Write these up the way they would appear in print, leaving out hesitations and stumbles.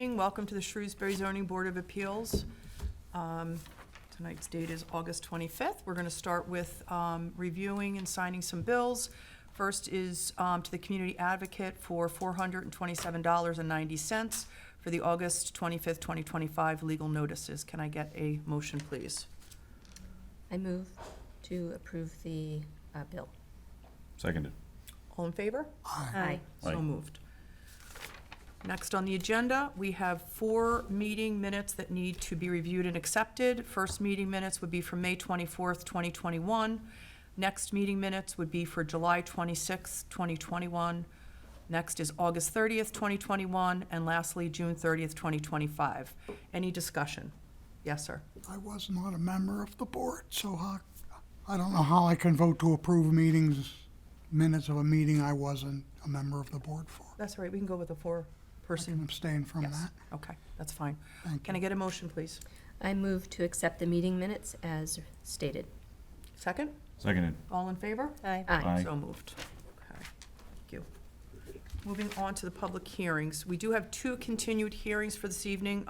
Welcome to the Shrewsbury Zoning Board of Appeals. Tonight's date is August 25th. We're going to start with reviewing and signing some bills. First is to the Community Advocate for $427.90 for the August 25th, 2025 legal notices. Can I get a motion, please? I move to approve the bill. Seconded. All in favor? Aye. So Aye. moved. Next on the agenda, we have 4 meeting minutes that need to be reviewed and accepted. First meeting minutes would be for May 24th, 2021. Next meeting minutes would be for July 26th, 2021. Next is August 30th, 2021, and lastly, June 30th, 2025. Any discussion? Yes, sir. I was not a member of the board, so I don't know how I can vote to approve minutes of a meeting I wasn't a member of the board for. That's all right, we can go with the I can four-person. abstain from Yes, that. okay, that's fine. Thank Can I get a motion, please? I move to accept the meeting minutes as stated. Second? Seconded. All in favor? Aye. Aye. So moved. Okay, thank you. Moving on to the public hearings. We do have 2 continued hearings for this evening.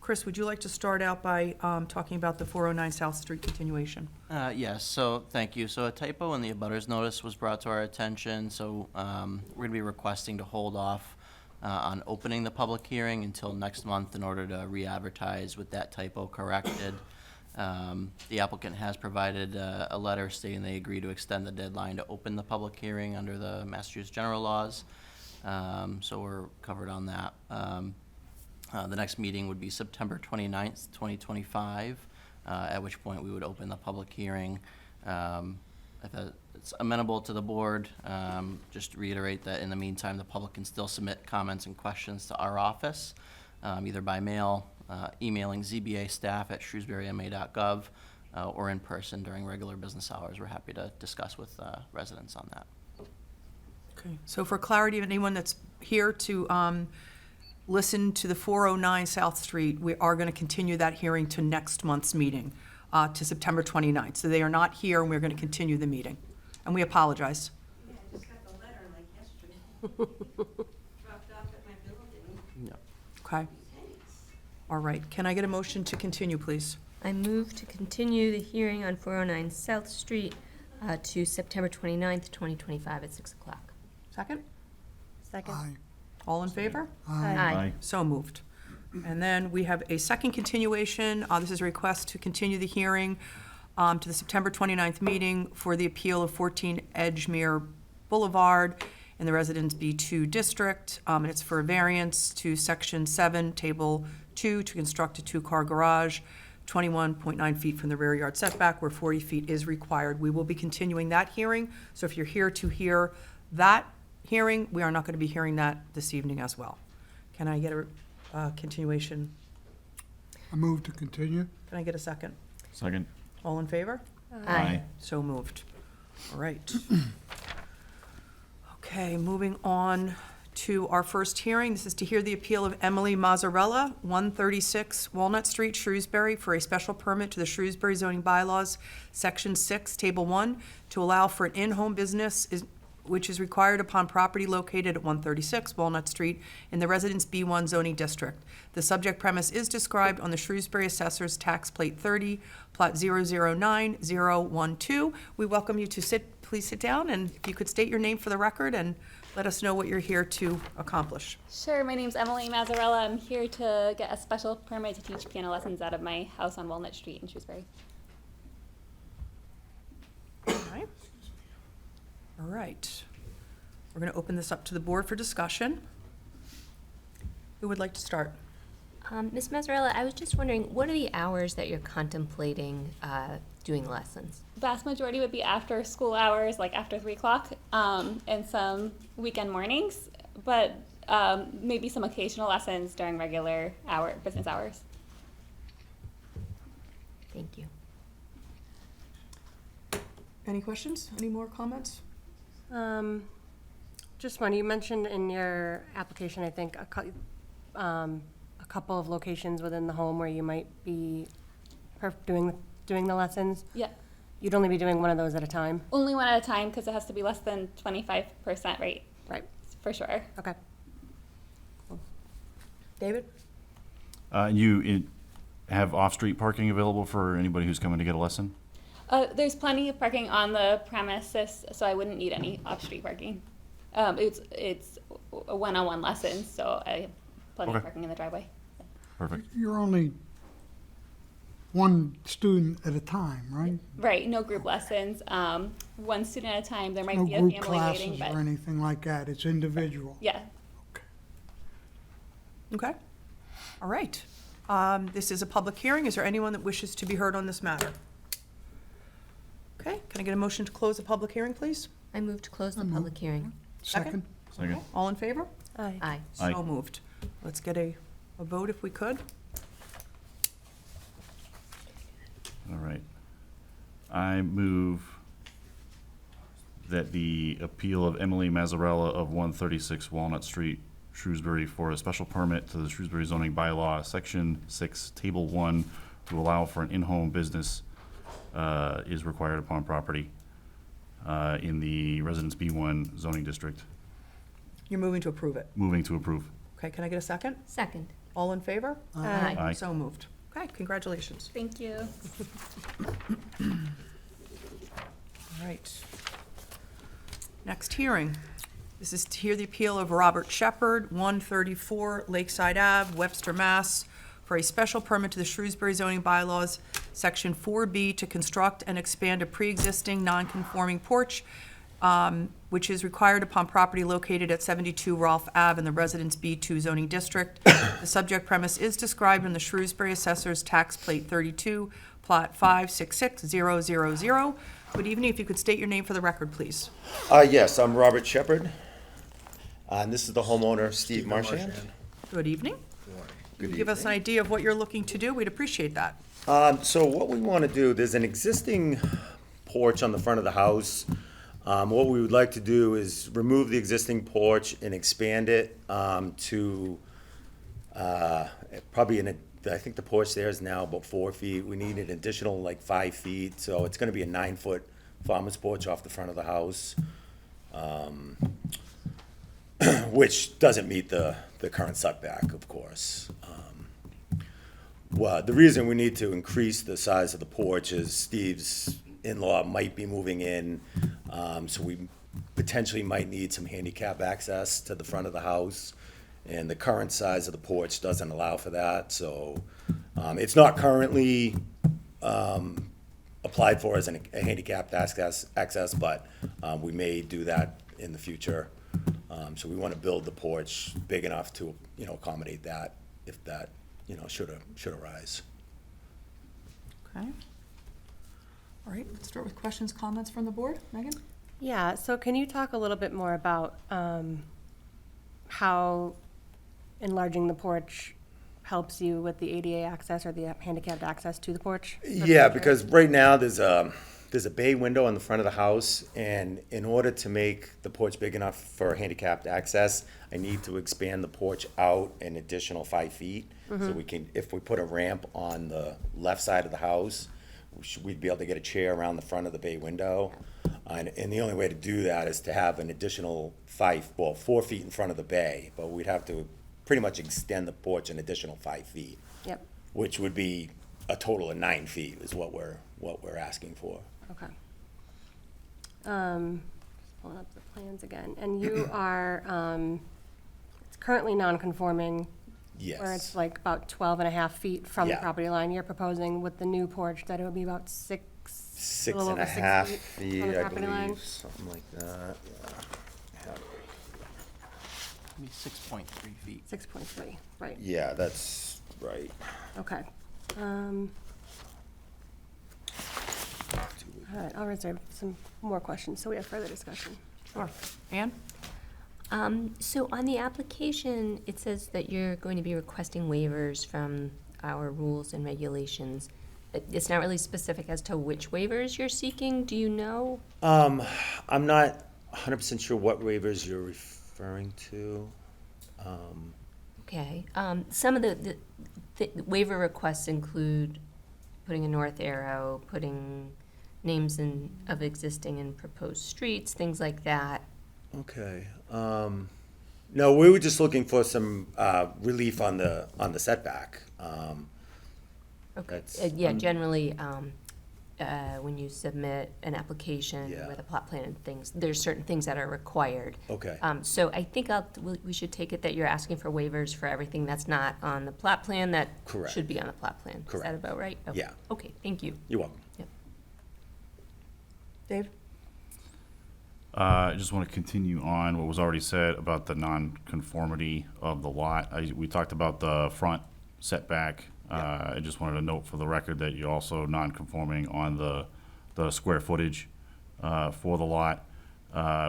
Chris, would you like to start out by talking about the 409 South Street continuation? Yes, so thank you. So a typo in the abutters notice was brought to our attention, so we're going to be requesting to hold off on opening the public hearing until next month in order to re-advertise with that typo corrected. The applicant has provided a letter stating they agree to extend the deadline to open the public hearing under the Massachusetts general laws, so we're covered on that. The next meeting would be September 29th, 2025, at which point we would open the public hearing. If it's amenable to the board, just to reiterate that in the meantime, the public can still submit comments and questions to our office, either by mail, emailing ZBA staff at shrewsburyma.gov, or in person during regular business hours. We're happy to discuss with residents on that. Okay, so for clarity of anyone that's here to listen to the 409 South Street, we are going to continue that hearing to next month's meeting, to September 29th. So they are not here, and we're going to continue the meeting. And we apologize. Yeah, I just got the letter like yesterday. Dropped off at my building. Yep. Okay, Thanks. all right. Can I get a motion to continue, please? I move to continue the hearing on 409 South Street to September 29th, 2025 at 6 o'clock. Second? Aye. All in favor? Aye. So moved. And then we have a second continuation. This is a request to continue the hearing to the September 29th meeting for the appeal of 14 Edgemere Boulevard in the Residence B2 District. And it's for a variance to Section 7, Table 2, to construct a 2-car garage, 21.9 feet from the rear yard setback, where 40 feet is required. We will be continuing that hearing. So if you're here to hear that hearing, we are not going to be hearing that this evening as well. Can I get a continuation? I move to continue. Can I get a second? Second. All in favor? Aye. So moved. All right. Okay, moving on to our first hearing. This is to hear the appeal of Emily Mazzarella, 136 Walnut Street, Shrewsbury, for a special permit to the Shrewsbury zoning bylaws, Section 6, Table 1, to allow for an in-home business which is required upon property located at 136 Walnut Street in the Residence B1 zoning district. The subject premise is described on the Shrewsbury Assessor's Tax Plate 30, Plot 009012. We welcome you to please sit down, and if you could state your name for the record and let us know what you're here to accomplish. Sure, my name's Emily Mazzarella. I'm here to get a special permit to teach piano lessons out of my house on Walnut Street in Shrewsbury. All right. We're going to open this up to the board for discussion. Who would like to start? Ms. Mazzarella, I was just wondering, what are the hours that you're contemplating doing lessons? Vast majority would be after school hours, like after 3 o'clock, and some weekend mornings, but maybe some occasional lessons during regular business hours. Thank you. Any questions? Any more comments? Just one, you mentioned in your application, I think, a couple of locations within the home where you might be doing the lessons. Yeah. You'd only be doing one of those at a time? Only one at a time because it has to be less than 25% rate, Right, for sure. okay. David? Have off-street parking available for anybody who's coming to get a lesson? There's plenty of parking on the premises, so I wouldn't need any off-street parking. It's a one-on-one lesson, so I have plenty of Okay. parking in the driveway. Perfect. You're only one student at a time, right? Right, no group lessons. One student at a time. There might No be a group family waiting, classes but or anything like that, it's individual. yeah. Okay. All right. This is a public hearing. Is there anyone that wishes to be heard on this matter? Okay, can I get a motion to close the public hearing, please? I move to close the moved. public hearing. Second? Second. All in favor? Aye. Aye. Aye. So moved. Let's get a vote if we could. All right. I move that the appeal of Emily Mazzarella of 136 Walnut Street, Shrewsbury, for a special permit to the Shrewsbury zoning bylaw, Section 6, Table 1, to allow for an in-home business is required upon property in the Residence B1 zoning district. You're moving to approve it. Moving to approve. Okay, can I get a second? Second. All in favor? Aye. Aye. So moved. Okay, congratulations. Thank you. All right. Next hearing. This is to hear the appeal of Robert Shepherd, 134 Lakeside Ave, Webster, Mass., for a special permit to the Shrewsbury zoning bylaws, Section 4B, to construct and expand a pre-existing non-conforming porch, which is required upon property located at 72 Rolfe Ave in the Residence B2 zoning district. The subject premise is described in the Shrewsbury Assessor's Tax Plate 32, Plot 566000. Good evening. If you could state your name for the record, please. Yes, I'm Robert Shepherd, and this is the homeowner, Steve Marchand. Good evening. Good Give us an evening. idea of what you're looking to do. We'd appreciate that. So what we want to do, there's an existing porch on the front of the house. What we would like to do is remove the existing porch and expand it to probably I think the porch there is now about 4 feet. We need an additional like 5 feet, so it's going to be a 9-foot farmer's porch off the front of the house, which doesn't meet the current setback, of course. Well, the reason we need to increase the size of the porch is Steve's in-law might be moving in, so we potentially might need some handicap access to the front of the house. And the current size of the porch doesn't allow for that, so it's not currently applied for as a handicapped access, but we may do that in the future. So we want to build the porch big enough to, accommodate that, if that, should arise. Okay. All right, let's start with questions, comments from the board. Megan? Yeah, so can you talk a little bit more about how enlarging the porch helps you with the ADA access or the handicapped access to the porch? for the Yeah, future? because right now there's a bay window on the front of the house, and in order to make the porch big enough for handicapped access, I need to expand the porch out an additional 5 feet. So we can, if we put a ramp on the left side of the house, we'd be able to get a chair around the front of the bay window. And the only way to do that is to have an additional 4 feet in front of the bay, but we'd have to pretty much extend the porch an additional 5 feet, Yep, which would be a total of 9 feet is what we're asking for. okay. Just pulling up the plans again, and you are, it's currently non-conforming, where it's Yes. like about 12 and a half feet from the Yeah. property line. You're proposing with the new porch that it would be about Six little and over a 6 half feet feet, from the I property line. believe, something like that, Maybe 6.3 feet. 6.3, right, yeah, that's right. okay. All right, I'll reserve some more questions, so we have further discussion. Sure. Ann? So on the application, it says that you're going to be requesting waivers from our rules and regulations. it's not really specific as to which waivers you're seeking. Do you know? I'm not 100% sure what waivers you're referring to. Okay, some of the waiver requests include putting a north arrow, putting names of existing and proposed streets, things like that. Okay. No, we were just looking for some relief on the setback. Okay, That's- yeah, generally, when you submit an application Yeah. with a plot plan and things, there's certain things that are required. Okay. So I think we should take it that you're asking for waivers for everything that's not on the plot plan that Correct. should be on the plot plan. Is Correct. that about right? Okay. Yeah. Okay, thank you. You're welcome. Yep. Dave? I just want to continue on what was already said about the non-conformity of the lot. We talked about the front setback. I just wanted to note for the record that you're also non-conforming on the square footage for the lot,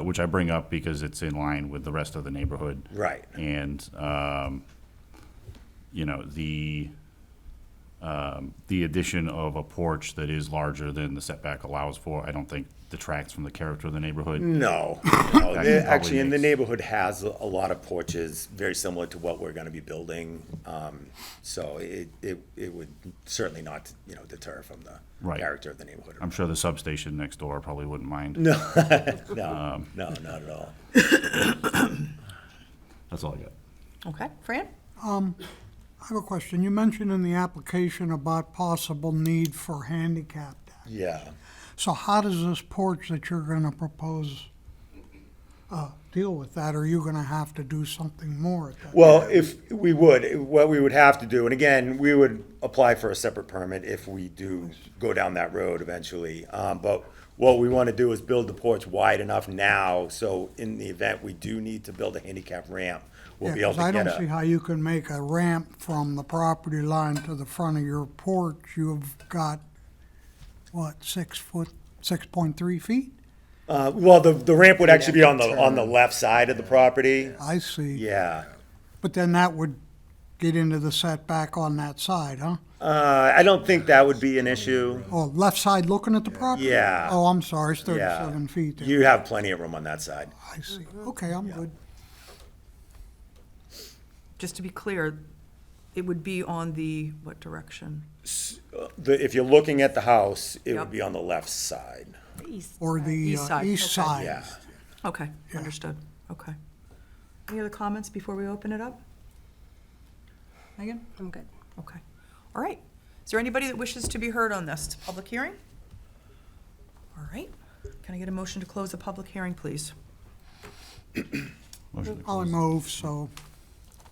which I bring up because it's in line with the rest of the neighborhood. Right. And, you know, the addition of a porch that is larger than the setback allows for, I don't think detracts from the character of the neighborhood. No, no. Probably Actually, in the makes- neighborhood has a lot of porches, very similar to what we're gonna be building. So it would certainly not, deter from the Right. character of the neighborhood. I'm sure the substation next door probably wouldn't mind. No, no, not at all. That's all I got. Okay, Fran? I have a question. You mentioned in the application about possible need for handicapped access. Yeah. So how does this porch that you're gonna propose deal with that? Are you gonna have to do something more at that? Well, what we would have to do, and again, we would apply for a separate permit if we do go down that road eventually. But what we want to do is build the porch wide enough now, so in the event we do need to build a handicap ramp, we'll be able to I get don't see how you can make a ramp from the property line to the front of your porch. You've got, what, 6.3 feet? Well, the ramp would actually be on the left side of the property. I see. Yeah. But then that would get into the setback on that side, huh? I don't think that would be an issue. Oh, left side looking at the property? Yeah. Oh, I'm sorry, it's Yeah. 37 feet there. You have plenty of room on that side. I see. Okay, I'm good. Just to be clear, it would be on the, what direction? If you're looking at the house, it Yep. would be on the left side. Or the East side, east okay. side. Yeah. Okay, understood, okay. Any other comments before we open it up? Megan? I'm good. Okay, all right. Is there anybody that wishes to be heard on this public hearing? All right, can I get a motion to close the public hearing, please? Motion to I'll close. move, so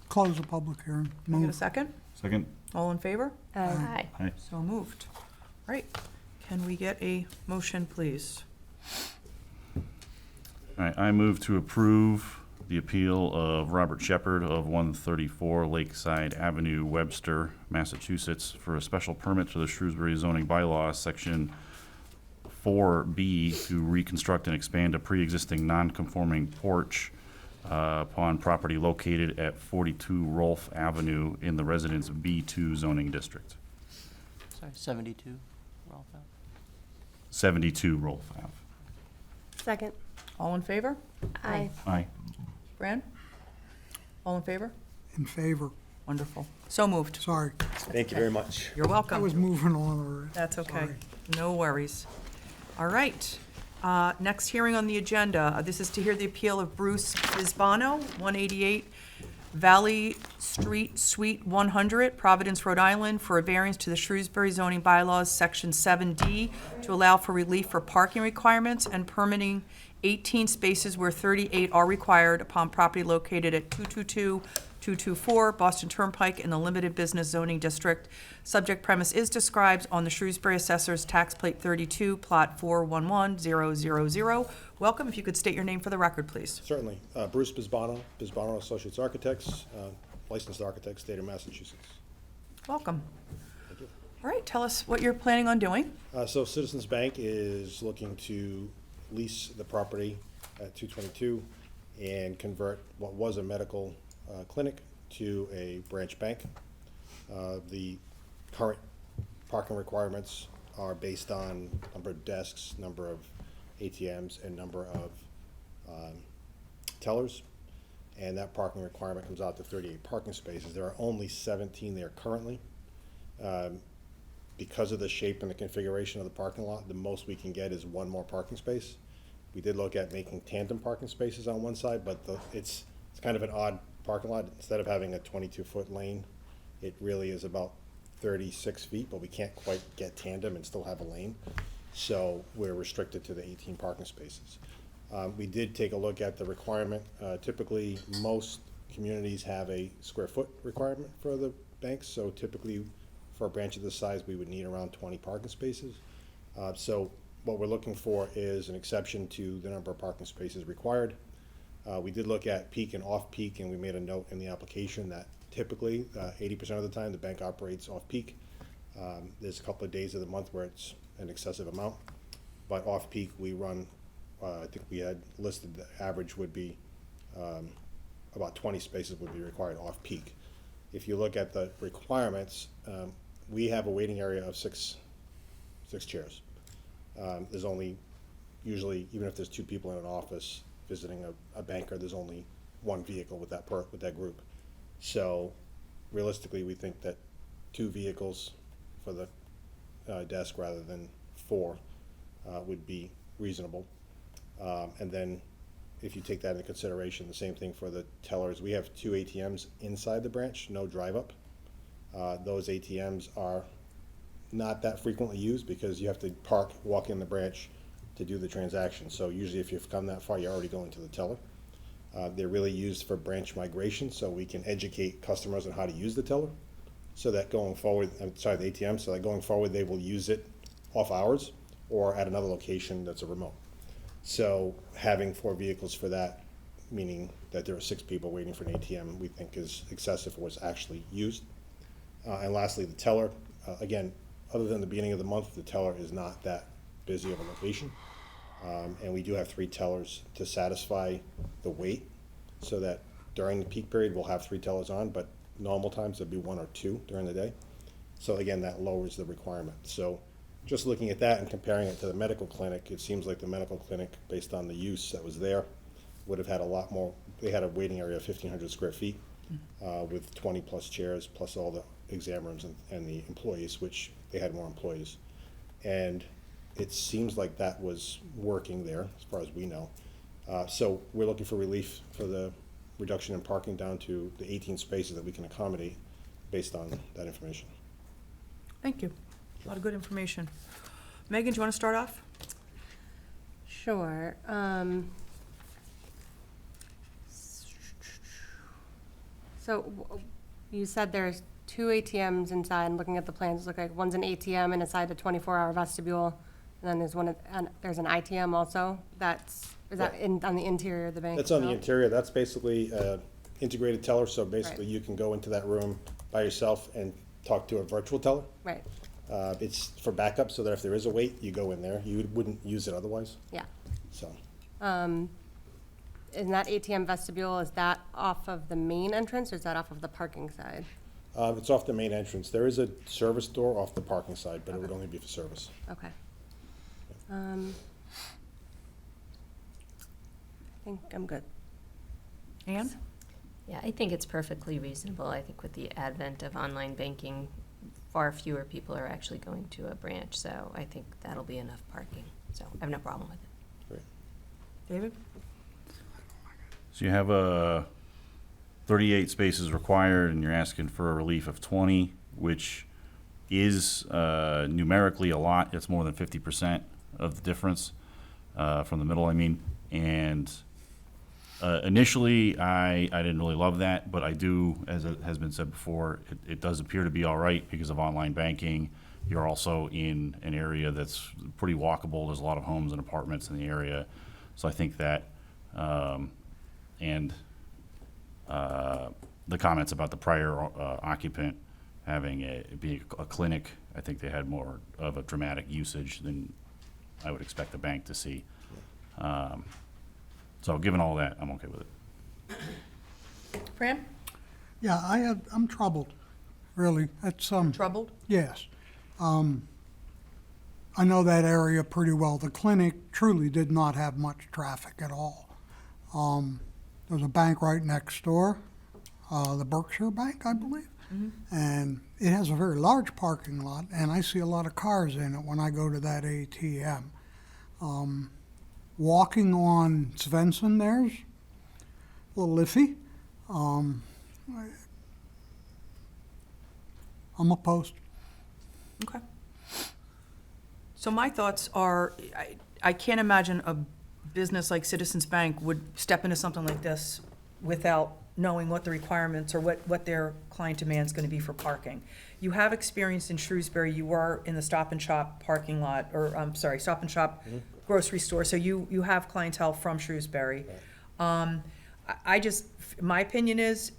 close the public hearing. Can I get a Move. second? Second? All in favor? Aye. Aye. So moved. All right, can we get a motion, please? All right, I move to approve the appeal of Robert Shepherd of 134 Lakeside Avenue, Webster, Massachusetts, for a special permit to the Shrewsbury zoning bylaw, section 4B, to reconstruct and expand a pre-existing non-conforming porch upon property located at 42 Rolfe Avenue in the Residence B2 zoning district. Sorry, 72, Rolf Ave. 72 Rolfe Ave. Second. All in favor? Aye. Aye. Fran? All in favor? In favor. Wonderful. So moved. Sorry, Thank you very much. You're welcome. I was moving on already. That's okay. Sorry. No worries. All right. Next hearing on the agenda, this is to hear the appeal of Bruce Bisbano, 188 Valley Street, Suite 100, Providence, Rhode Island, for a variance to the Shrewsbury zoning bylaws, Section 7D, to allow for relief for parking requirements and permitting 18 spaces where 38 are required upon property located at 222-224 Boston Turnpike in the Limited Business Zoning District. Subject premise is described on the Shrewsbury Assessor's Tax Plate 32, Plot 411000. Welcome. If you could state your name for the record, please. Certainly. Bruce Bisbano, Bisbano Associates Architects, licensed architect, state of Massachusetts. Welcome. All right, tell us what you're planning on doing. So Citizens Bank is looking to lease the property at 222 and convert what was a medical clinic to a branch bank. The current parking requirements are based on number of desks, number of ATMs, and number of tellers. And that parking requirement comes out to 38 parking spaces. There are only 17 there currently. Because of the shape and the configuration of the parking lot, the most we can get is one more parking space. We did look at making tandem parking spaces on one side, but it's kind of an odd parking lot. Instead of having a 22-foot lane, it really is about 36 feet, but we can't quite get tandem and still have a lane. So we're restricted to the 18 parking spaces. We did take a look at the requirement. Typically, most communities have a square foot requirement for the banks, so typically for a branch of this size, we would need around 20 parking spaces. So what we're looking for is an exception to the number of parking spaces required. We did look at peak and off-peak, and we made a note in the application that typically 80% of the time the bank operates off-peak. There's a couple of days of the month where it's an excessive amount, but off-peak we run, I think we had listed the average would be about 20 spaces would be required off-peak. If you look at the requirements, we have a waiting area of six chairs. There's only, usually, even if there's two people in an office visiting a banker, there's only one vehicle with that group. So realistically, we think that 2 vehicles for the desk rather than 4 would be reasonable. And then if you take that into consideration, the same thing for the tellers. We have 2 ATMs inside the branch, no drive-up. Those ATMs are not that frequently used because you have to walk in the branch to do the transaction. So usually if you've come that far, you're already going to the teller. They're really used for branch migration, so we can educate customers on how to use the teller. So that going forward, the ATM, so that going forward, they will use it off hours or at another location that's a remote. So having 4 vehicles for that, meaning that there are 6 people waiting for an ATM, we think is excessive for what's actually used. And lastly, the teller, again, other than the beginning of the month, the teller is not that busy of a location. And we do have 3 tellers to satisfy the wait, so that during the peak period, we'll have 3 tellers on, but normal times there'll be 1 or 2 during the day. So again, that lowers the requirement. So just looking at that and comparing it to the medical clinic, it seems like the medical clinic, based on the use that was there, would have had a lot more. They had a waiting area of 1,500 square feet with 20 plus chairs, plus all the exam rooms and the employees, which they had more employees. And it seems like that was working there, as far as we know. So we're looking for relief for the reduction in parking down to the 18 spaces that we can accommodate based on that information. Thank you. A lot of good information. Megan, do you want to start off? Sure. You said there's 2 ATMs inside, and looking at the plans, it looks like one's an ATM and inside the 24-hour vestibule, and then there's an ITM also. Is that on the interior of the bank? That's on the interior. That's basically integrated teller, so basically Right. you can go into that room by yourself and talk to a virtual teller. Right, It's for backup, so that if there is a wait, you go in there. You wouldn't use it otherwise, yeah. so. In that ATM vestibule, is that off of the main entrance, or is that off of the parking side? It's off the main entrance. There is a service door off the parking side, but it would only be for service. Okay. I think I'm good. Anne? Yeah, I think it's perfectly reasonable. I think with the advent of online banking, far fewer people are actually going to a branch, so I think that'll be enough parking. So I have no problem with it. Great. David? So you have 38 spaces required, and you're asking for a relief of 20, which is numerically a lot. It's more than 50% of the difference from the middle, I mean. And initially, I didn't really love that, but I do, as it has been said before, it does appear to be all right because of online banking. You're also in an area that's pretty walkable. There's a lot of homes and apartments in the area. So I think that, and the comments about the prior occupant having being a clinic, I think they had more of a dramatic usage than I would expect the bank to see. So given all that, I'm okay with it. Fran? Yeah, I'm troubled, really. That's, Troubled? yes. I know that area pretty well. The clinic truly did not have much traffic at all. There's a bank right next door, the Berkshire Bank, I believe. And it has a very large parking lot, and I see a lot of cars in it when I go to that ATM. Walking on Svensson there's a little iffy. I'm opposed. Okay. So my thoughts are, I can't imagine a business like Citizens Bank would step into something like this without knowing what the requirements or what their client demand is going to be for parking. You have experience in Shrewsbury, you are in the Stop and Shop parking lot, or, Stop and Shop grocery store, so you have clientele from Shrewsbury. I just, my opinion is,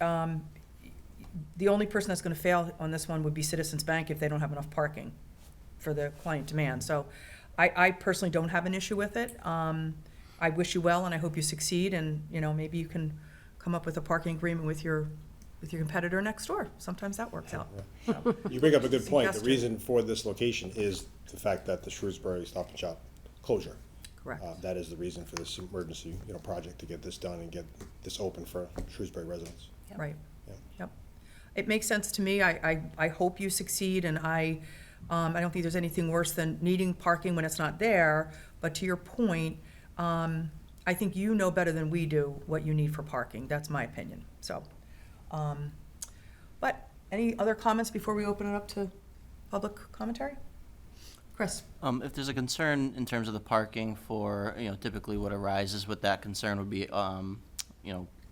the only person that's going to fail on this one would be Citizens Bank if they don't have enough parking for the client demand. So I personally don't have an issue with it. I wish you well, and I hope you succeed, and, maybe you can come up with a parking agreement with your competitor next door. Sometimes that works out. So, You bring up a good point. The Suggestion. reason for this location is the fact that the Shrewsbury Stop and Shop closure. Correct. That is the reason for this emergency, project to get this done and get this open for Shrewsbury residents. Right. Yeah. Yep. It makes sense to me. I hope you succeed, and I don't think there's anything worse than needing parking when it's not there. But to your point, I think you know better than we do what you need for parking. That's my opinion. So, but any other comments before we open it up to public commentary? Chris? If there's a concern in terms of the parking for, typically what arises with that concern would be,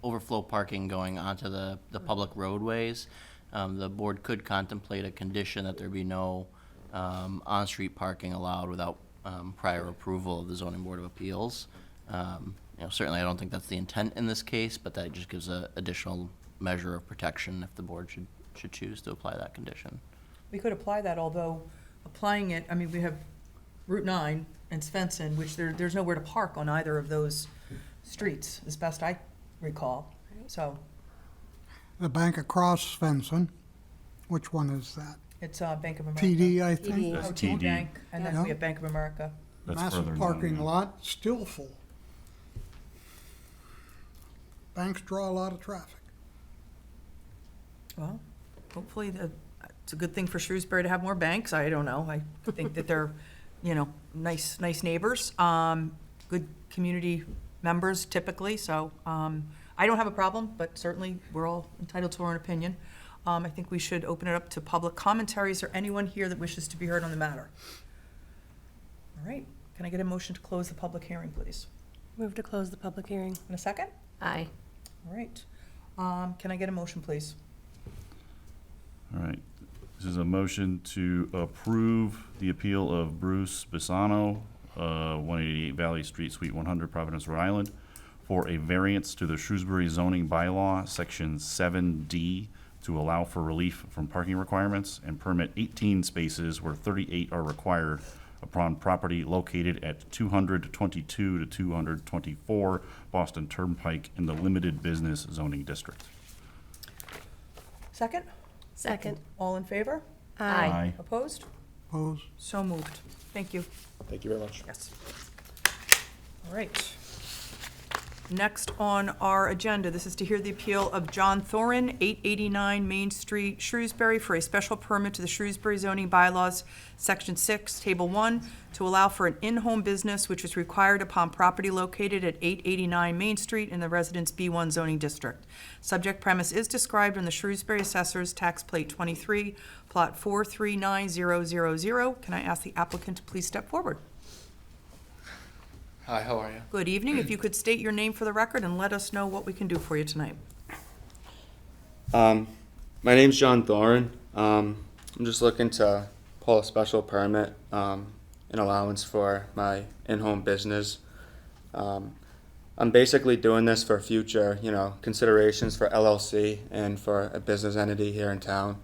overflow parking going onto the public roadways. The board could contemplate a condition that there be no on-street parking allowed without prior approval of the zoning board of appeals. Certainly I don't think that's the intent in this case, but that just gives a additional measure of protection if the board should choose to apply that condition. We could apply that, although applying it, we have Route 9 and Svensson, which there's nowhere to park on either of those streets, as best I recall. So The bank across Svensson, which one is that? it's Bank of America. PD, I think. PD. That's Oh, TD TD. Bank, and then Yeah. we have Bank of America. That's further Massive down, parking yeah. lot, still full. Banks draw a lot of traffic. Well, hopefully it's a good thing for Shrewsbury to have more banks. I don't know. I think that they're, nice neighbors, good community members typically. So I don't have a problem, but certainly we're all entitled to our own opinion. I think we should open it up to public commentary. Is there anyone here that wishes to be heard on the matter? All right. Can I get a motion to close the public hearing, please? Move to close the public hearing. In a second? Aye. All right. Can I get a motion, please? All right. This is a motion to approve the appeal of Bruce Bisano, 188 Valley Street, Suite 100, Providence, Rhode Island, for a variance to the Shrewsbury zoning bylaw, Section 7D, to allow for relief from parking requirements and permit 18 spaces where 38 are required upon property located at 222 to 224 Boston Turnpike in the limited business zoning district. Second? Second. All in favor? Aye. Opposed? Opposed? So moved. Thank you. Thank you very much. Yes. All right. Next on our agenda, this is to hear the appeal of John Thorin, 889 Main Street, Shrewsbury, for a special permit to the Shrewsbury zoning bylaws, Section 6, Table 1, to allow for an in-home business which is required upon property located at 889 Main Street in the Residence B1 zoning district. Subject premise is described in the Shrewsbury Assessor's Tax Plate 23, Plot 439000. Can I ask the applicant to please step forward? Hi, how are you? Good evening. If you could state your name for the record and let us know what we can do for you tonight. My name's John Thorin. I'm just looking to pull a special permit, an allowance for my in-home business. I'm basically doing this for future, considerations for LLC and for a business entity here in town.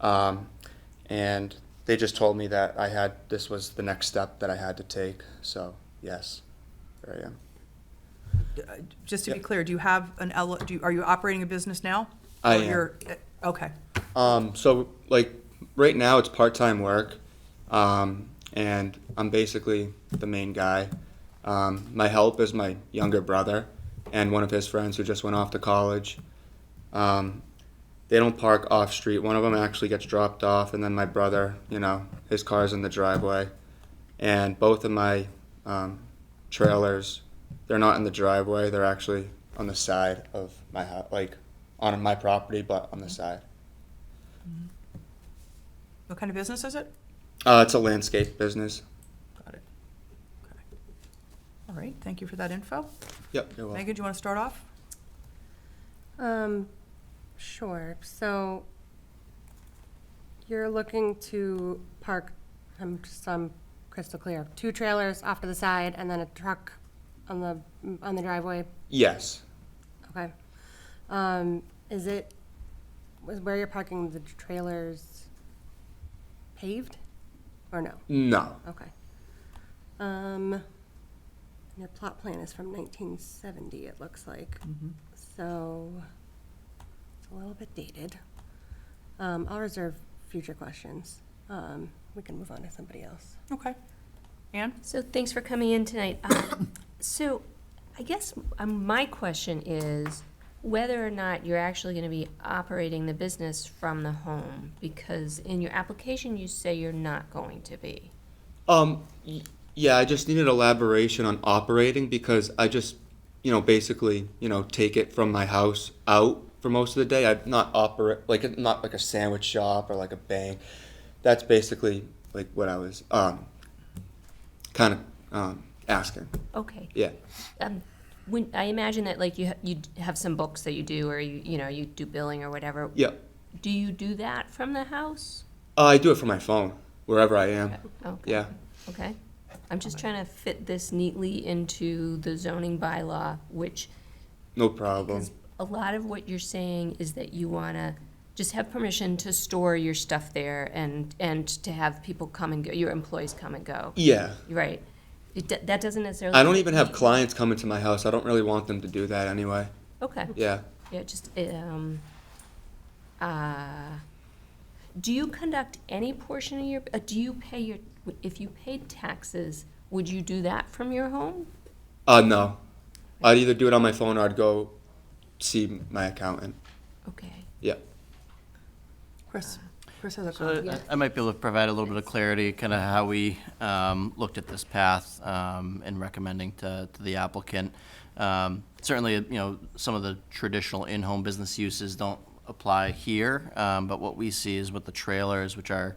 And they just told me that this was the next step that I had to take, so yes. There I am. Just to be Yep. clear, do you have are you operating a business now? I Or am. you're- Okay, So right now it's part-time work, and I'm basically the main guy. My help is my younger brother and one of his friends who just went off to college. They don't park off street. One of them actually gets dropped off, and then my brother, his car's in the driveway. And both of my trailers, they're not in the driveway. They're actually on the side of my house, like on my property, but on the side. What kind of business is it? It's a landscape business. Got it. Okay. All right, thank you for that info. Yep, you're welcome. Megan, do you want to start off? Sure. So you're looking to park, I'm crystal clear, 2 trailers off to the side and then a truck on the driveway? Yes. Okay. Was where you're parking the trailers paved or no? No. Okay. Your plot plan is from 1970, it looks like. So it's a little bit dated. I'll reserve future questions. We can move on to somebody else. Okay. Ann? So thanks for coming in tonight. So I guess my question is whether or not you're actually going to be operating the business from the home, because in your application you say you're not going to be. Yeah, I just needed elaboration on operating because I just, basically, take it from my house out for most of the day. I'm not not like a sandwich shop or like a bank. That's basically like what I was kind of asking. Okay. Yeah. When I imagine that like you have some books that you do, or you do billing or whatever. Yeah. Do you do that from the house? I do it from my phone wherever I am. Okay. Yeah. Okay. I'm just trying to fit this neatly into the zoning bylaw, which No problem. a lot of what you're saying is that you want to just have permission to store your stuff there and to have people come and go, your employees come and go. Yeah. Right. That doesn't necessarily. I don't even have clients coming to my house. I don't really want them to do that anyway. Okay. Yeah. Yeah, just, do you conduct any portion of your, do you pay if you paid taxes, would you do that from your home? No. I'd either do it on my phone or I'd go see my accountant. Okay. Yeah. Chris has a So comment. I might be able to provide a little bit of clarity, kind of how we looked at this path in recommending to the applicant. Certainly, some of the traditional in-home business uses don't apply here, but what we see is with the trailers, which are,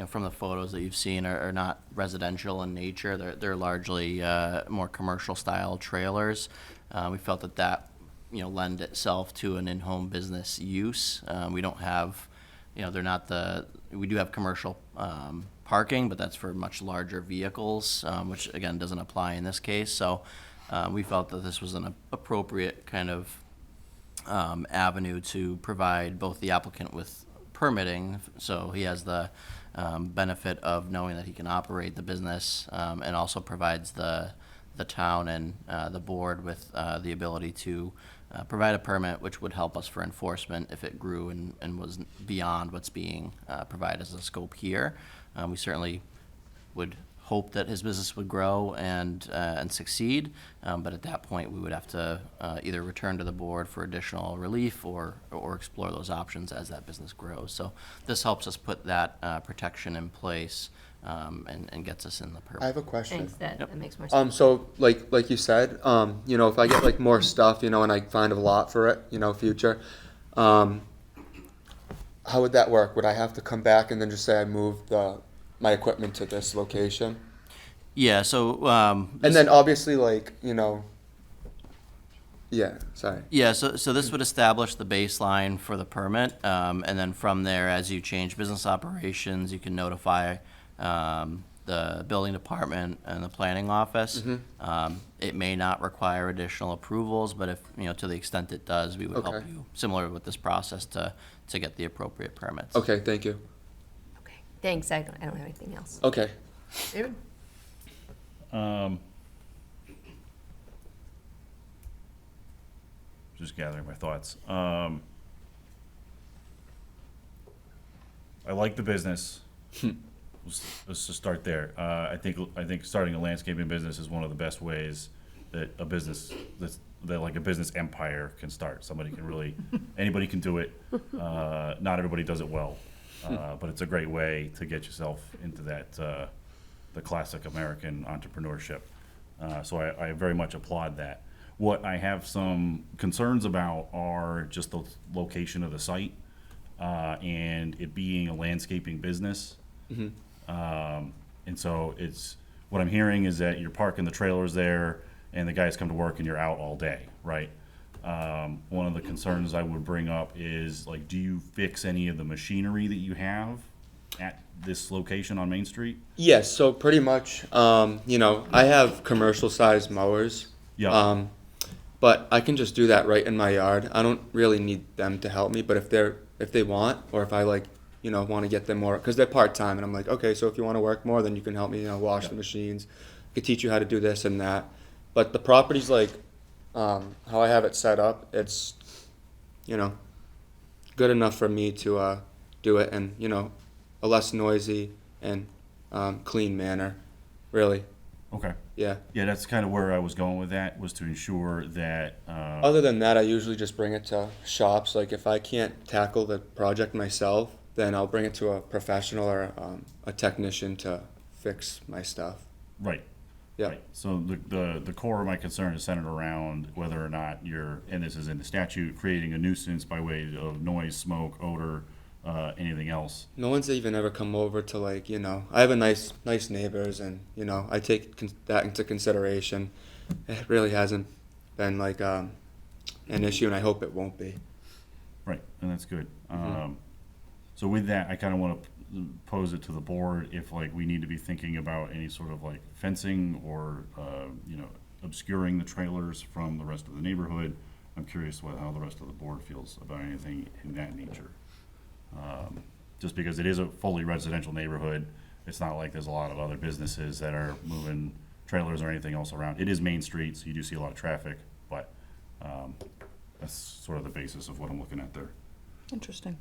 from the photos that you've seen, are not residential in nature. They're largely more commercial style trailers. We felt that lend itself to an in-home business use. We don't have, we do have commercial parking, but that's for much larger vehicles, which again doesn't apply in this case. So we felt that this was an appropriate kind of avenue to provide both the applicant with permitting, so he has the benefit of knowing that he can operate the business, and also provides the town and the board with the ability to provide a permit, which would help us for enforcement if it grew and was beyond what's being provided as a scope here. We certainly would hope that his business would grow and succeed, but at that point, we would have to either return to the board for additional relief or explore those options as that business grows. So this helps us put that protection in place and gets us in the permit. I have a question. Thanks, that makes more sense. So like you said, if I get like more stuff, and I find a lot for it, future, how would that work? Would I have to come back and then just say I moved my equipment to this location? Yeah, so And then obviously yeah, sorry. yeah, so this would establish the baseline for the permit, and then from there, as you change business operations, you can notify the building department and the planning office. It may not require additional approvals, but if, to the extent it does, we would help Okay. you, similar with this process, to get the appropriate permits. Okay, thank you. Okay, thanks, I don't have anything else. Okay. David? Just gathering my thoughts. I like the business. let's just start there. I think starting a landscaping business is one of the best ways that a business that like a business empire can start. Somebody can really, anybody can do it. Not everybody does it well, but it's a great way to get yourself into that the classic American entrepreneurship. So I very much applaud that. What I have some concerns about are just the location of the site and it being a landscaping business. And so it's, what I'm hearing is that you're parking the trailers there and the guys come to work and you're out all day, right? One of the concerns I would bring up is, like, do you fix any of the machinery that you have at this location on Main Street? Yes, so pretty much, you know, I have commercial sized mowers. Yeah. But I can just do that right in my yard. I don't really need them to help me, but if they want, or if I like, you know, want to get them more, because they're part-time, and I'm like, okay, so if you want to work more, then you can help me, you know, wash the machines. I could teach you how to do this and that. But the property's like, how I have it set up, it's, you know, good enough for me to do it in, you know, a less noisy and clean manner, really. Okay. Yeah. Yeah, that's kind of where I was going with that, was to ensure that, Other than that, I usually just bring it to shops. Like if I can't tackle the project myself, then I'll bring it to a professional or a technician to fix my stuff. right. Yeah. Right. So the core of my concern is centered around whether or not you're, and this is in the statute, creating a nuisance by way of noise, smoke, odor, anything else. No one's even ever come over to, like, you know, I have a nice neighbors, and, you know, I take that into consideration. It really hasn't been like an issue, and I hope it won't be. Right, and that's good. So with that, I kind of want to pose it to the board if, like, we need to be thinking about any sort of like fencing or you know, obscuring the trailers from the rest of the neighborhood. I'm curious how the rest of the board feels about anything in that nature. Just because it is a fully residential neighborhood, it's not like there's a lot of other businesses that are moving trailers or anything else around. It is Main Street, so you do see a lot of traffic, but that's sort of the basis of what I'm looking at there. Interesting.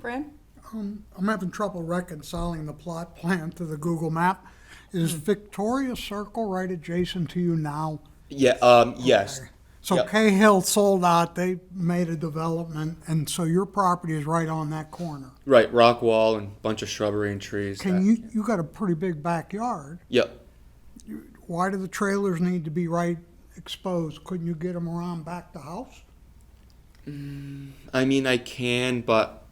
Fran? I'm having trouble reconciling the plot plan to the Google map. Is Victoria Circle right adjacent to you now? Yeah. Yes. Okay. So Yep. Cahill sold out, they made a development, and so your property is right on that corner. Right. Rock wall and bunch of shrubbery and trees. You got a pretty big backyard. Yep. Why do the trailers need to be right exposed? Couldn't you get them around back the house? I mean, I can, but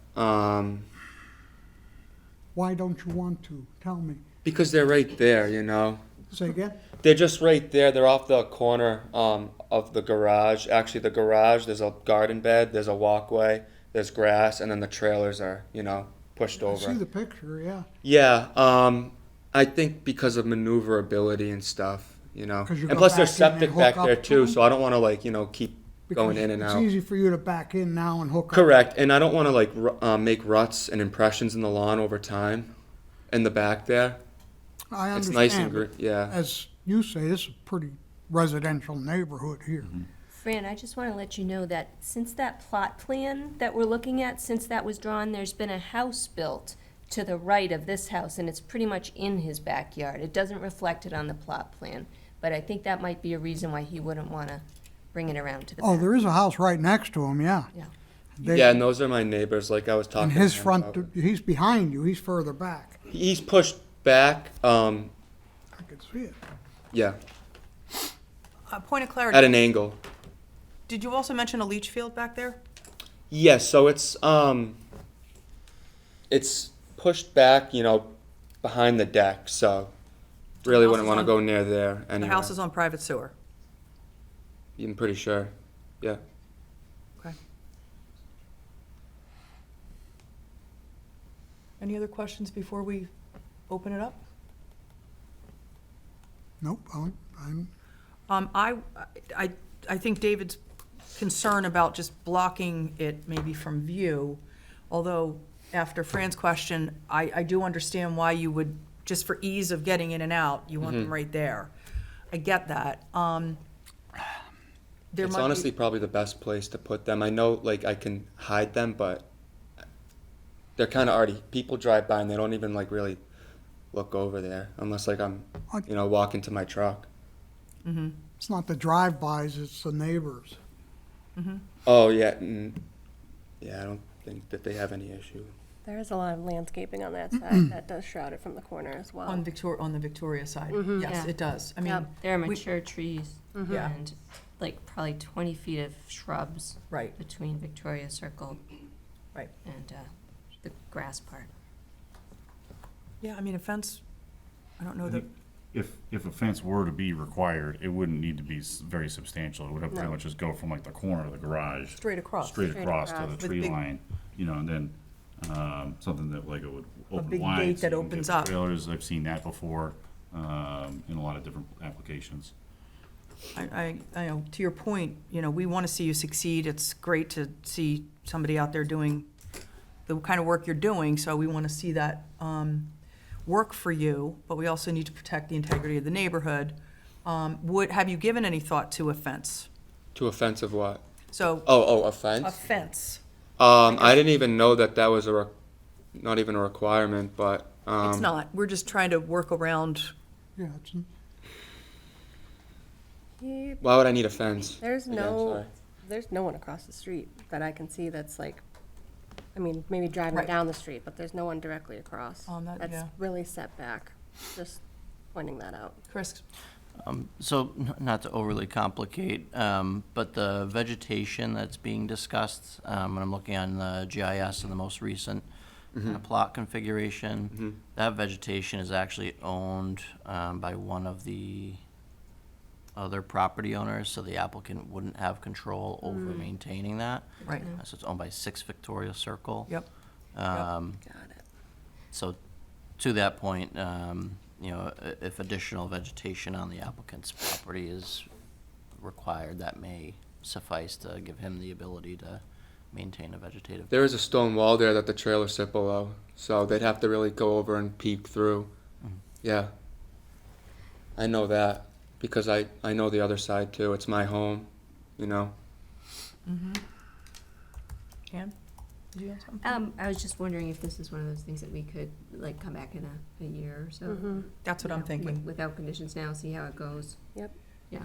Why don't you want to? Tell me. because they're right there, you know. Say again? They're just right there. They're off the corner of the garage. Actually, the garage, there's a garden bed, there's a walkway, there's grass, and then the trailers are, you know, pushed I see over. the picture, yeah. Yeah, I think because of maneuverability and stuff, you know. 'Cause you And go plus, there's back in and septic back hook there up to too, them? so I don't want to, like, you know, keep going Because in and out. It's easy for you to back in now and hook up. Correct, and I don't want to, like, make ruts and impressions in the lawn over time in the back there. I It's understand. nice and but yeah. As you say, this is a pretty residential neighborhood here. Fran, I just want to let you know that since that plot plan that we're looking at, since that was drawn, there's been a house built to the right of this house, and it's pretty much in his backyard. It doesn't reflect it on the plot plan, but I think that might be a reason why he wouldn't want to bring it around to the Oh, back. there is a house right next to him, yeah. Yeah. They- Yeah, and those are my neighbors, like I was talking And to his him front, about. he's behind you, he's further back. He's pushed back, I could see it. yeah, Point of at clarity, an angle. did you also mention a leach field back there? Yes, so it's pushed back, you know, behind the deck, so really house wouldn't is want to on- go near there The anyway. house is on private sewer. I'm pretty sure, yeah. Okay. Any other questions before we open it up? Nope, I'm, I think David's concern about just blocking it maybe from view, although after Fran's question, I do understand why you would, just for ease of getting in and out, you want them right there. I get that. There It's might be- honestly probably the best place to put them. I know, like, I can hide them, but they're kind of already, people drive by and they don't even, like, really look over there unless like I'm, I- walking to my truck. It's not the drive-bys, it's the neighbors. Oh, yeah, yeah, I don't think that they have any issue. There is a lot of landscaping on that side that does shroud it from the corner as well. On the Victoria side, yes, Yeah. it does. I mean, Yep. There are we- mature trees Yeah. and like probably 20 feet of shrubs right, between Victoria Circle right. and the grass part. Yeah, I mean, a fence, I don't know I that, think if a fence were to be required, it wouldn't need to be very substantial. It would have pretty No. much just go from like the corner of the garage straight across. straight Straight across to across. the With tree big- line, and then, something that like it would open big wide. gate so that you can opens get up. trailers, I've seen that before, in a lot of different applications. I know, to your point, we want to see you succeed. It's great to see somebody out there doing the kind of work you're doing, so we want to see that work for you, but we also need to protect the integrity of the neighborhood. Have you given any thought to a fence? To a fence of what? So, Oh, a a fence? fence. I didn't even know that that was not even a requirement, but, It's not. We're just trying to work around. Yeah, it's, why would I need a fence? There's Again, no, sorry. there's no one across the street that I can see that's like, I mean, maybe driving Right. down the street, but there's no one directly across. On that, That's yeah. really set back, just pointing that out. Chris? So, not to overly complicate, but the vegetation that's being discussed, and I'm looking on the GIS and the most recent plot configuration, that vegetation is actually owned by one of the other property owners, so the applicant wouldn't have control over maintaining that. Right. So it's owned by 6 Victoria Circle. Yep. Um, Got it. So, to that point, if additional vegetation on the applicant's property is required, that may suffice to give him the ability to maintain a vegetative. There is a stone wall there that the trailers sit below, so they'd have to really go over and peek through. Yeah. I know that, because I know the other side too. It's my home, Ann? Did you have something? I was just wondering if this is one of those things that we could like come back in a year or so. That's what I'm thinking. Without conditions now, see how it goes. Yep. Yeah.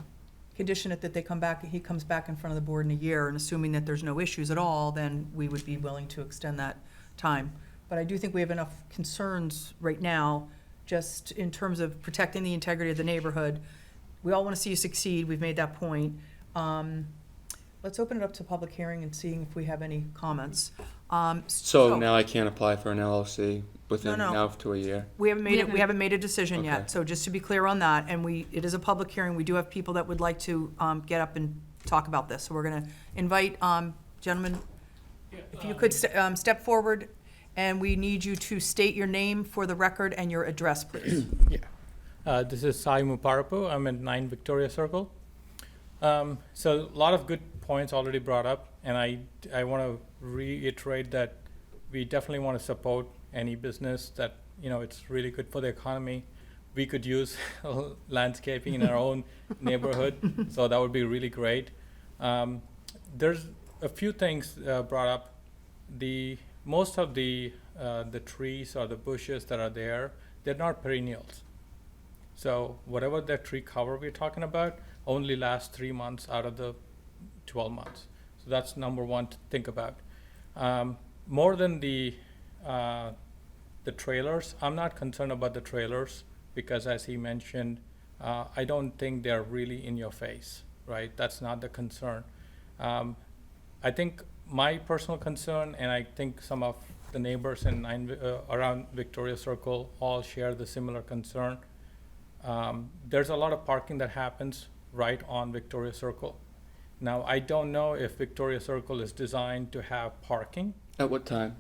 Condition it that they come back, he comes back in front of the board in a year, and assuming that there's no issues at all, then we would be willing to extend that time. But I do think we have enough concerns right now, just in terms of protecting the integrity of the neighborhood. We all want to see you succeed, we've made that point. Let's open it up to public hearing and seeing if we have any comments. So now I can't apply for an LLC within No. now to a year. We haven't made a decision Okay. yet, so just to be clear on that, and it is a public hearing, we do have people that would like to get up and talk about this. So we're gonna invite, gentlemen, if you could step forward, and we need you to state your name for the record and your address, please. This is Sai Muparapu. I'm at 9 Victoria Circle. So a lot of good points already brought up, and I want to reiterate that we definitely want to support any business that, it's really good for the economy. We could use landscaping in our own neighborhood, so that would be really great. There's a few things brought up. Most of the trees or the bushes that are there, they're not perennials. So whatever that tree cover we're talking about only lasts 3 months out of the 12 months. So that's number one to think about. More than the trailers, I'm not concerned about the trailers because, as he mentioned, I don't think they're really in your face, right? That's not the concern. I think my personal concern, and I think some of the neighbors in around Victoria Circle all share the similar concern. There's a lot of parking that happens right on Victoria Circle. Now, I don't know if Victoria Circle is designed to have parking. At what time?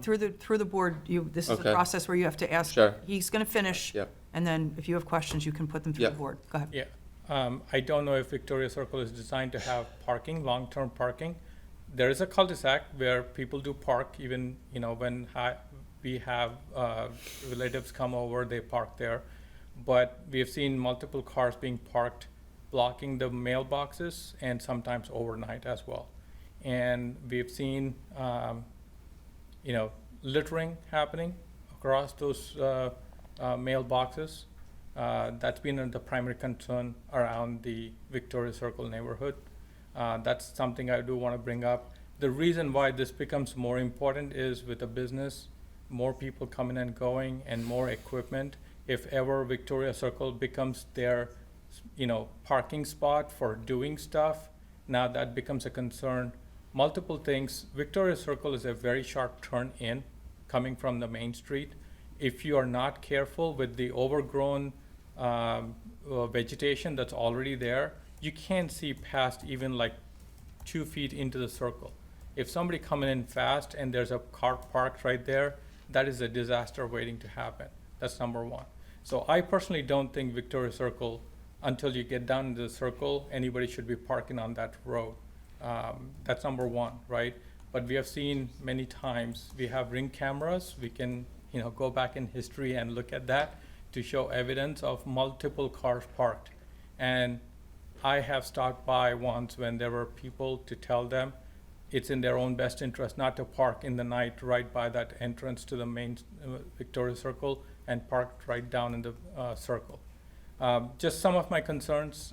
Through the board, this is a Okay. process where you have to ask. Sure. He's gonna finish. Yep. And then if you have questions, you can put them through the Yep. board. Go ahead. Yeah, I don't know if Victoria Circle is designed to have parking, long-term parking. There is a cul-de-sac where people do park, even, when we have relatives come over, they park there. But we have seen multiple cars being parked, blocking the mailboxes, and sometimes overnight as well. And we've seen, littering happening across those mailboxes. That's been the primary concern around the Victoria Circle neighborhood. That's something I do want to bring up. The reason why this becomes more important is with a business, more people coming and going and more equipment. If ever Victoria Circle becomes their, parking spot for doing stuff, now that becomes a concern. Multiple things. Victoria Circle is a very sharp turn in coming from the main street. If you are not careful with the overgrown vegetation that's already there, you can't see past even like 2 feet into the circle. If somebody coming in fast and there's a car parked right there, that is a disaster waiting to happen. That's number one. So I personally don't think Victoria Circle, until you get down into the circle, anybody should be parking on that road. That's number one, right? But we have seen many times, we have ring cameras, we can go back in history and look at that to show evidence of multiple cars parked. And I have stopped by once when there were people to tell them it's in their own best interest not to park in the night right by that entrance to the main Victoria Circle and park right down in the circle. Just some of my concerns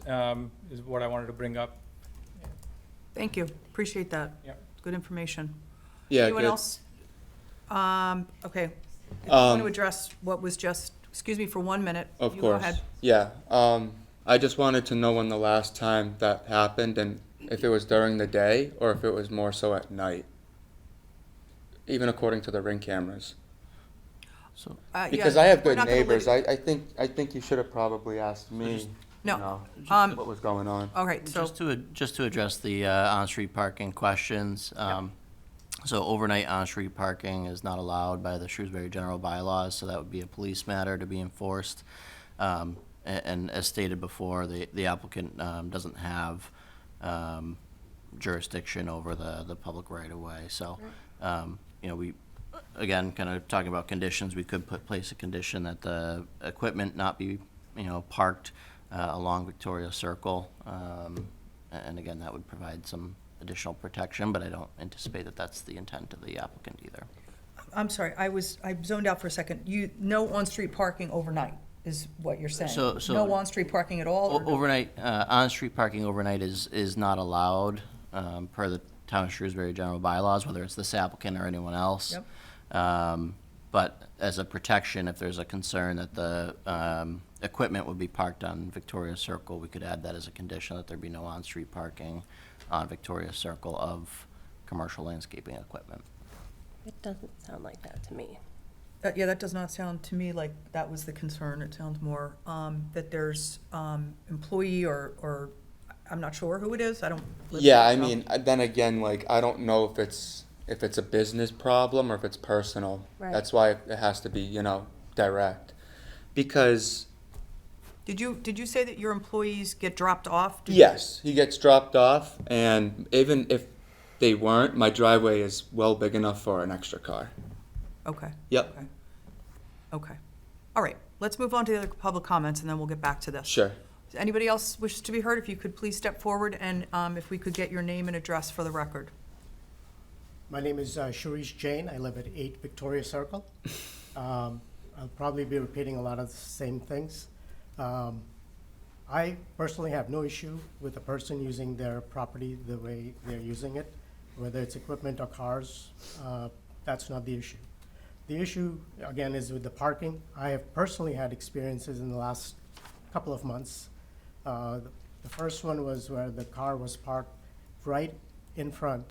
is what I wanted to bring up. Thank you, appreciate that. Yeah. Good information. Yeah, Anyone good. else? Okay. I want to address what was just, excuse me for 1 minute. Of You go course. ahead. Yeah. I just wanted to know when the last time that happened and if it was during the day or if it was more so at night. Even according to the ring cameras. So, Because Yeah, I have we're good not gonna neighbors. limit- I think you should have probably asked me. No. What was going on. All right, so, just to address the on-street parking questions, so overnight on-street parking is not allowed by the Shrewsbury general bylaws, so that would be a police matter to be enforced. And as stated before, the applicant doesn't have jurisdiction over the public right-of-way. So, we, again, kind of talking about conditions, we could place a condition that the equipment not be, parked along Victoria Circle. And again, that would provide some additional protection, but I don't anticipate that that's the intent of the applicant either. I'm sorry, I zoned out for a second. No on-street parking overnight is what you're saying? So- No on-street parking at all? or no? Overnight, on-street parking overnight is not allowed per the Town of Shrewsbury general bylaws, whether it's this applicant or anyone else. Yep. But as a protection, if there's a concern that the equipment would be parked on Victoria Circle, we could add that as a condition that there be no on-street parking on Victoria Circle of commercial landscaping equipment. It doesn't sound like that to me. Yeah, that does not sound to me like that was the concern. It sounds more that there's employee or I'm not sure who it is. I don't. live Yeah, there, I so- mean, then again, like I don't know if it's a business problem or if it's personal. Right. That's why it has to be, direct. Because Did you say that your employees get dropped off? yes, he gets dropped off, and even if they weren't, my driveway is well big enough for an extra car. Okay. Yep. Okay. All right, let's move on to the other public comments, and then we'll get back to this. Sure. Does anybody else wish to be heard? If you could please step forward, and if we could get your name and address for the record. My name is Sharish Jain. I live at 8 Victoria Circle. I'll probably be repeating a lot of the same things. I personally have no issue with a person using their property the way they're using it, whether it's equipment or cars. That's not the issue. The issue, again, is with the parking. I have personally had experiences in the last couple of months. The first one was where the car was parked right in front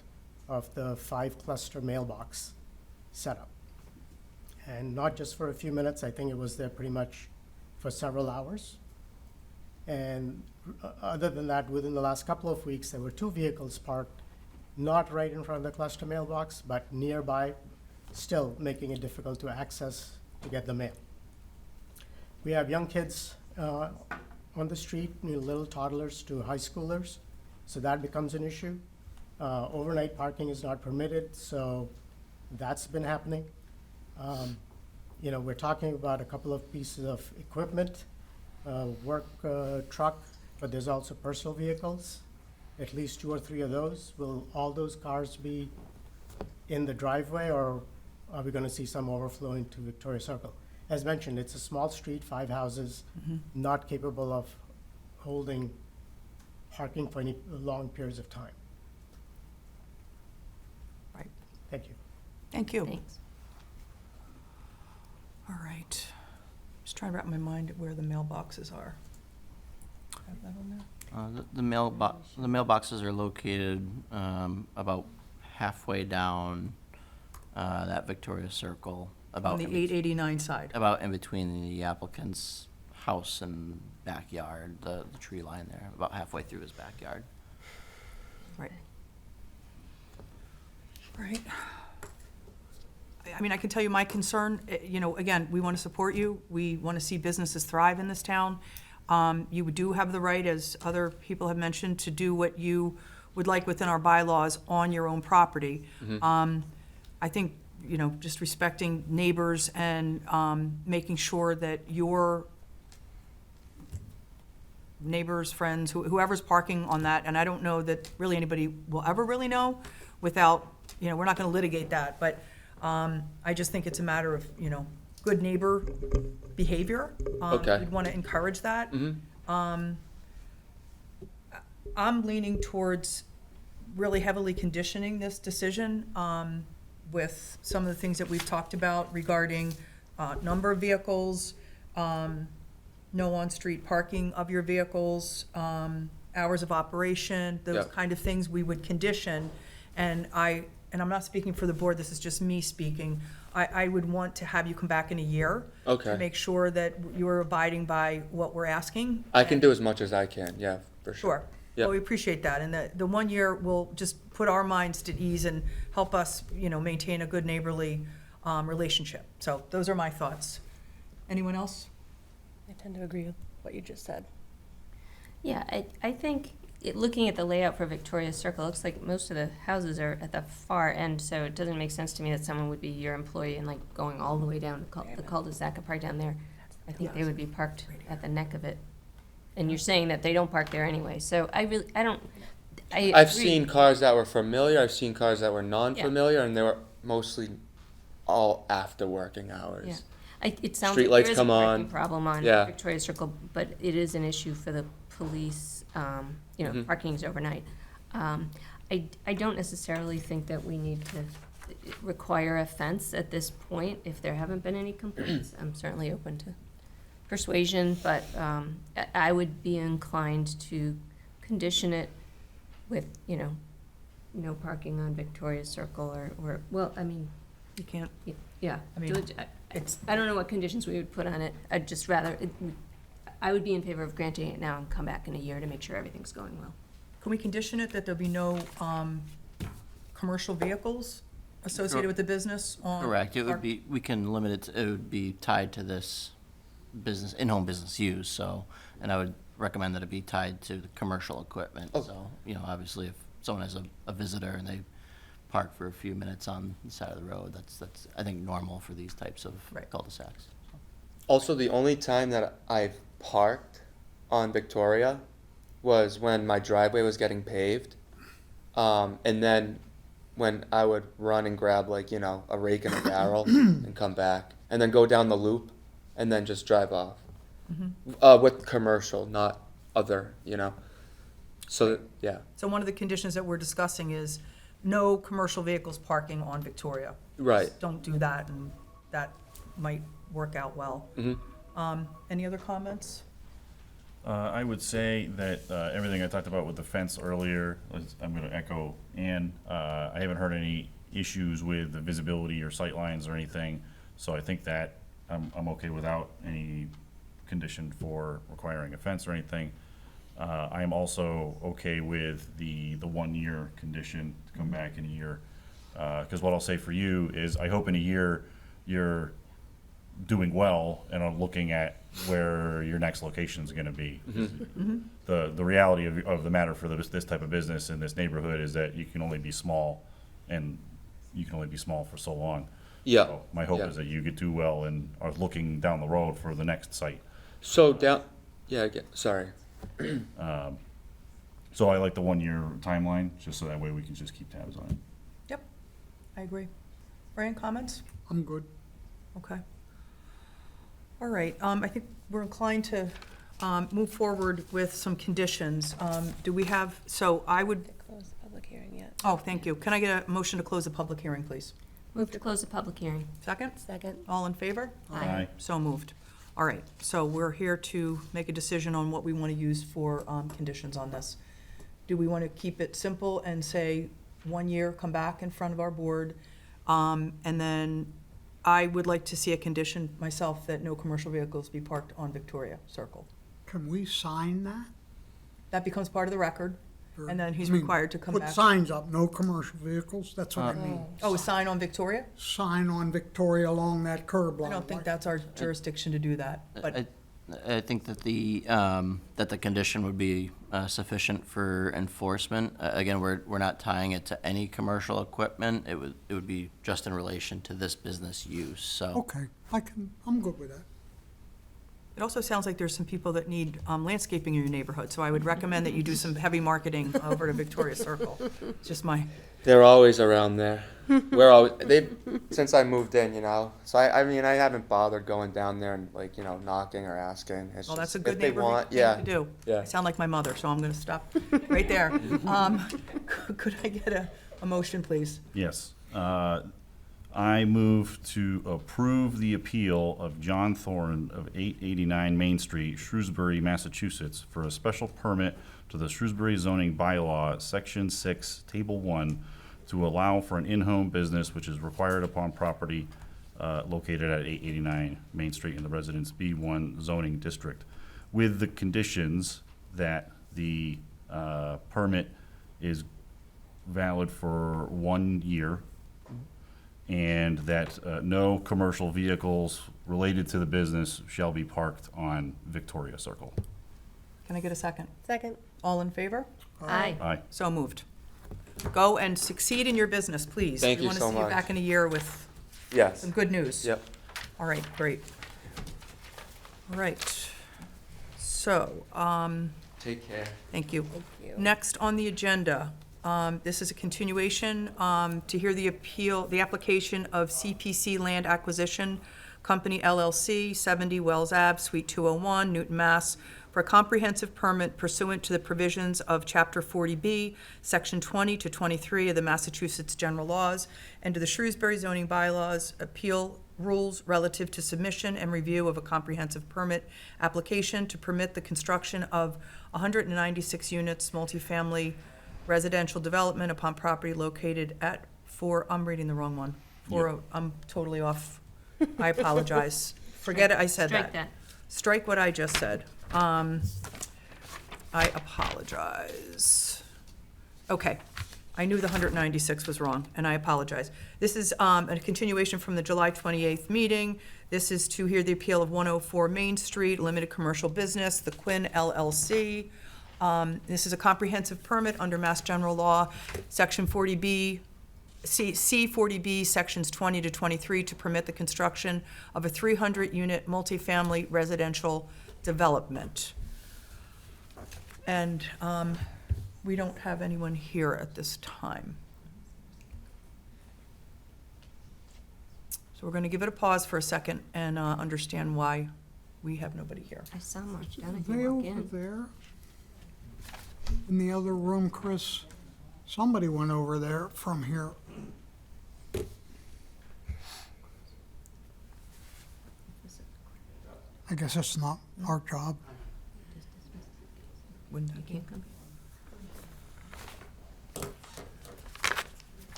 of the 5-cluster mailbox setup. And not just for a few minutes, I think it was there pretty much for several hours. And other than that, within the last couple of weeks, there were 2 vehicles parked, not right in front of the cluster mailbox, but nearby, still making it difficult to access to get the mail. We have young kids on the street, little toddlers to high schoolers, so that becomes an issue. Overnight parking is not permitted, so that's been happening. We're talking about a couple of pieces of equipment, work truck, but there's also personal vehicles, at least 2 or 3 of those. Will all those cars be in the driveway, or are we gonna see some overflow into Victoria Circle? as mentioned, it's a small street, 5 houses, not capable of holding parking for any long periods of time. Right. Thank you. Thank you. Thanks. All right. Just trying to wrap my mind where the mailboxes are. Have that on there? The mailboxes are located about halfway down that Victoria Circle, On about the in bet- 889 side. about in between the applicant's house and backyard, the tree line there, about halfway through his backyard. Right. Right. I mean, I can tell you my concern, you know, again, we want to support you. We want to see businesses thrive in this town. You do have the right, as other people have mentioned, to do what you would like within our bylaws on your own property. I think, you know, just respecting neighbors and making sure that your neighbors, friends, whoever's parking on that, and I don't know that really anybody will ever really know without, you know, we're not gonna litigate that, but I just think it's a matter of, you know, good neighbor behavior. Okay. We'd wanna encourage that. I'm leaning towards really heavily conditioning this decision with some of the things that we've talked about regarding number of vehicles, no on-street parking of your vehicles, hours of operation, those Yeah. kind of things we would condition. And I'm not speaking for the board, this is just me speaking. I would want to have you come back in a year. Okay. To make sure that you're abiding by what we're asking. I can do as much as I can, yeah, for sure. Sure. Yep. Well, we appreciate that. And the 1 year will just put our minds at ease and help us, you know, maintain a good neighborly relationship. So those are my thoughts. Anyone else? I tend to agree with what you just said. Yeah, I think, looking at the layout for Victoria Circle, it looks like most of the houses are at the far end, so it doesn't make sense to me that someone would be your employee and like going all the way down to the cul-de-sac and park down there. I think they would be parked at the neck of it. And you're saying that they don't park there anyway, so I don't, I've agree. seen cars that were familiar, I've seen cars that were non-familiar, and they were mostly all after working hours. Yeah. It sounds Street like lights there is a come parking on. problem on Yeah. Victoria Circle, but it is an issue for the police, you know, Mhm. parking's overnight. I don't necessarily think that we need to require a fence at this point if there haven't been any complaints. I'm certainly open to persuasion, but I would be inclined to condition it with, you know, no parking on Victoria Circle or well, I mean, You can't, yeah. I mean, it's, I don't know what conditions we would put on it. I'd just rather, I would be in favor of granting it now and come back in a year to make sure everything's going well. can we condition it that there'll be no commercial vehicles associated with the business on? Correct, it our- would be, we can limit it, it would be tied to this business, in-home business use, so, and I would recommend that it be tied to the commercial equipment, Oh. so, you know, obviously if someone has a visitor and they park for a few minutes on the side of the road, that's, I think, normal for these types of Right. cul-de-sacs. Also, the only time that I've parked on Victoria was when my driveway was getting paved. And then when I would run and grab like, you know, a rake and a barrel and come back and then go down the loop and then just drive off. With commercial, not other, you know. So, yeah, So one of the conditions that we're discussing is no commercial vehicles parking on Victoria. right. Just don't do that, and that might work out well. Any other comments? I would say that everything I talked about with the fence earlier, I'm going to echo Ann. I haven't heard any issues with the visibility or sight lines or anything, so I think that I'm okay without any condition for requiring a fence or anything. I am also okay with the 1 year condition to come back in a year. Because what I'll say for you is I hope in a year you're doing well and are looking at where your next location is going to be. The reality of the matter for this type of business in this neighborhood is that you can only be small, and you can only be small for so long. Yeah. So my hope Yeah. is that you do well and are looking down the road for the next site. So sorry. So I like the 1 year timeline, just so that way we can just keep tabs on it. Yep, I agree. Brian, comments? I'm good. Okay. All right, I think we're inclined to move forward with some conditions. Do we have, so I would, Close the public hearing yet. oh, thank you. Can I get a motion to close the public hearing, please? Move to close the public hearing. Second? Second. All in favor? Aye. So moved. All right, so we're here to make a decision on what we want to use for conditions on this. Do we want to keep it simple and say 1 year, come back in front of our board? And then I would like to see a condition myself that no commercial vehicles be parked on Victoria Circle. Can we sign that? That becomes part of the record, Or- and then he's I mean, required to come back. Put signs up, no commercial vehicles, that's what I mean. Oh, a sign on Victoria? Sign on Victoria along that curb line. I don't think that's our jurisdiction to do that, but, I think that the condition would be sufficient for enforcement. Again, we're not tying it to any commercial equipment. It would be just in relation to this business use, so. Okay, I'm good with that. it also sounds like there's some people that need landscaping in your neighborhood, so I would recommend that you do some heavy marketing over to Victoria Circle. It's just my, They're always around there. Since I moved in, you know. So I mean, I haven't bothered going down there and like, you know, knocking or asking. It's well, that's just, a good if they neighborhood want, thing yeah, to do. yeah. I sound like my mother, so I'm gonna stop right there. Could I get a motion, please? Yes. I move to approve the appeal of John Thorne of 889 Main Street, Shrewsbury, Massachusetts, for a special permit to the Shrewsbury zoning bylaw, Section 6, Table 1, to allow for an in-home business which is required upon property located at 889 Main Street in the Residence B1 zoning district, with the conditions that the permit is valid for 1 year, and that no commercial vehicles related to the business shall be parked on Victoria Circle. Can I get a second? Second. All in favor? Aye. Aye. So moved. Go and succeed in your business, please. Thank you so We want to see you much. back in a year with Yes. some good news. Yep. All right, great. All right. So, Take care. thank you. Thank you. Next on the agenda, this is a continuation to hear the appeal, the application of CPC Land Acquisition Company LLC, 70 Wells Ave, Suite 201, Newton, Mass., for a comprehensive permit pursuant to the provisions of Chapter 40B, Section 20 to 23 of the Massachusetts General Laws, and to the Shrewsbury zoning bylaws, appeal rules relative to submission and review of a comprehensive permit application to permit the construction of 196 units multifamily residential development upon property located at I'm reading the wrong one. I'm totally off. I apologize. Forget it, I said that. Strike that. Strike what I just said. I apologize. Okay, I knew the 196 was wrong, and I apologize. This is a continuation from the July 28th meeting. This is to hear the appeal of 104 Main Street, Limited Commercial Business, the Quinn LLC. This is a comprehensive permit under Mass General Law, Section 40B, C40B, Sections 20 to 23, to permit the construction of a 300-unit multifamily residential development. And we don't have anyone here at this time. So we're going to give it a pause for a second and understand why we have nobody here. I saw March down Are if they you walk over in. there? In the other room, Chris? Somebody went over there from here. I guess it's not our job. Wouldn't You that be- can't come.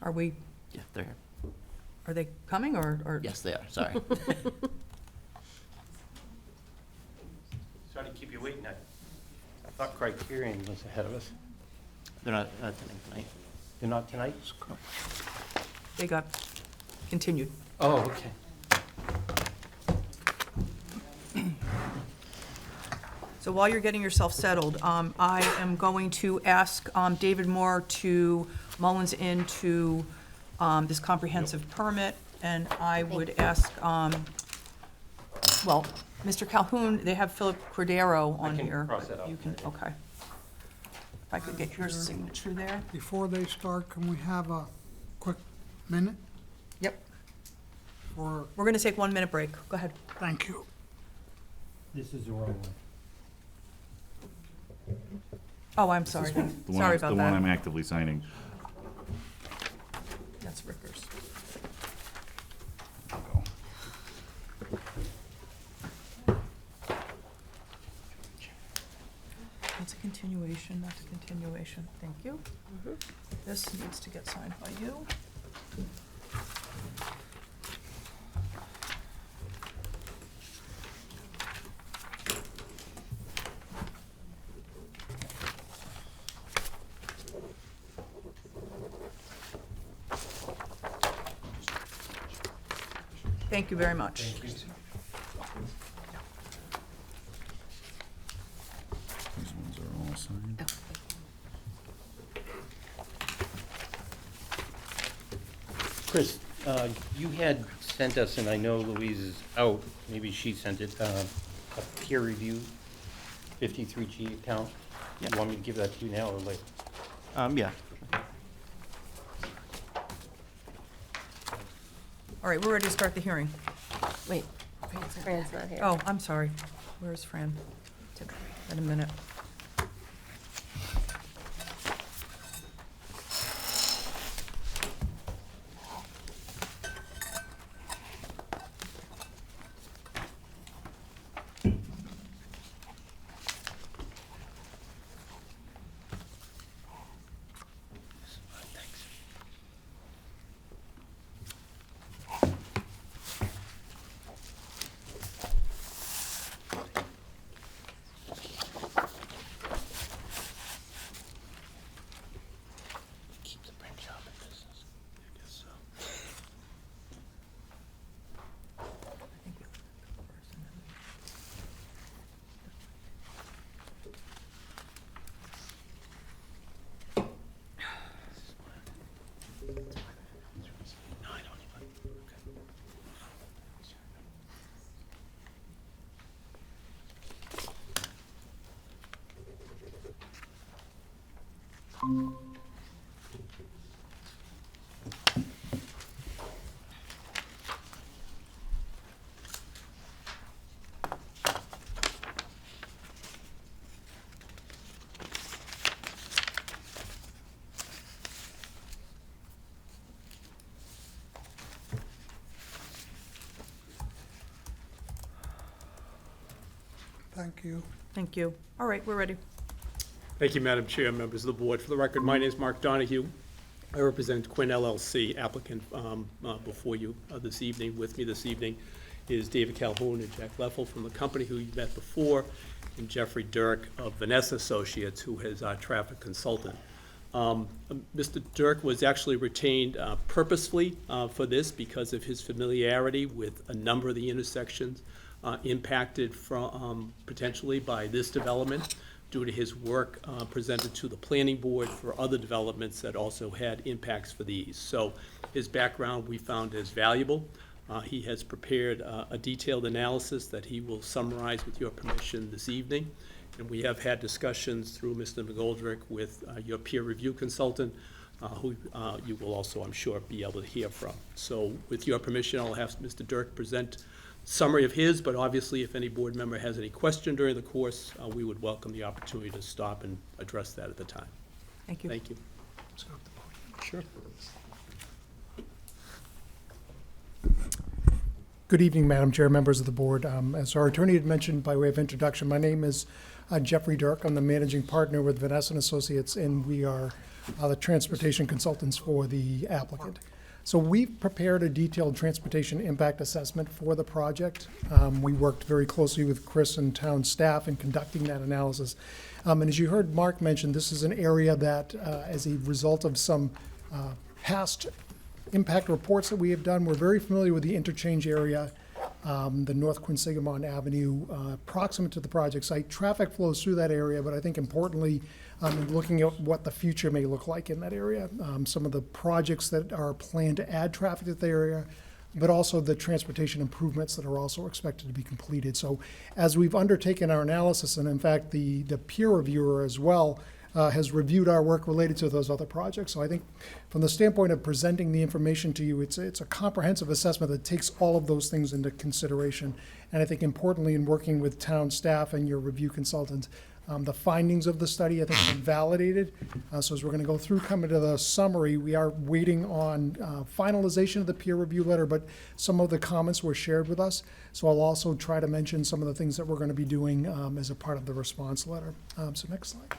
Are we, Yeah, they're, are they coming or? yes, they are, sorry. Sorry to keep you waiting. I thought Criterion was ahead of us. They're not attending tonight. They're not tonight? They got continued. Oh, okay. So while you're getting yourself settled, I am going to ask David Moore to Mullins into this comprehensive permit, and I would ask, well, Mr. Calhoun, they have Philip Cordero on can here. cross that out. You can, okay. If I could get your signature there. Before they start, can we have a quick minute? Yep. for, We're going to take 1 minute break. Go ahead. thank you. This is the wrong one. Oh, I'm sorry. The one Sorry about The one I'm that. actively signing. That's Ricker's. There we go. That's a continuation, that's a continuation. Thank you. This needs to get signed by you. Thank you very much. These ones are all signed. Chris, you had sent us, and I know Louise is out, maybe she sent it, a peer review 53G account. You want me to give that to you now or later? Yeah. All right, we're ready to start the hearing. Wait. Fran's not here. Oh, I'm sorry. Where's Fran? In a minute. Keep the print shop in business. I guess so. No, I don't even. Okay. Thank you. Thank you. All right, we're ready. Thank you, Madam Chair, members of the board. For the record, my name is Mark Donahue. I represent Quinn LLC, applicant before you this evening. With me this evening is David Calhoun and Jack Leffel from the company who you met before, and Jeffrey Dirk of Vanessa Associates, who is our traffic consultant. Mr. Dirk was actually retained purposefully for this because of his familiarity with a number of the intersections impacted from, potentially by this development due to his work presented to the planning board for other developments that also had impacts for these. So his background we found is valuable. He has prepared a detailed analysis that he will summarize with your permission this evening. And we have had discussions through Mr. McGoldrick with your peer review consultant, who you will also, I'm sure, be able to hear from. So with your permission, I'll have Mr. Dirk present summary of his, but obviously if any board member has any question during the course, we would welcome the opportunity to stop and address that at the time. Thank you. Thank you. Sure. Good evening, Madam Chair, members of the board. As our attorney had mentioned by way of introduction, my name is Jeffrey Dirk. I'm the managing partner with Vanessa and Associates, and we are the transportation consultants for the applicant. So we've prepared a detailed transportation impact assessment for the project. We worked very closely with Chris and town staff in conducting that analysis. And as you heard Mark mention, this is an area that, as a result of some past impact reports that we have done, we're very familiar with the interchange area, the North Quinsigamon Avenue, proximate to the project site. Traffic flows through that area, but I think importantly, looking at what the future may look like in that area, some of the projects that are planned to add traffic to the area, but also the transportation improvements that are also expected to be completed. So as we've undertaken our analysis, and in fact, the peer reviewer as well, has reviewed our work related to those other projects. So I think from the standpoint of presenting the information to you, it's a comprehensive assessment that takes all of those things into consideration. And I think importantly, in working with town staff and your review consultants, the findings of the study, I think, have been validated. So as we're going to go through, coming to the summary, we are waiting on finalization of the peer review letter, but some of the comments were shared with us. So I'll also try to mention some of the things that we're going to be doing as a part of the response letter. So next slide.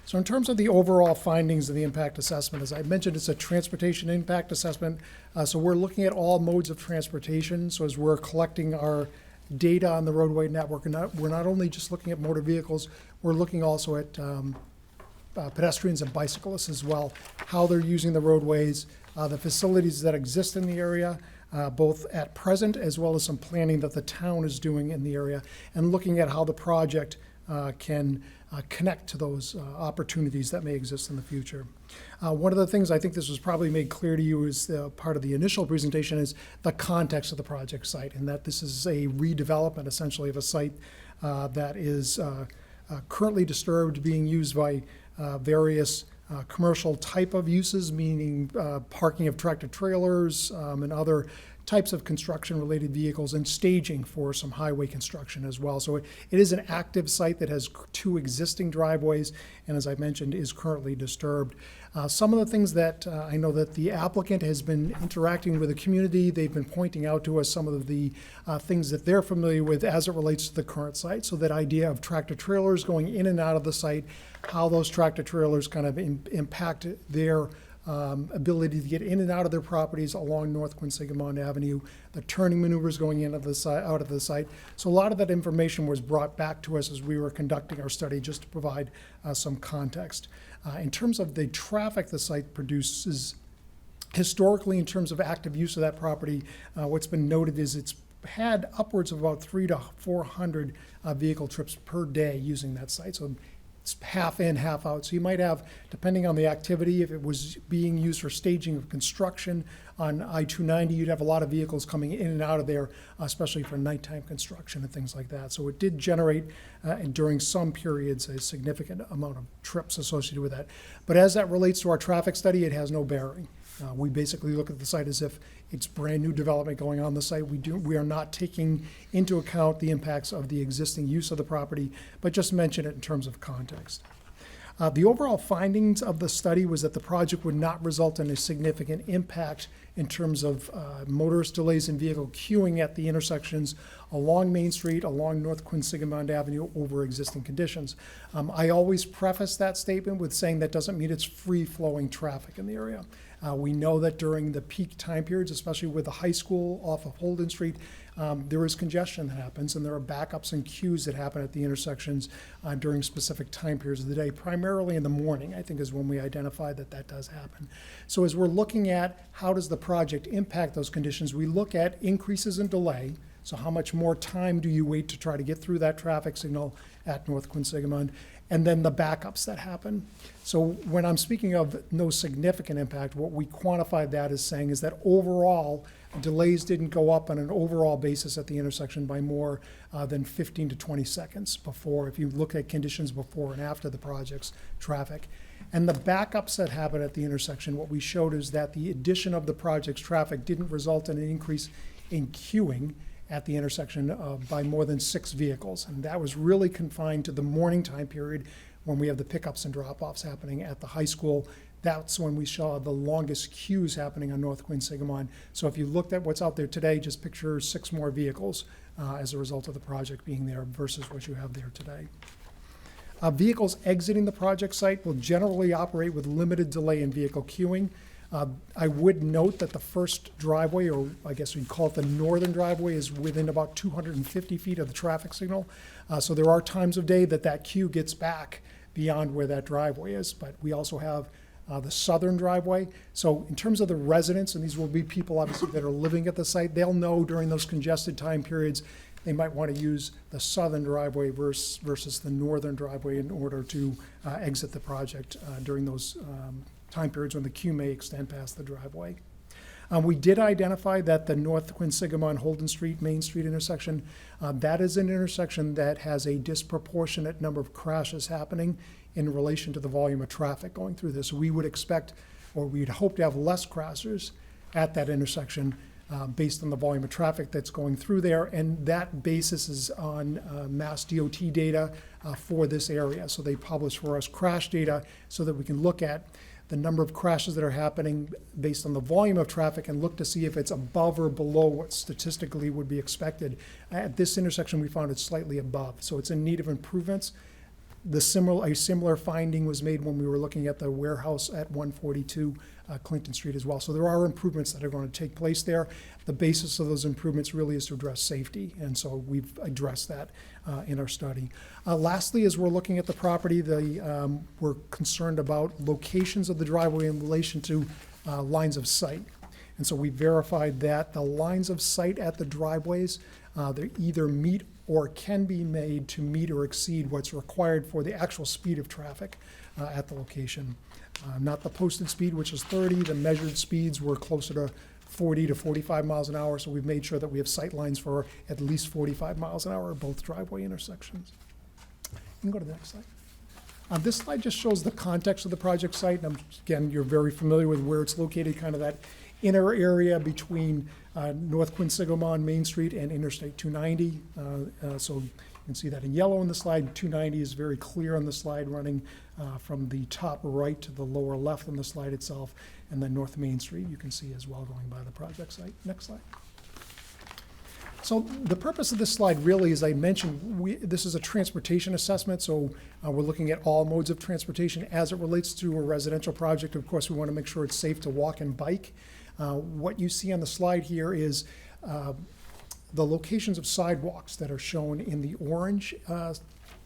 So in terms of the overall findings of the impact assessment, as I mentioned, it's a transportation impact assessment. So we're looking at all modes of transportation. So as we're collecting our data on the roadway network, and we're not only just looking at motor vehicles, we're looking also at pedestrians and bicyclists as well, how they're using the roadways, the facilities that exist in the area, both at present as well as some planning that the town is doing in the area, and looking at how the project can connect to those opportunities that may exist in the future. One of the things I think this was probably made clear to you as part of the initial presentation is the context of the project site, and that this is a redevelopment essentially of a site that is currently disturbed, being used by various commercial type of uses, meaning parking of tractor trailers and other types of construction-related vehicles, and staging for some highway construction as well. So it is an active site that has 2 existing driveways, and as I mentioned, is currently disturbed. Some of the things that I know that the applicant has been interacting with the community, they've been pointing out to us some of the things that they're familiar with as it relates to the current site. So that idea of tractor trailers going in and out of the site, how those tractor trailers kind of impact their ability to get in and out of their properties along North Quinsigamond Avenue, the turning maneuvers going in of the site, out of the site. So a lot of that information was brought back to us as we were conducting our study, just to provide some context. In terms of the traffic the site produces, historically, in terms of active use of that property, what's been noted is it's had upwards of about 300 to 400 vehicle trips per day using that site. So it's half in, half out. So you might have, depending on the activity, if it was being used for staging of construction on I-290, you'd have a lot of vehicles coming in and out of there, especially for nighttime construction and things like that. So it did generate, and during some periods, a significant amount of trips associated with that. But as that relates to our traffic study, it has no bearing. We basically look at the site as if it's brand new development going on the site. We are not taking into account the impacts of the existing use of the property, but just mention it in terms of context. The overall findings of the study was that the project would not result in a significant impact in terms of motorist delays in vehicle queuing at the intersections along Main Street, along North Quinsigamond Avenue over existing conditions. I always preface that statement with saying that doesn't mean it's free-flowing traffic in the area. We know that during the peak time periods, especially with the high school off of Holden Street, there is congestion that happens, and there are backups and queues that happen at the intersections during specific time periods of the day, primarily in the morning, I think, is when we identify that that does happen. So as we're looking at how does the project impact those conditions, we look at increases in delay. So how much more time do you wait to try to get through that traffic signal at North Quinsigamond? And then the backups that happen. So when I'm speaking of no significant impact, what we quantified that as saying is that overall, delays didn't go up on an overall basis at the intersection by more than 15 to 20 seconds before, if you look at conditions before and after the project's traffic. And the backups that happen at the intersection, what we showed is that the addition of the project's traffic didn't result in an increase in queuing at the intersection by more than 6 vehicles. And that was really confined to the morning time period when we have the pickups and drop-offs happening at the high school. That's when we saw the longest queues happening on North Quinsigamond. So if you looked at what's out there today, just picture 6 more vehicles as a result of the project being there versus what you have there today. Vehicles exiting the project site will generally operate with limited delay in vehicle queuing. I would note that the first driveway, or I guess we'd call it the northern driveway, is within about 250 feet of the traffic signal. So there are times of day that that queue gets back beyond where that driveway is. But we also have the southern driveway. So in terms of the residents, and these will be people obviously that are living at the site, they'll know during those congested time periods they might want to use the southern driveway versus the northern driveway in order to exit the project during those time periods when the queue may extend past the driveway. We did identify that the North Quinsigamond Holden Street, Main Street intersection, that is an intersection that has a disproportionate number of crashes happening in relation to the volume of traffic going through this. We would expect, or we'd hope to have less crossers at that intersection based on the volume of traffic that's going through there, and that basis is on Mass DOT data for this area. So they publish for us crash data so that we can look at the number of crashes that are happening based on the volume of traffic and look to see if it's above or below what statistically would be expected. At this intersection, we found it's slightly above, so it's in need of improvements. A similar finding was made when we were looking at the warehouse at 142 Clinton Street as well. So there are improvements that are going to take place there. The basis of those improvements really is to address safety, and so we've addressed that in our study. Lastly, as we're looking at the property, we're concerned about locations of the driveway in relation to lines of sight. And so we verified that the lines of sight at the driveways, they either meet or can be made to meet or exceed what's required for the actual speed of traffic at the location. Not the posted speed, which is 30. The measured speeds were closer to 40 to 45 miles an hour, so we've made sure that we have sight lines for at least 45 miles an hour at both driveway intersections. You can go to the next slide. This slide just shows the context of the project site. And again, you're very familiar with where it's located, kind of that inner area between North Quinsigamond Main Street and Interstate 290. So you can see that in yellow on the slide. 290 is very clear on the slide, running from the top right to the lower left on the slide itself. And then North Main Street you can see as well going by the project site. Next slide. So the purpose of this slide really, as I mentioned, this is a transportation assessment, so we're looking at all modes of transportation as it relates to a residential project. Of course, we want to make sure it's safe to walk and bike. What you see on the slide here is the locations of sidewalks that are shown in the orange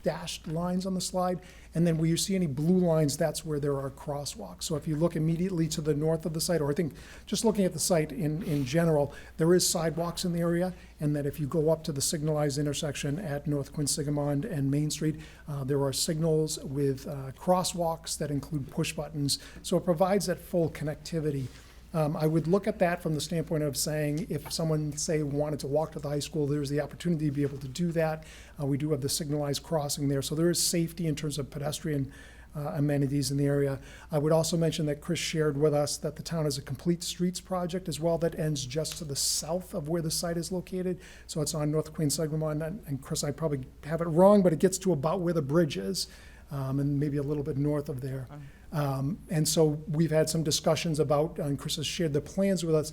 dashed lines on the slide. And then where you see any blue lines, that's where there are crosswalks. So if you look immediately to the north of the site, or I think just looking at the site in general, there is sidewalks in the area. And that if you go up to the signalized intersection at North Quinsigamond and Main Street, there are signals with crosswalks that include push buttons. So it provides that full connectivity. I would look at that from the standpoint of saying if someone, say, wanted to walk to the high school, there's the opportunity to be able to do that. We do have the signalized crossing there, so there is safety in terms of pedestrian amenities in the area. I would also mention that Chris shared with us that the town has a complete streets project as well that ends just to the south of where the site is located. So it's on North Quinsigamond, and Chris, I probably have it wrong, but it gets to about where the bridge is, and maybe a little bit north of there. And so we've had some discussions about, and Chris has shared the plans with us,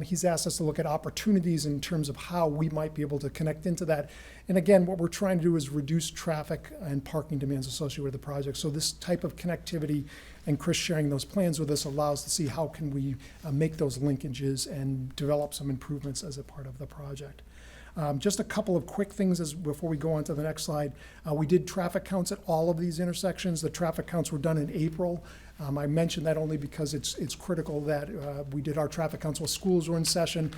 he's asked us to look at opportunities in terms of how we might be able to connect into that. And again, what we're trying to do is reduce traffic and parking demands associated with the project. So this type of connectivity, and Chris sharing those plans with us, allows to see how can we make those linkages and develop some improvements as a part of the project. Just a couple of quick things before we go on to the next slide. We did traffic counts at all of these intersections. The traffic counts were done in April. I mention that only because it's critical that we did our traffic counts while schools were in session.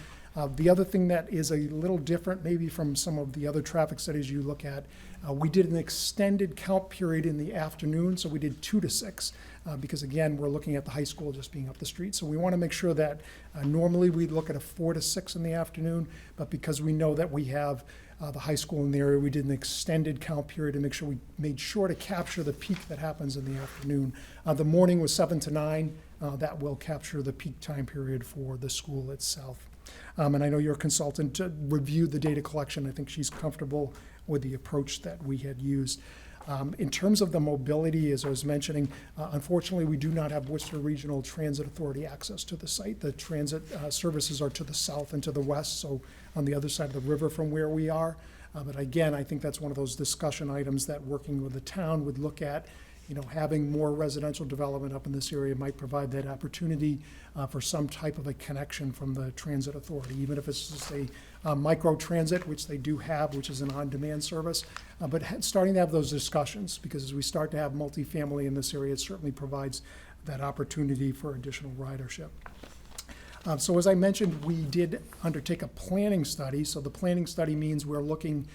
The other thing that is a little different maybe from some of the other traffic studies you look at, we did an extended count period in the afternoon, so we did 2 to 6. Because again, we're looking at the high school just being up the street. So we want to make sure that normally we'd look at a 4 to 6 in the afternoon, but because we know that we have the high school in the area, we did an extended count period to make sure we made sure to capture the peak that happens in the afternoon. The morning was 7 to 9. That will capture the peak time period for the school itself. And I know your consultant reviewed the data collection. I think she's comfortable with the approach that we had used. In terms of the mobility, as I was mentioning, unfortunately, we do not have Worcester Regional Transit Authority access to the site. The transit services are to the south and to the west, so on the other side of the river from where we are. But again, I think that's one of those discussion items that working with the town would look at. Having more residential development up in this area might provide that opportunity for some type of a connection from the transit authority, even if it's just a micro transit, which they do have, which is an on-demand service. But starting to have those discussions, because as we start to have multifamily in this area, it certainly provides that opportunity for additional ridership. So as I mentioned, we did undertake a planning study. So the planning study means we're looking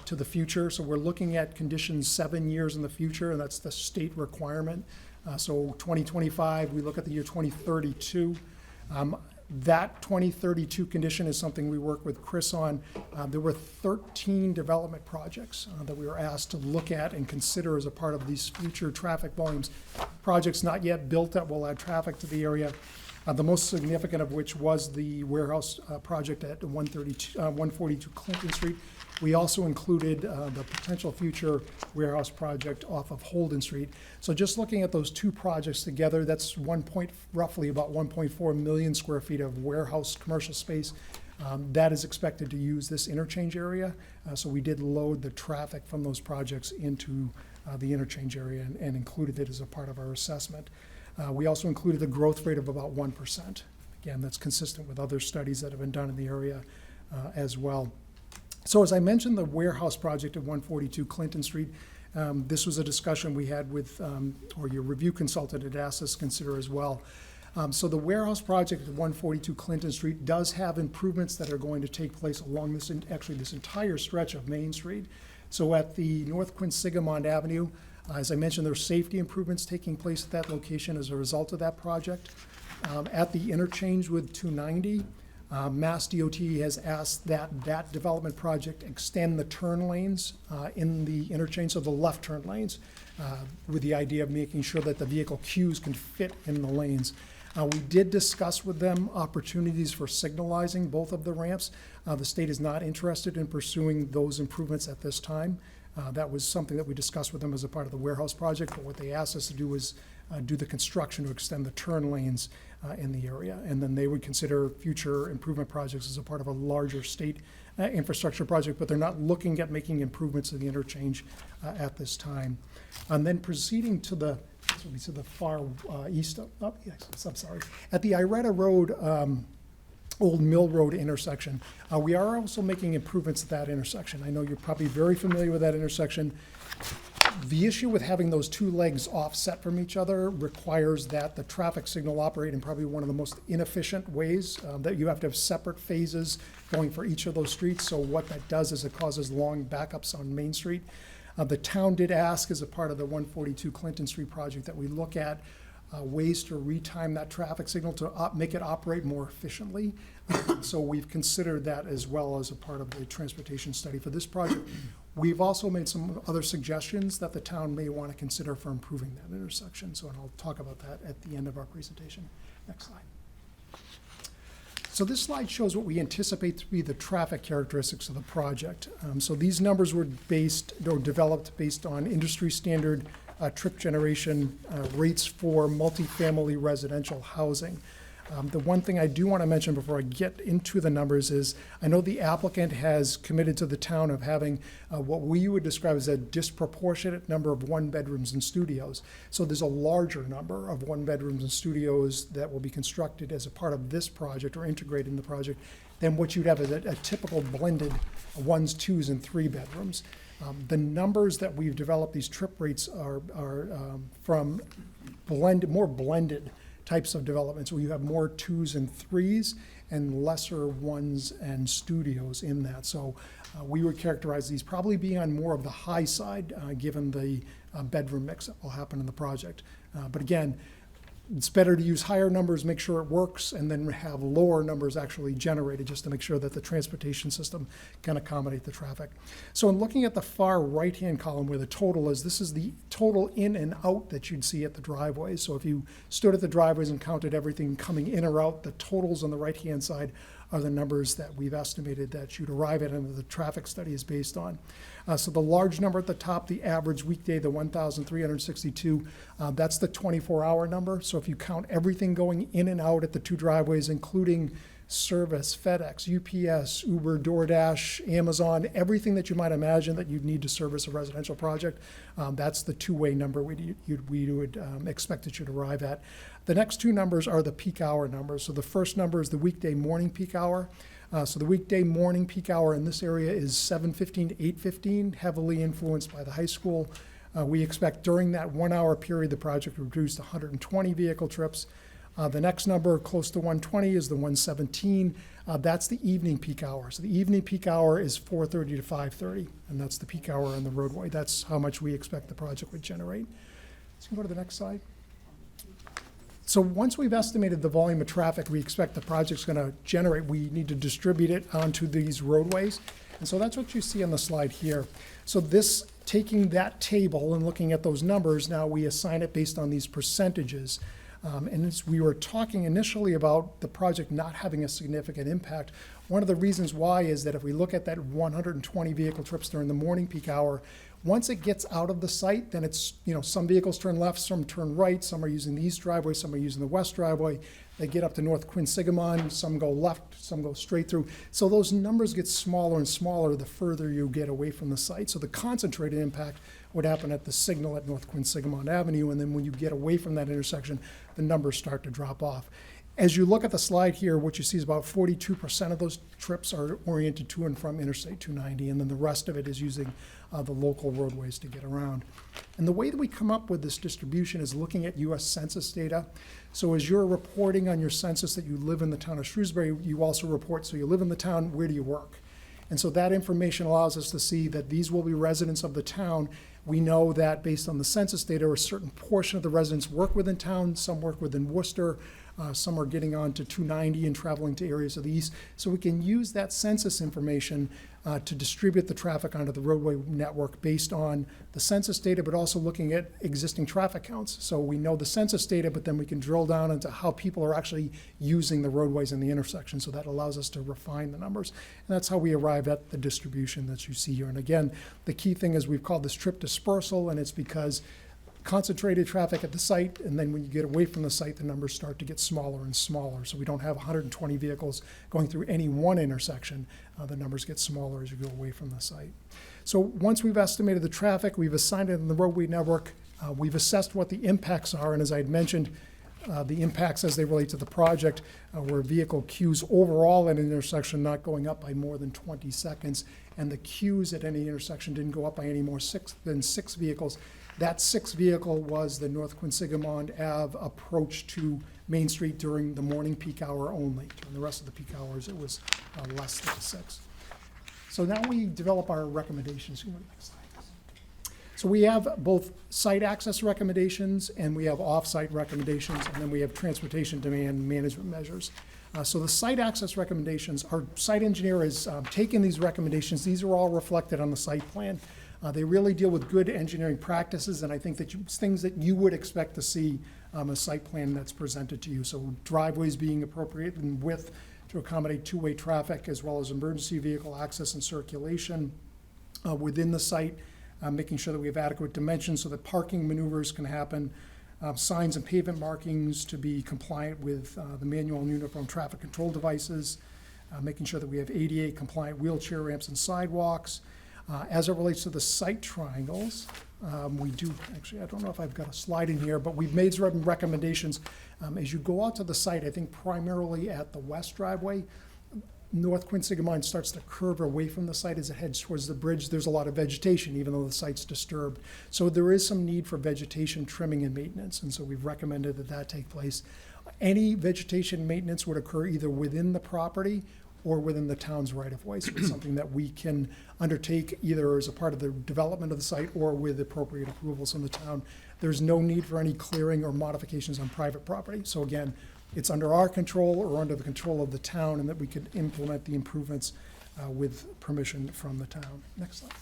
to the future. So we're looking at conditions 7 years in the future, and that's the state requirement. So 2025, we look at the year 2032. That 2032 condition is something we work with Chris on. There were 13 development projects that we were asked to look at and consider as a part of these future traffic volumes. Projects not yet built that will add traffic to the area. The most significant of which was the warehouse project at 142 Clinton Street. We also included the potential future warehouse project off of Holden Street. So just looking at those two projects together, that's roughly about 1.4 million square feet of warehouse commercial space. That is expected to use this interchange area. So we did load the traffic from those projects into the interchange area and included it as a part of our assessment. We also included a growth rate of about 1%. Again, that's consistent with other studies that have been done in the area as well. So as I mentioned, the warehouse project at 142 Clinton Street, this was a discussion we had with, or your review consultant had asked us to consider as well. So the warehouse project at 142 Clinton Street does have improvements that are going to take place along this, actually this entire stretch of Main Street. So at the North Quinsigamond Avenue, as I mentioned, there are safety improvements taking place at that location as a result of that project. At the interchange with 290, Mass DOT has asked that that development project extend the turn lanes in the interchange, so the left turn lanes, with the idea of making sure that the vehicle queues can fit in the lanes. We did discuss with them opportunities for signalizing both of the ramps. The state is not interested in pursuing those improvements at this time. That was something that we discussed with them as a part of the warehouse project, but what they asked us to do was do the construction to extend the turn lanes in the area. And then they would consider future improvement projects as a part of a larger state infrastructure project, but they're not looking at making improvements to the interchange at this time. And then proceeding to the, to the far east, yes, I'm sorry. At the Iretta Road, Old Mill Road intersection, we are also making improvements at that intersection. I know you're probably very familiar with that intersection. The issue with having those two legs offset from each other requires that the traffic signal operate in probably one of the most inefficient ways, that you have to have separate phases going for each of those streets. So what that does is it causes long backups on Main Street. The town did ask as a part of the 142 Clinton Street project that we look at ways to retime that traffic signal to make it operate more efficiently. So we've considered that as well as a part of the transportation study for this project. We've also made some other suggestions that the town may want to consider for improving that intersection. So and I'll talk about that at the end of our presentation. Next slide. So this slide shows what we anticipate to be the traffic characteristics of the project. So these numbers were based or developed based on industry standard trip generation rates for multifamily residential housing. The one thing I do want to mention before I get into the numbers is I know the applicant has committed to the town of having what we would describe as a disproportionate number of one-bedrooms and studios. So there's a larger number of one-bedrooms and studios that will be constructed as a part of this project or integrated in the project than what you'd have as a typical blended ones, twos, and three bedrooms. The numbers that we've developed, these trip rates are from more blended types of developments where you have more twos and threes and lesser ones and studios in that. So we would characterize these probably being on more of the high side given the bedroom mix that will happen in the project. But again, it's better to use higher numbers, make sure it works, and then have lower numbers actually generated just to make sure that the transportation system can accommodate the traffic. So in looking at the far right-hand column where the total is, this is the total in and out that you'd see at the driveways. So if you stood at the driveways and counted everything coming in or out, the totals on the right-hand side are the numbers that we've estimated that you'd arrive at and the traffic study is based on. So the large number at the top, the average weekday, the 1,362, that's the 24-hour number. So if you count everything going in and out at the two driveways, including service, FedEx, UPS, Uber, DoorDash, Amazon, everything that you might imagine that you'd need to service a residential project, that's the two-way number we would expect that you'd arrive at. The next two numbers are the peak hour numbers. So the first number is the weekday morning peak hour. So the weekday morning peak hour in this area is 7:15 to 8:15, heavily influenced by the high school. We expect during that 1 hour period, the project will produce 120 vehicle trips. The next number close to 120 is the 117. That's the evening peak hour. So the evening peak hour is 4:30 to 5:30, and that's the peak hour on the roadway. That's how much we expect the project would generate. Let's go to the next slide. So once we've estimated the volume of traffic we expect the project's gonna generate, we need to distribute it onto these roadways. And so that's what you see on the slide here. So this, taking that table and looking at those numbers, now we assign it based on these percentages. And as we were talking initially about the project not having a significant impact, one of the reasons why is that if we look at that 120 vehicle trips during the morning peak hour, once it gets out of the site, then it's, some vehicles turn left, some turn right, some are using the east driveway, some are using the west driveway. They get up to North Quinsigamon, some go left, some go straight through. So those numbers get smaller and smaller the further you get away from the site. So the concentrated impact would happen at the signal at North Quinsigamon Avenue, and then when you get away from that intersection, the numbers start to drop off. As you look at the slide here, what you see is about 42% of those trips are oriented to and from Interstate 290, and then the rest of it is using the local roadways to get around. And the way that we come up with this distribution is looking at US Census data. So as you're reporting on your census that you live in the town of Shrewsbury, you also report, so you live in the town, where do you work? And so that information allows us to see that these will be residents of the town. We know that based on the census data, a certain portion of the residents work within town, some work within Worcester, some are getting on to 290 and traveling to areas of the east. So we can use that census information to distribute the traffic onto the roadway network based on the census data, but also looking at existing traffic counts. So we know the census data, but then we can drill down into how people are actually using the roadways and the intersection. So that allows us to refine the numbers. And that's how we arrive at the distribution that you see here. And again, the key thing is we've called this trip dispersal, and it's because concentrated traffic at the site, and then when you get away from the site, the numbers start to get smaller and smaller. So we don't have 120 vehicles going through any one intersection. The numbers get smaller as you go away from the site. So once we've estimated the traffic, we've assigned it in the roadway network, we've assessed what the impacts are, and as I had mentioned, the impacts as they relate to the project were vehicle queues overall at an intersection not going up by more than 20 seconds, and the queues at any intersection didn't go up by any more than six vehicles. That sixth vehicle was the North Quinsigamon Ave approach to Main Street during the morning peak hour only. During the rest of the peak hours, it was less than six. So now we develop our recommendations. You want the next slide? So we have both site access recommendations and we have off-site recommendations, and then we have transportation demand management measures. So the site access recommendations, our site engineer has taken these recommendations. These are all reflected on the site plan. They really deal with good engineering practices, and I think that things that you would expect to see a site plan that's presented to you. So driveways being appropriate in width to accommodate two-way traffic, as well as emergency vehicle access and circulation within the site, making sure that we have adequate dimensions so that parking maneuvers can happen, signs and pavement markings to be compliant with the manual and uniform traffic control devices, making sure that we have ADA compliant wheelchair ramps and sidewalks. As it relates to the site triangles, we do, actually, I don't know if I've got a slide in here, but we've made certain recommendations. As you go out to the site, I think primarily at the west driveway, North Quinsigamon starts to curve away from the site as it heads towards the bridge. There's a lot of vegetation, even though the site's disturbed. So there is some need for vegetation trimming and maintenance, and so we've recommended that that take place. Any vegetation maintenance would occur either within the property or within the town's right-of-way. So it's something that we can undertake either as a part of the development of the site or with appropriate approvals from the town. There's no need for any clearing or modifications on private property. So again, it's under our control or under the control of the town, and that we could implement the improvements with permission from the town. Next slide.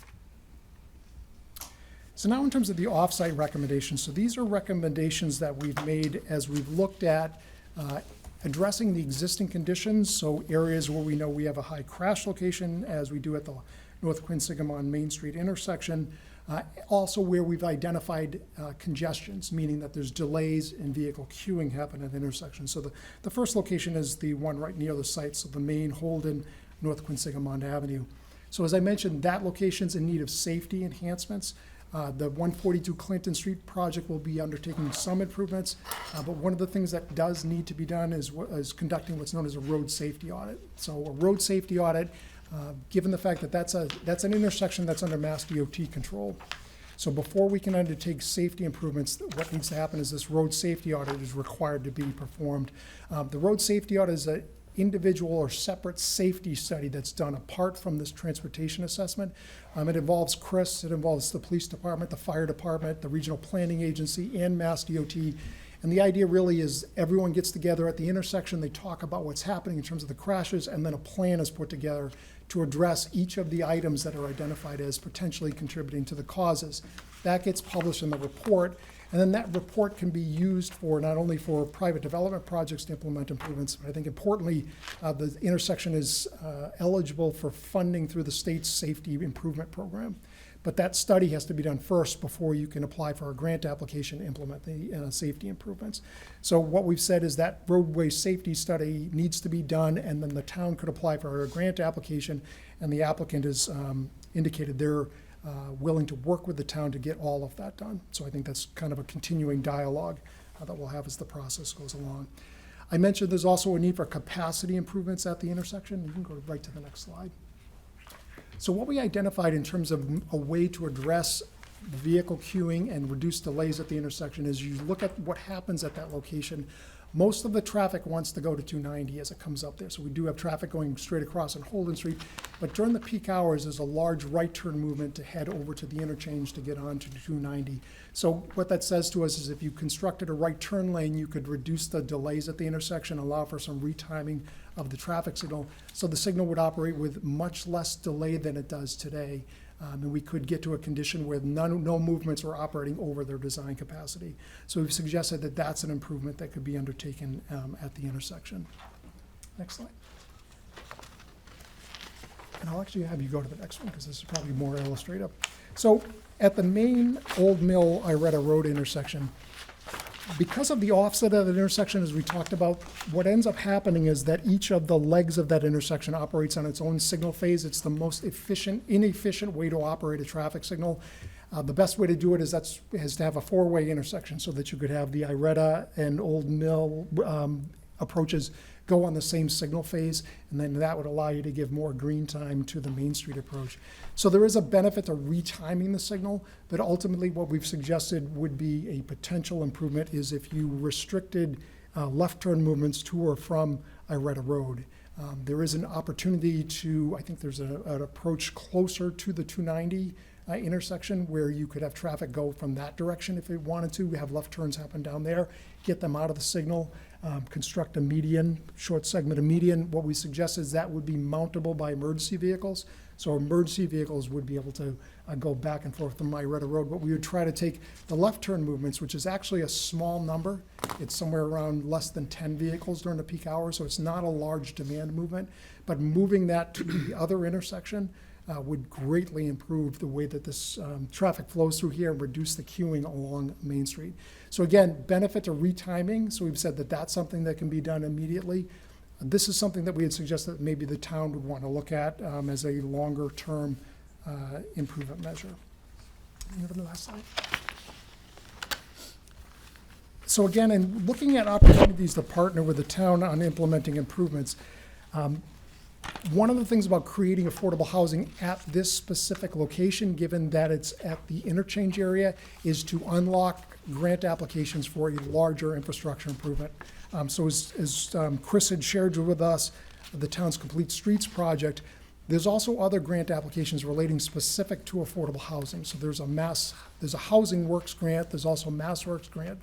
So now in terms of the off-site recommendations, so these are recommendations that we've made as we've looked at addressing the existing conditions, so areas where we know we have a high crash location, as we do at the North Quinsigamon Main Street intersection, also where we've identified congestions, meaning that there's delays in vehicle queuing happen at the intersection. So the first location is the one right near the site, so the main Holden, North Quinsigamon Avenue. So as I mentioned, that location's in need of safety enhancements. The 142 Clinton Street project will be undertaking some improvements, but one of the things that does need to be done is conducting what's known as a road safety audit. So a road safety audit, given the fact that that's an intersection that's under Mass DOT control. So before we can undertake safety improvements, what needs to happen is this road safety audit is required to be performed. The road safety audit is an individual or separate safety study that's done apart from this transportation assessment. It involves Chris, it involves the police department, the fire department, the regional planning agency, and Mass DOT. And the idea really is everyone gets together at the intersection, they talk about what's happening in terms of the crashes, and then a plan is put together to address each of the items that are identified as potentially contributing to the causes. That gets published in the report, and then that report can be used for not only for private development projects to implement improvements, but I think importantly, the intersection is eligible for funding through the state's safety improvement program. But that study has to be done first before you can apply for a grant application to implement the safety improvements. So what we've said is that roadway safety study needs to be done, and then the town could apply for a grant application, and the applicant has indicated they're willing to work with the town to get all of that done. So I think that's kind of a continuing dialogue that we'll have as the process goes along. I mentioned there's also a need for capacity improvements at the intersection. You can go right to the next slide. So what we identified in terms of a way to address vehicle queuing and reduce delays at the intersection is you look at what happens at that location. Most of the traffic wants to go to 290 as it comes up there. So we do have traffic going straight across on Holden Street, but during the peak hours, there's a large right turn movement to head over to the interchange to get onto 290. So what that says to us is if you constructed a right turn lane, you could reduce the delays at the intersection, allow for some retiming of the traffic signal. So the signal would operate with much less delay than it does today. And we could get to a condition where no movements are operating over their design capacity. So we've suggested that that's an improvement that could be undertaken at the intersection. Next slide. And I'll actually have you go to the next one because this is probably more illustrative. So at the main Old Mill Iretta Road intersection, because of the offset of the intersection, as we talked about, what ends up happening is that each of the legs of that intersection operates on its own signal phase. It's the most inefficient way to operate a traffic signal. The best way to do it is to have a four-way intersection so that you could have the Iretta and Old Mill approaches go on the same signal phase, and then that would allow you to give more green time to the Main Street approach. So there is a benefit to retiming the signal, but ultimately what we've suggested would be a potential improvement is if you restricted left turn movements to or from Iretta Road. There is an opportunity to, I think there's an approach closer to the 290 intersection where you could have traffic go from that direction if it wanted to. We have left turns happen down there, get them out of the signal, construct a median, short segment of median. What we suggest is that would be mountable by emergency vehicles. So emergency vehicles would be able to go back and forth on Iretta Road. But we would try to take the left turn movements, which is actually a small number. It's somewhere around less than 10 vehicles during the peak hours, so it's not a large demand movement. But moving that to the other intersection would greatly improve the way that this traffic flows through here and reduce the queuing along Main Street. So again, benefit to retiming. So we've said that that's something that can be done immediately. This is something that we had suggested that maybe the town would want to look at as a longer term improvement measure. Can you go to the last slide? So again, in looking at opportunities to partner with the town on implementing improvements, one of the things about creating affordable housing at this specific location, given that it's at the interchange area, is to unlock grant applications for a larger infrastructure improvement. So as Chris had shared with us, the town's Complete Streets project, there's also other grant applications relating specific to affordable housing. So there's a Housing Works grant, there's also a Mass Works grant.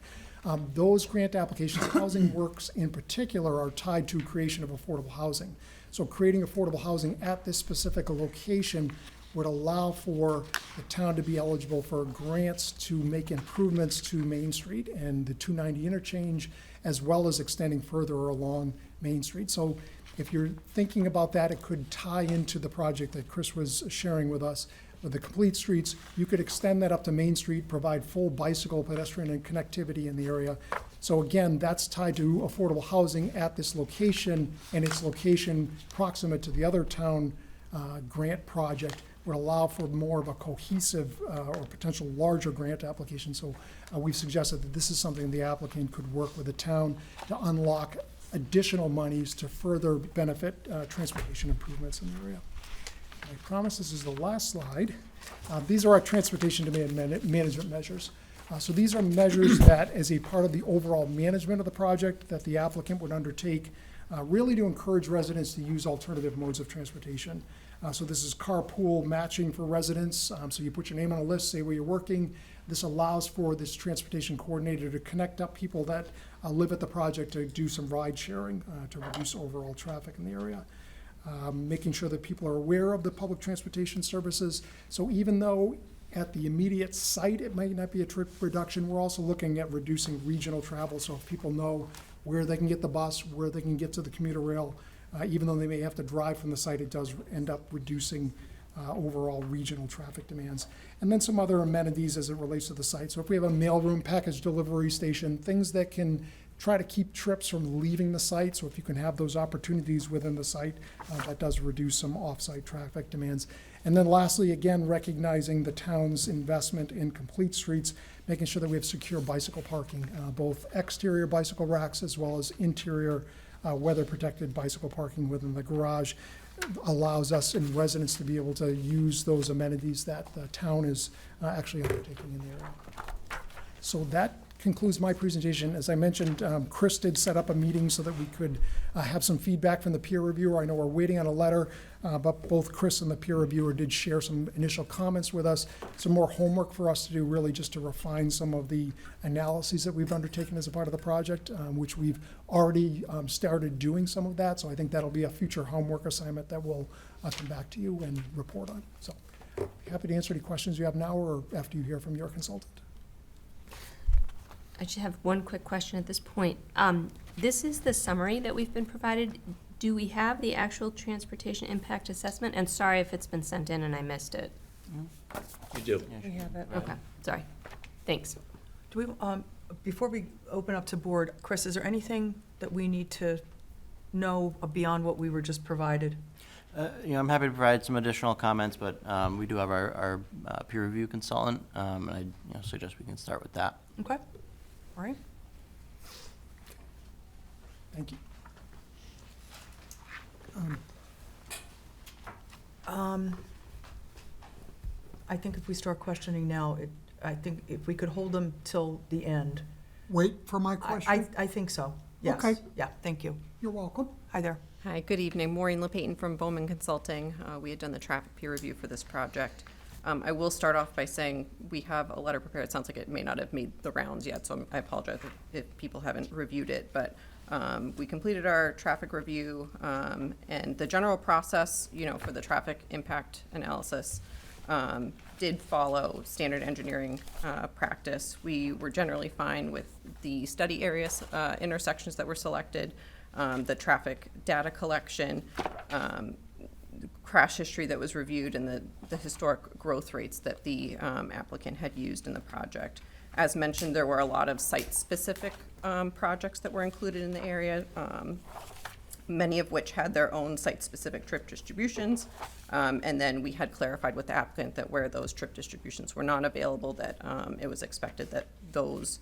Those grant applications, Housing Works in particular, are tied to creation of affordable housing. So creating affordable housing at this specific location would allow for the town to be eligible for grants to make improvements to Main Street and the 290 interchange, as well as extending further along Main Street. So if you're thinking about that, it could tie into the project that Chris was sharing with us with the Complete Streets. You could extend that up to Main Street, provide full bicycle, pedestrian, and connectivity in the area. So again, that's tied to affordable housing at this location, and its location proximate to the other town grant project would allow for more of a cohesive or potential larger grant application. So we've suggested that this is something the applicant could work with the town to unlock additional monies to further benefit transportation improvements in the area. I promise this is the last slide. These are our transportation demand management measures. So these are measures that, as a part of the overall management of the project, that the applicant would undertake really to encourage residents to use alternative modes of transportation. So this is carpool matching for residents. So you put your name on a list, say where you're working. This allows for this transportation coordinator to connect up people that live at the project to do some ride sharing to reduce overall traffic in the area. Making sure that people are aware of the public transportation services. So even though at the immediate site it might not be a trip reduction, we're also looking at reducing regional travel. So if people know where they can get the bus, where they can get to the commuter rail, even though they may have to drive from the site, it does end up reducing overall regional traffic demands. And then some other amenities as it relates to the site. So if we have a mailroom, package delivery station, things that can try to keep trips from leaving the site. So if you can have those opportunities within the site, that does reduce some off-site traffic demands. And then lastly, again, recognizing the town's investment in complete streets, making sure that we have secure bicycle parking, both exterior bicycle racks as well as interior weather-protected bicycle parking within the garage allows us and residents to be able to use those amenities that the town is actually undertaking in the area. So that concludes my presentation. As I mentioned, Chris did set up a meeting so that we could have some feedback from the peer reviewer. I know we're waiting on a letter, but both Chris and the peer reviewer did share some initial comments with us. Some more homework for us to do, really just to refine some of the analyses that we've undertaken as a part of the project, which we've already started doing some of that. So I think that'll be a future homework assignment that we'll come back to you and report on. So happy to answer any questions you have now or after you hear from your consultant. I just have one quick question at this point. This is the summary that we've been provided. Do we have the actual transportation impact assessment? And sorry if it's been sent in and I missed it. You do. We have it. Okay, sorry. Thanks. Do we, before we open up to board, Chris, is there anything that we need to know beyond what we were just provided? I'm happy to provide some additional comments, but we do have our peer review consultant, and I suggest we can start with that. Okay, all right. Thank you. I think if we start questioning now, I think if we could hold them till the end. Wait for my question? I think so, yes. Okay. Yeah, thank you. You're welcome. Hi there. Hi, good evening. Maureen LePayton from Bowman Consulting. We had done the traffic peer review for this project. I will start off by saying we have a letter prepared. It sounds like it may not have made the rounds yet, so I apologize if people haven't reviewed it. But we completed our traffic review, and the general process, for the traffic impact analysis did follow standard engineering practice. We were generally fine with the study areas, intersections that were selected, the traffic data collection, crash history that was reviewed, and the historic growth rates that the applicant had used in the project. As mentioned, there were a lot of site-specific projects that were included in the area, many of which had their own site-specific trip distributions. And then we had clarified with the applicant that where those trip distributions were not available, that it was expected that those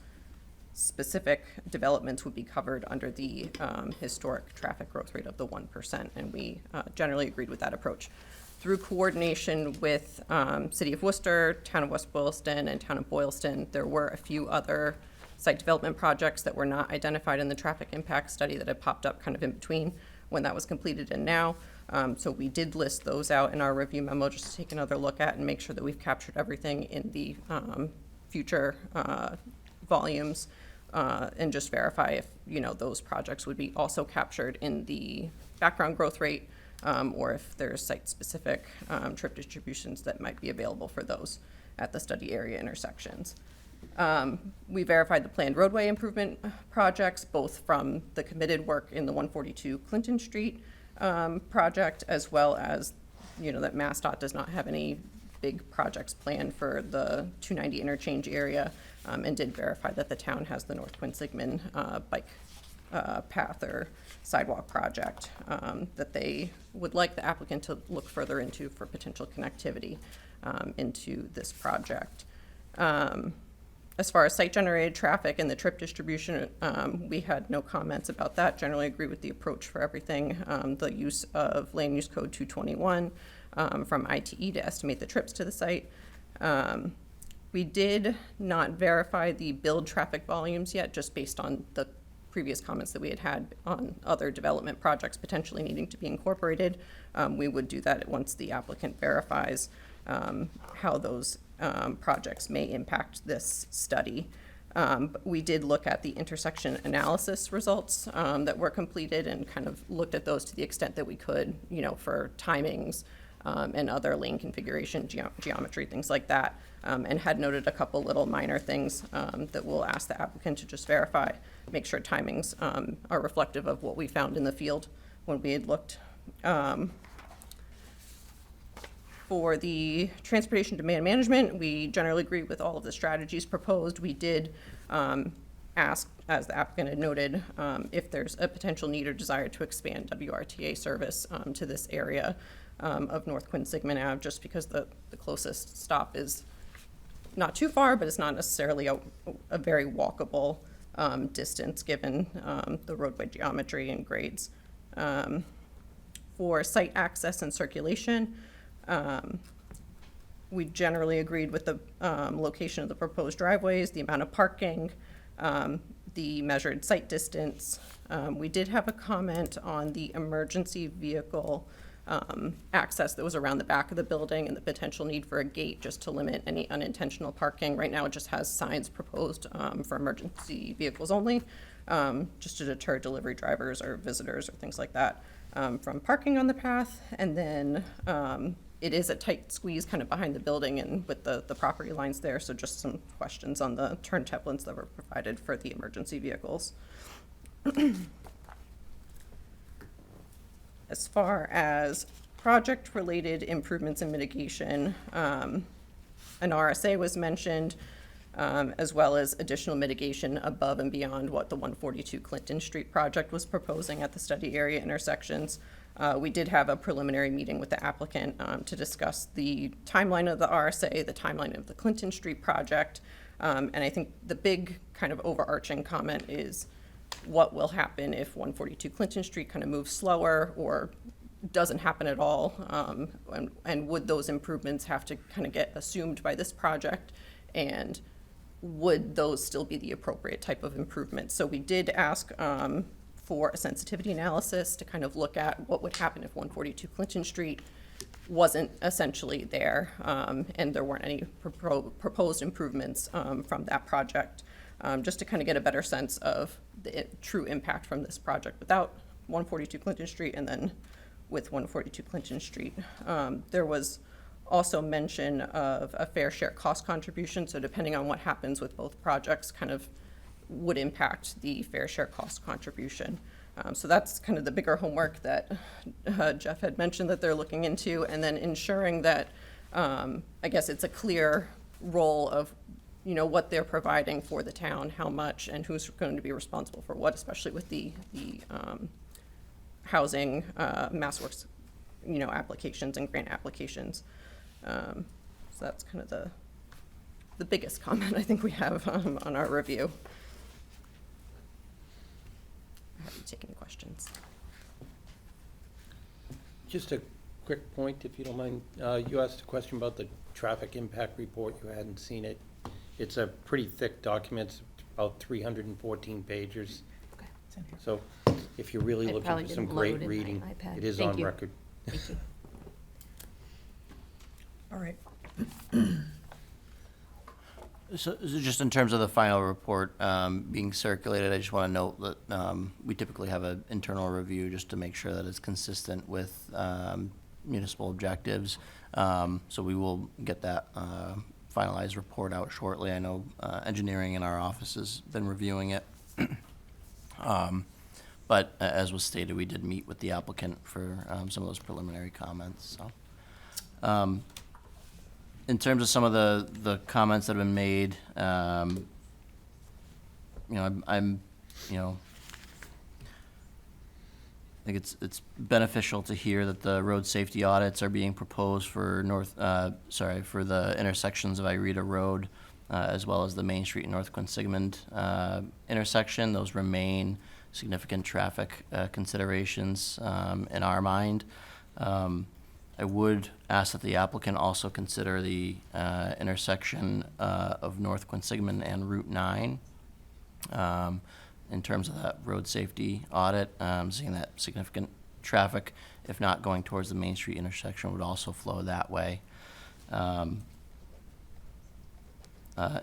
specific developments would be covered under the historic traffic growth rate of the 1%, and we generally agreed with that approach. Through coordination with City of Worcester, Town of West Boylston, and Town of Boylston, there were a few other site development projects that were not identified in the traffic impact study that had popped up kind of in between when that was completed and now. So we did list those out in our review memo just to take another look at and make sure that we've captured everything in the future volumes, and just verify if those projects would be also captured in the background growth rate, or if there's site-specific trip distributions that might be available for those at the study area intersections. We verified the planned roadway improvement projects, both from the committed work in the 142 Clinton Street project, as well as that MassDOT does not have any big projects planned for the 290 interchange area, and did verify that the town has the North Quinsignman bike path or sidewalk project that they would like the applicant to look further into for potential connectivity into this project. As far as site-generated traffic and the trip distribution, we had no comments about that. Generally agree with the approach for everything. The use of Land Use Code 221 from ITE to estimate the trips to the site. We did not verify the build traffic volumes yet, just based on the previous comments that we had on other development projects potentially needing to be incorporated. We would do that once the applicant verifies how those projects may impact this study. But we did look at the intersection analysis results that were completed and kind of looked at those to the extent that we could, you know, for timings and other lane configuration, geometry, things like that, and had noted a couple little minor things that we'll ask the applicant to just verify, make sure timings are reflective of what we found in the field when we had looked. For the transportation demand management, we generally agree with all of the strategies proposed. We did ask, as the applicant had noted, if there's a potential need or desire to expand WRTA service to this area of North Quinn-Sigmund Ave, just because the closest stop is not too far, but it's not necessarily a very walkable distance given the roadway geometry and grades. For site access and circulation, we generally agreed with the location of the proposed driveways, the amount of parking, the measured site distance. We did have a comment on the emergency vehicle access that was around the back of the building and the potential need for a gate just to limit any unintentional parking. Right now it just has signs proposed for emergency vehicles only, just to deter delivery drivers or visitors or things like that from parking on the path. And then it is a tight squeeze kind of behind the building and with the property lines there, so just some questions on the turn templates that were provided for the emergency vehicles. As far as project-related improvements and mitigation, an RSA was mentioned, as well as additional mitigation above and beyond what the 142 Clinton Street project was proposing at the study area intersections. We did have a preliminary meeting with the applicant to discuss the timeline of the RSA, the timeline of the Clinton Street project, and I think the big kind of overarching comment is what will happen if 142 Clinton Street kind of moves slower or doesn't happen at all, and would those improvements have to kind of get assumed by this project, and would those still be the appropriate type of improvements? So we did ask for a sensitivity analysis to kind of look at what would happen if 142 Clinton Street wasn't essentially there, and there weren't any proposed improvements from that project, just to kind of get a better sense of the true impact from this project without 142 Clinton Street and then with 142 Clinton Street. There was also mention of a fair share cost contribution, so depending on what happens with both projects kind of would impact the fair share cost contribution. So that's kind of the bigger homework that Jeff had mentioned that they're looking into, and then ensuring that, I guess it's a clear role of, you know, what they're providing for the town, how much, and who's going to be responsible for what, especially with the housing, MassWorks, you know, applications and grant applications. So that's kind of the biggest comment I think we have on our review. Happy to take any questions. Just a quick point, if you don't mind. You asked a question about the traffic impact report. You hadn't seen it. It's a pretty thick document, it's about 314 pages. Okay, it's in here. So if you're really It looking probably for some didn't great load in my reading, iPad. it is Thank on you. record. Thank you. All right. So just in terms of the final report being circulated, I just want to note that we typically have an internal review just to make sure that it's consistent with municipal objectives. So we will get that finalized report out shortly. I know engineering in our office has been reviewing it. But as was stated, we did meet with the applicant for some of those preliminary comments. So. In terms of some of the comments that have been made, you know, I'm you know, I think it's beneficial to hear that the road safety audits are being proposed for for the intersections of Ireta Road, as well as the Main Street and North Quinn-Sigmund intersection. Those remain significant traffic considerations in our mind. I would ask that the applicant also consider the intersection of North Quinn-Sigmund and Route 9 in terms of that road safety audit, seeing that significant traffic, if not going towards the Main Street intersection, would also flow that way.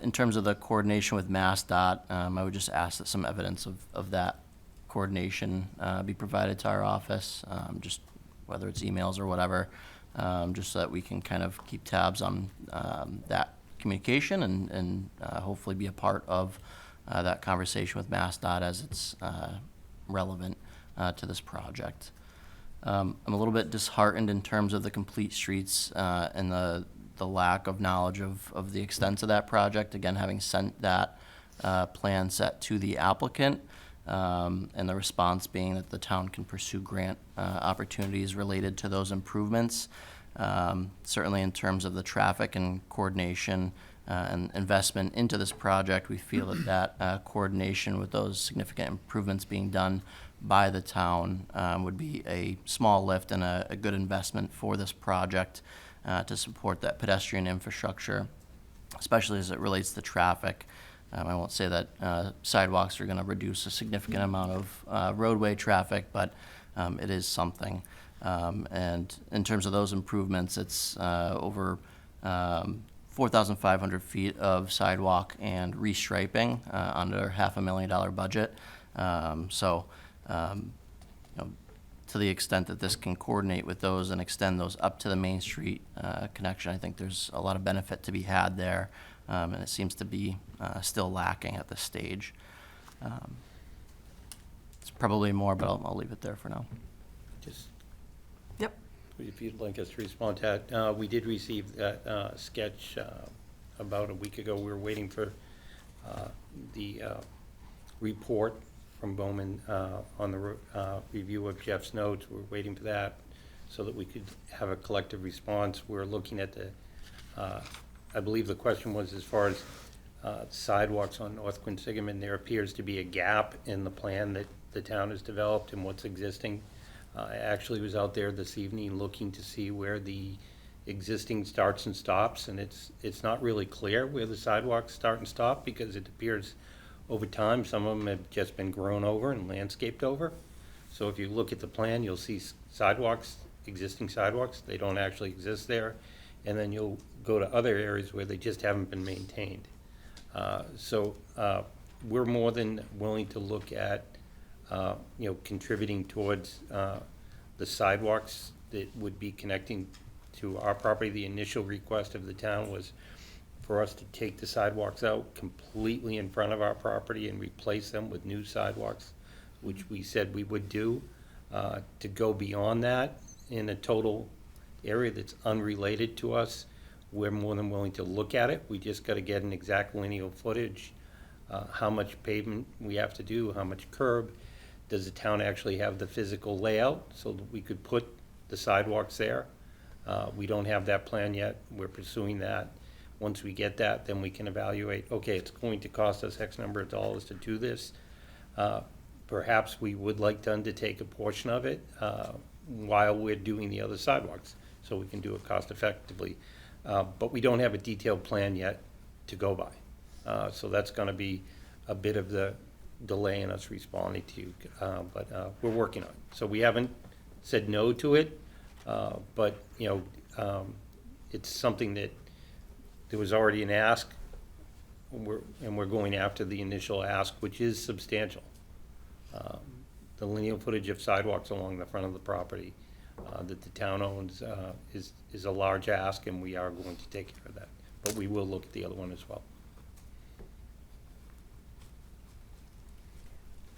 In terms of the coordination with MassDOT, I would just ask that some evidence of that coordination be provided to our office, just whether it's emails or whatever, just so that we can kind of keep tabs on that communication and hopefully be a part of that conversation with MassDOT as it's relevant to this project. I'm a little bit disheartened in terms of the complete streets and the lack of knowledge of the extent of that project. Again, having sent that plan set to the applicant, and the response being that the town can pursue grant opportunities related to those improvements. Certainly in terms of the traffic and coordination and investment into this project, we feel that coordination with those significant improvements being done by the town would be a small lift and a good investment for this project to support that pedestrian infrastructure, especially as it relates to traffic. I won't say that sidewalks are going to reduce a significant amount of roadway traffic, but it is something. And in terms of those improvements, it's over 4,500 feet of sidewalk and restriping under $500,000 budget. To the extent that this can coordinate with those and extend those up to the Main Street connection, I think there's a lot of benefit to be had there, and it seems to be still lacking at this stage. It's probably more, but I'll leave it there for now. Just, Yep. if you'd like us to respond to that, we did receive that sketch about a week ago. We were waiting for the report from Bowman on the review of Jeff's notes. We're waiting for that so that we could have a collective response. We're looking at the, I believe the question was as far as sidewalks on North Quinsigamon. There appears to be a gap in the plan that the town has developed and what's existing. I actually was out there this evening looking to see where the existing starts and stops, and it's not really clear where the sidewalks start and stop because it appears over time, some of them have just been grown over and landscaped over. So if you look at the plan, you'll see sidewalks, existing sidewalks, they don't actually exist there. And then you'll go to other areas where they just haven't been maintained. We're more than willing to look at, contributing towards the sidewalks that would be connecting to our property. The initial request of the town was for us to take the sidewalks out completely in front of our property and replace them with new sidewalks, which we said we would do. To go beyond that in a total area that's unrelated to us, we're more than willing to look at it. We just got to get an exact lineal footage, how much pavement we have to do, how much curb. Does the town actually have the physical layout so that we could put the sidewalks there? We don't have that plan yet. We're pursuing that. Once we get that, then we can evaluate, okay, it's going to cost us X number of dollars to do this. Perhaps we would like to undertake a portion of it while we're doing the other sidewalks, so we can do it cost effectively. But we don't have a detailed plan yet to go by. So that's gonna be a bit of the delay in us responding to you, but we're working on it. So we haven't said no to it, but it's something that there was already an ask, and we're going after the initial ask, which is substantial. The lineal footage of sidewalks along the front of the property that the town owns is a large ask, and we are going to take care of that. But we will look at the other one as well.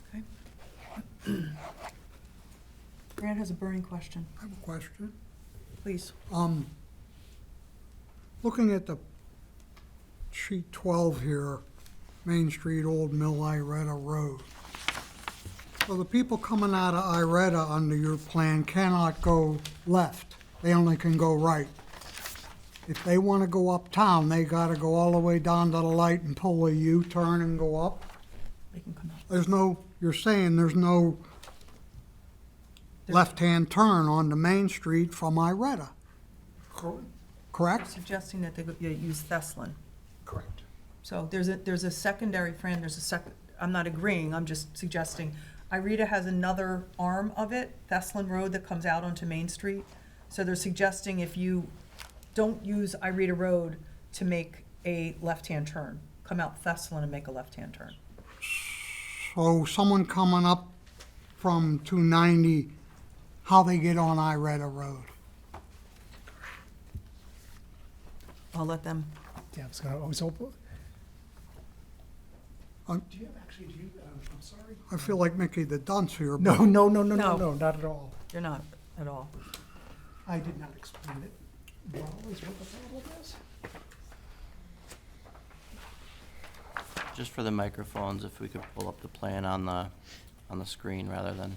Okay. Grant has a burning question. I have a question. Please. Looking at the sheet 12 here, Main Street, Old Mill, Iretta Road. So the people coming out of Iretta under your plan cannot go left. They only can go right. If they want to go uptown, they got to go all the way down to the light and pull a U-turn and go up. They can come up. There's no, you're saying there's no left-hand turn onto Main Street from Iretta, correct? Suggesting that they use Thessalon. Correct. So there's a secondary, Fran, I'm not agreeing, I'm just suggesting. Iretta has another arm of it, Thessalon Road, that comes out onto Main Street. So they're suggesting if you don't use Iretta Road to make a left-hand turn, come out Thessalon and make a left-hand turn. So someone coming up from 290, how they get on Iretta Road? I'll let them. Yeah, I was gonna always hope. I'm- Do you have, actually, I'm sorry? I feel like Mickey the Dunce here. No, but no, no, no, No. no, no, not at all. You're not at all. I did not explain it well, is what the problem is. Just for the microphones, if we could pull up the plan on the screen rather than.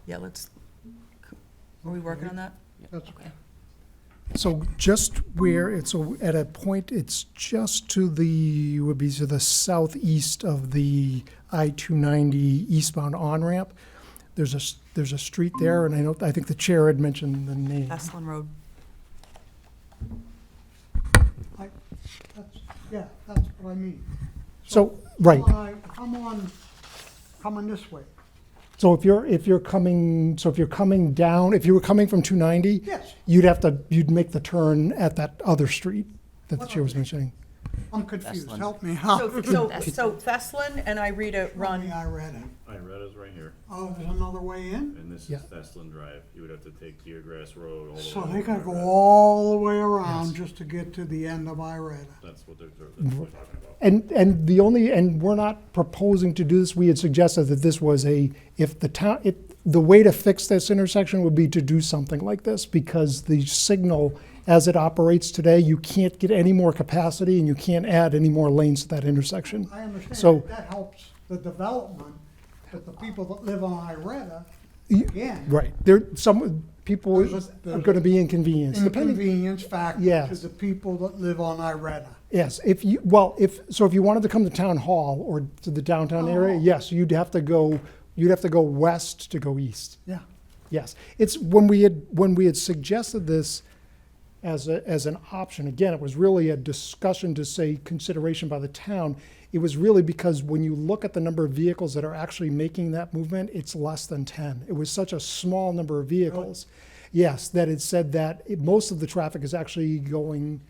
Yeah, let's, are we working on that? That's okay. So just where it's, so at a point, it's just to the, would be to the southeast of the I-290 eastbound on-ramp. There's a street there, and I think the chair had mentioned the name. Thessalon Road. Yeah, that's what I mean. So, right. Coming this way. So if you're coming down, if you were coming from 290, Yes. you'd make the turn at that other street that the chair was mentioning. I'm confused, Thessalon. help me out. So Thessalon and Ireta run, Iretta. Iretta's right here, Oh, there's another way in? and this Yeah. is Thessalon Drive. You would have to take Deergrass Road all the way. So to they gotta go Iretta. all the way around just to get to the end of Iretta. That's what they're talking about. And we're not proposing to do this. We had suggested that this was the way to fix this intersection would be to do something like this, because the signal, as it operates today, you can't get any more capacity and you can't add any more lanes to that intersection. I understand So- that helps the development, but the people that live on Iretta, Y- again. Right, some people There's are gonna be inconvenienced, depending. Inconvenience factor to Yes. the people that live on Iretta. Yes, if you wanted to come to town hall or to the downtown area, Oh. yes, you'd have to go west to go east. Yeah. Yes, it's when we had suggested this as an option, again, it was really a discussion to say consideration by the town. It was really because when you look at the number of vehicles that are actually making that movement, it's less than 10. It was such a small number of vehicles. Yes, that it said that most of the traffic is actually going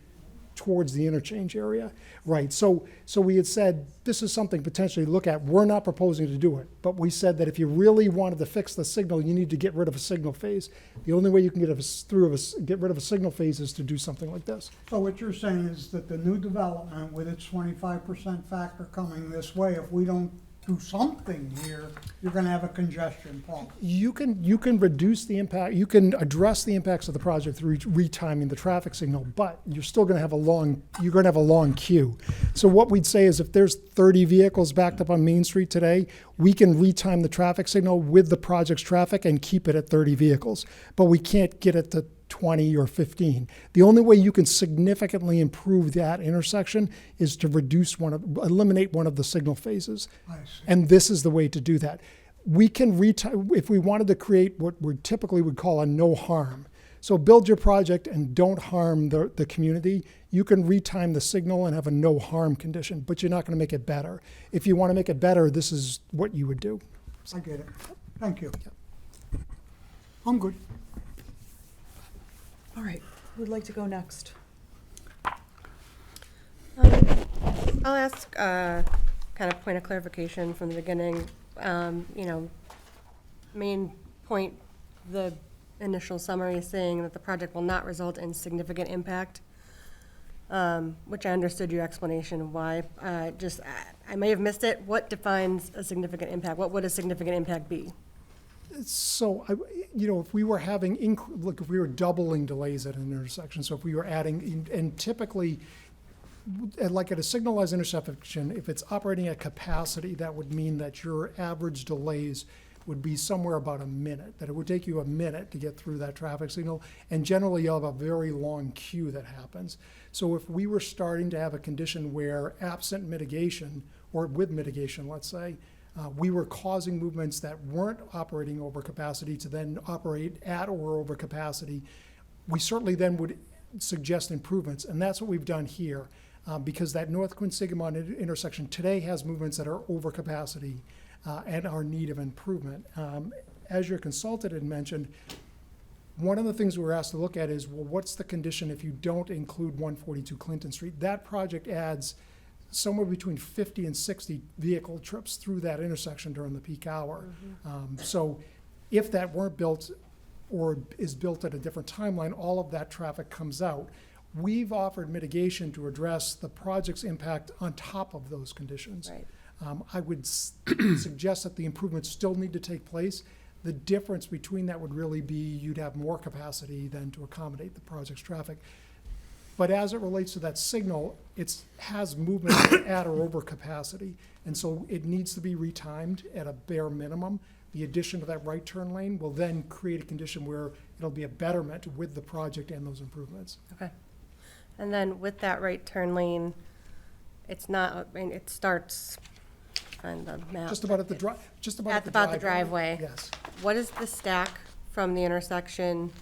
towards the interchange area. Right, so we had said, this is something potentially to look at. We're not proposing to do it, but we said that if you really wanted to fix the signal, you need to get rid of a signal phase. The only way you can get rid of a signal phase is to do something like this. So what you're saying is that the new development with its 25% factor coming this way, if we don't do something here, you're gonna have a congestion problem. You can reduce the impact, you can address the impacts of the project through retiming the traffic signal, but you're still gonna have a long queue. So what we'd say is if there's 30 vehicles backed up on Main Street today, we can retime the traffic signal with the project's traffic and keep it at 30 vehicles. But we can't get it to 20 or 15. The only way you can significantly improve that intersection is to eliminate one of the signal phases. I see. And this is the way to do that. We can if we wanted to create what we typically would call a no harm. So build your project and don't harm the community. You can retime the signal and have a no harm condition, but you're not going to make it better. If you want to make it better, this is what you would do. I get it. Thank you. I'm good. all right, who'd like to go next? I'll ask kind of point of clarification from the beginning. Main point, the initial summary is saying that the project will not result in significant impact, which I understood your explanation of why. I may have missed it. What defines a significant impact? What would a significant impact be? So, if we were having, if we were doubling delays at an intersection, so if we were adding, and typically, like at a signalized intersection, if it's operating at capacity, that would mean that your average delays would be somewhere about a minute, that it would take you a minute to get through that traffic signal, and generally you'll have a very long queue that happens. So if we were starting to have a condition where absent mitigation, or with mitigation, let's say, we were causing movements that weren't operating over capacity to then operate at or over capacity, we certainly then would suggest improvements, and that's what we've done here. because that North Quinsigamon intersection today has movements that are over capacity and are in need of improvement. As your consultant had mentioned, one of the things we were asked to look at is, well, what's the condition if you don't include 142 Clinton Street? That project adds somewhere between 50 and 60 vehicle trips through that intersection during the peak hour. So if that weren't built or is built at a different timeline, all of that traffic comes out. We've offered mitigation to address the project's impact on top of those conditions. Right. I would suggest that the improvements still need to take place. The difference between that would really be you'd have more capacity than to accommodate the project's traffic. But as it relates to that signal, it has movement at or over capacity. And so it needs to be retimed at a bare minimum. The addition of that right turn lane will then create a condition where it'll be a betterment with the project and those improvements. Okay. And then with that right turn lane, it's not, I mean, it starts on the map. Just about at the About the driveway. Yes. What is the stack from the intersection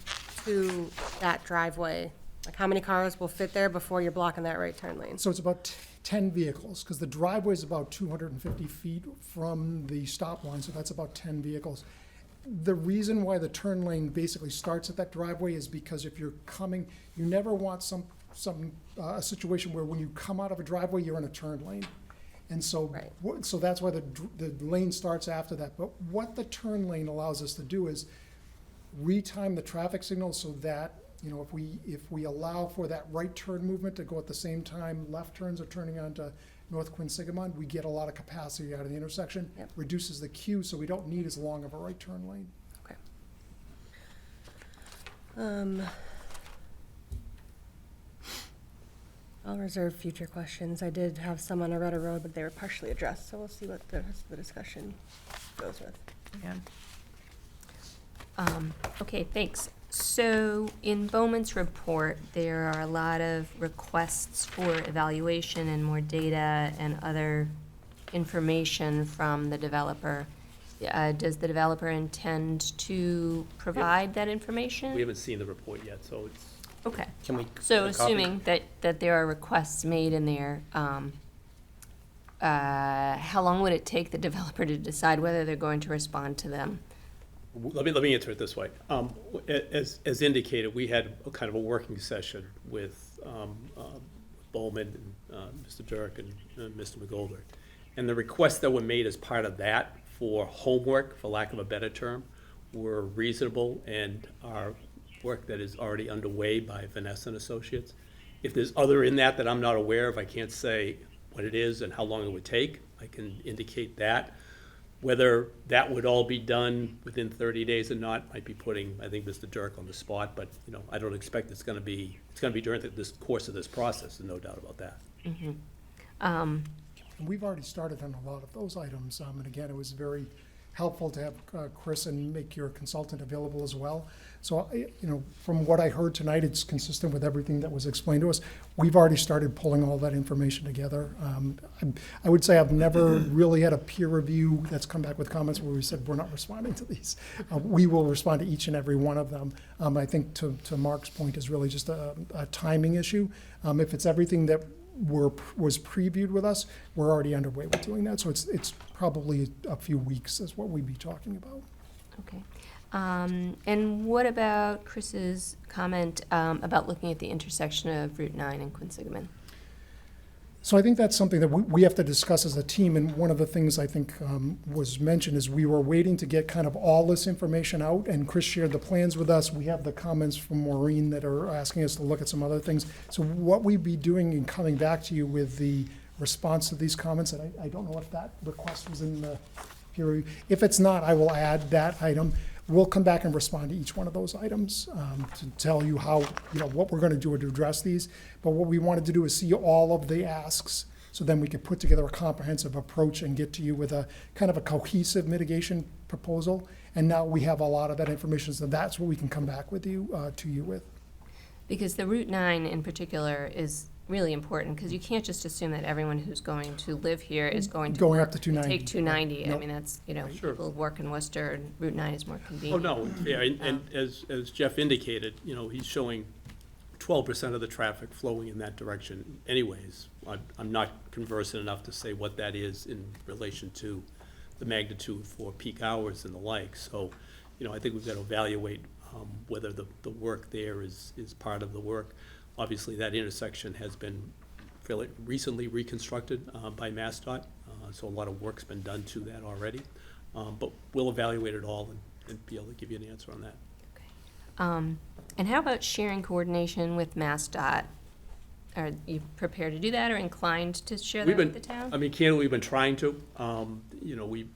to that driveway? Like, how many cars will fit there before you're blocking that right turn lane? So it's about 10 vehicles, because the driveway is about 250 feet from the stop line, so that's about 10 vehicles. The reason why the turn lane basically starts at that driveway is because if you're coming, you never want a situation where when you come out of a driveway, you're in a turn lane. And so, so that's why the lane starts after that. But what the turn lane allows us to do is retime the traffic signal so that, you know, if we allow for that right turn movement to go at the same time left turns are turning onto North Quinsigamon, we get a lot of capacity out of the intersection. Yep. Reduces the queue, so we don't need as long of a right turn lane. Okay. I'll reserve future questions. I did have some on Aretta Road, but they were partially addressed, so we'll see what the rest of the discussion goes with. Okay, thanks. So in Bowman's report, there are a lot of requests for evaluation and more data and other information from the developer. Does the developer intend to provide that information? We haven't seen the report yet, so it's. Okay. Can we So get a copy? assuming that there are requests made in there, how long would it take the developer to decide whether they're going to respond to them? Let me answer it this way. As indicated, we had a kind of a working session with Bowman, and Mr. Dirk, and Mr. McGolder. And the requests that were made as part of that for homework, for lack of a better term, were reasonable and are work that is already underway by Vanessa and Associates. If there's other in that I'm not aware of, I can't say what it is and how long it would take. I can indicate that. Whether that would all be done within 30 days or not might be putting, I think, Mr. Dirk on the spot, but, you know, I don't expect it's gonna be during this course of this process, there's no doubt about that. And we've already started on a lot of those items, and again, it was very helpful to have Chris and make your consultant available as well. So, you know, from what I heard tonight, it's consistent with everything that was explained to us. We've already started pulling all that information together. I would say I've never really had a peer review that's come back with comments where we said, we're not responding to these. We will respond to each and every one of them. I think to Mark's point is really just a timing issue. If it's everything that was previewed with us, we're already underway with doing that. So it's probably a few weeks is what we'd be talking about. Okay. And what about Chris's comment about looking at the intersection of Route 9 and Quinsigamon? So I think that's something that we have to discuss as a team, and one of the things I think was mentioned is we were waiting to get kind of all this information out, and Chris shared the plans with us. We have the comments from Maureen that are asking us to look at some other things. So what we'd be doing and coming back to you with the response to these comments, and I don't know if that request was in the peer review. If it's not, I will add that item. We'll come back and respond to each one of those items to tell you how, you know, what we're going to do to address these. But what we wanted to do is see all of the asks, so then we could put together a comprehensive approach and get to you with a kind of a cohesive mitigation proposal. And now we have a lot of that information, so that's what we can come back with you to you with. Because the Route 9 in particular is really important, because you can't just assume that everyone who's going to live here is going to Going up work to 290. take 290. I Nope. mean, that's, you know, Sure. people work in Worcester, and Route 9 is more Oh, convenient. no, yeah, and as Jeff indicated, you know, he's showing 12% of the traffic flowing in that direction anyways. I'm not conversant enough to say what that is in relation to the magnitude for peak hours and the like. So, I think we've got to evaluate whether the work there is part of the work. Obviously, that intersection has been fairly recently reconstructed by MassDOT, so a lot of work's been done to that already. But we'll evaluate it all and be able to give you an answer on that. And how about sharing coordination with MassDOT? Are you prepared to do that or inclined to share that with the town? Candidly, we've been trying to.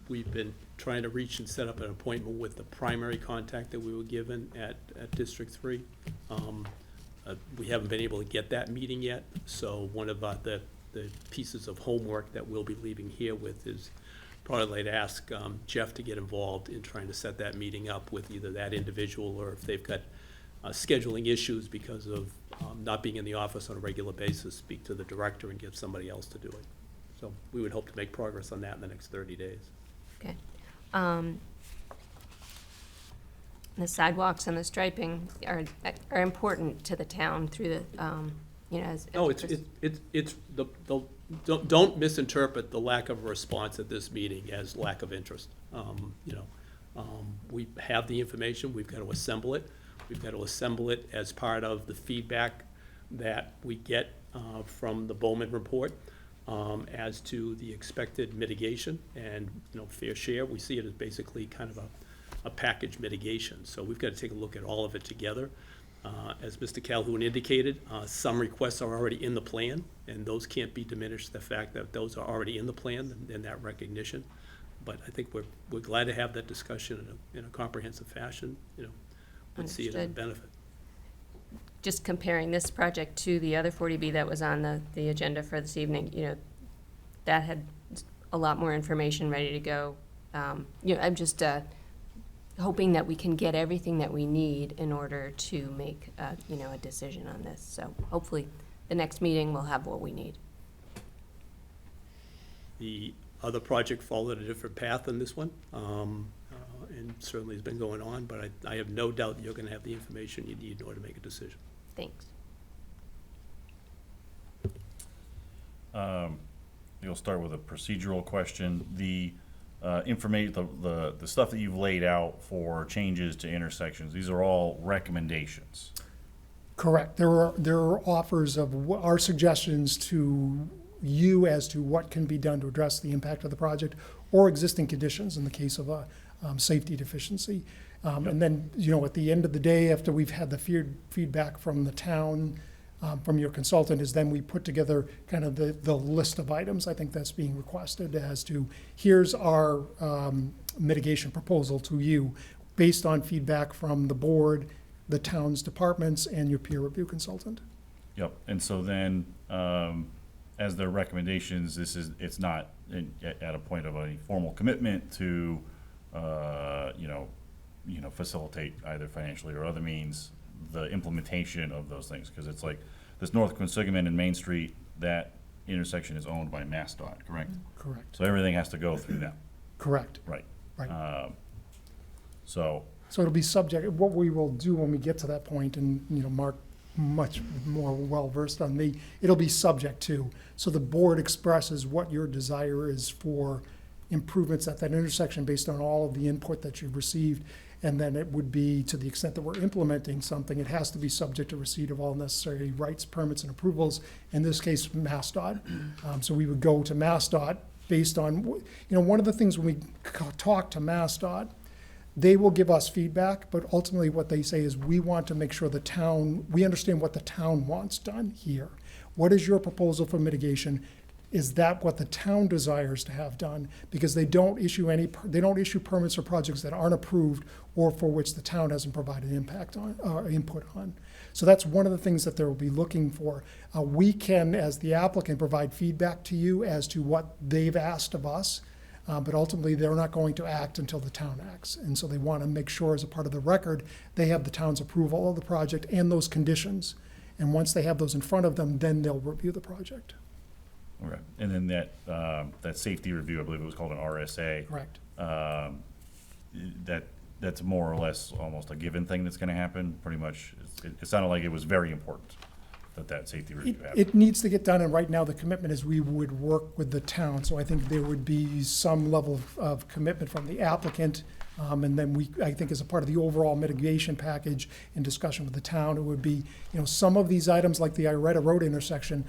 We've been trying to reach and set up an appointment with the primary contact that we were given at District 3. We haven't been able to get that meeting yet, so one of the pieces of homework that we'll be leaving here with is probably to ask Jeff to get involved in trying to set that meeting up with either that individual, or if they've got scheduling issues because of not being in the office on a regular basis, speak to the director and get somebody else to do it. So we would hope to make progress on that in the next 30 days. Okay. The sidewalks and the striping are important to the town through the, as. No, don't misinterpret the lack of a response at this meeting as lack of interest. We have the information, we've got to assemble it. We've got to assemble it as part of the feedback that we get from the Bowman report as to the expected mitigation and, fair share. We see it as basically kind of a package mitigation. So we've got to take a look at all of it together. As Mr. Calhoun indicated, some requests are already in the plan, and those can't be diminished, the fact that those are already in the plan and that recognition. But I think we're glad to have that discussion in a comprehensive fashion, would see it as a Understood. benefit. Just comparing this project to the other 40B that was on the agenda for this evening, that had a lot more information ready to go. I'm just hoping that we can get everything that we need in order to make, a decision on this. So hopefully, the next meeting will have what we need. The other project followed a different path than this one, and certainly has been going on, but I have no doubt that you're going to have the information you need in order to make a decision. Thanks. You'll start with a procedural question. The the stuff that you've laid out for changes to intersections, these are all recommendations. Correct. There are offers of our suggestions to you as to what can be done to address the impact of the project or existing conditions in the case of a safety deficiency. And then, at the end of the day, after we've had the feedback from the town, from your consultant, is then we put together kind of the list of items I think that's being requested as to, here's our mitigation proposal to you based on feedback from the board, the town's departments, and your peer review consultant. Yep, and so then, as their recommendations, it's not at a point of a formal commitment to, facilitate either financially or other means the implementation of those things, because it's like this North Quinsigamond and Main Street, that intersection is owned by MassDOT, correct? Correct. So everything has to go through them, Correct. right? Right. So, So it'll be subject, what we will do when we get to that point, and, Mark, much more well-versed on me, it'll be subject to. So the board expresses what your desire is for improvements at that intersection based on all of the input that you've received. And then it would be, to the extent that we're implementing something, it has to be subject to receipt of all necessary rights, permits, and approvals, in this case, MassDOT. So we would go to MassDOT based on, one of the things when we talk to MassDOT, they will give us feedback, but ultimately what they say is, we want to make sure we understand what the town wants done here. What is your proposal for mitigation? Is that what the town desires to have done? Because they don't issue permits for projects that aren't approved or for which the town hasn't provided input on. So that's one of the things that they'll be looking for. We can, as the applicant, provide feedback to you as to what they've asked of us, but ultimately they're not going to act until the town acts. And so they want to make sure, as a part of the record, they have the town's approval of the project and those conditions. And once they have those in front of them, then they'll review the project. okay, and then that safety review, I believe it was called an RSA. Correct. That that's more or less almost a given thing that's gonna happen, pretty much. It sounded like it was very important that safety review happened. It needs to get done, and right now the commitment is we would work with the town. So I think there would be some level of commitment from the applicant. And then I think as a part of the overall mitigation package in discussion with the town, it would be, some of these items like the Iretta Road intersection,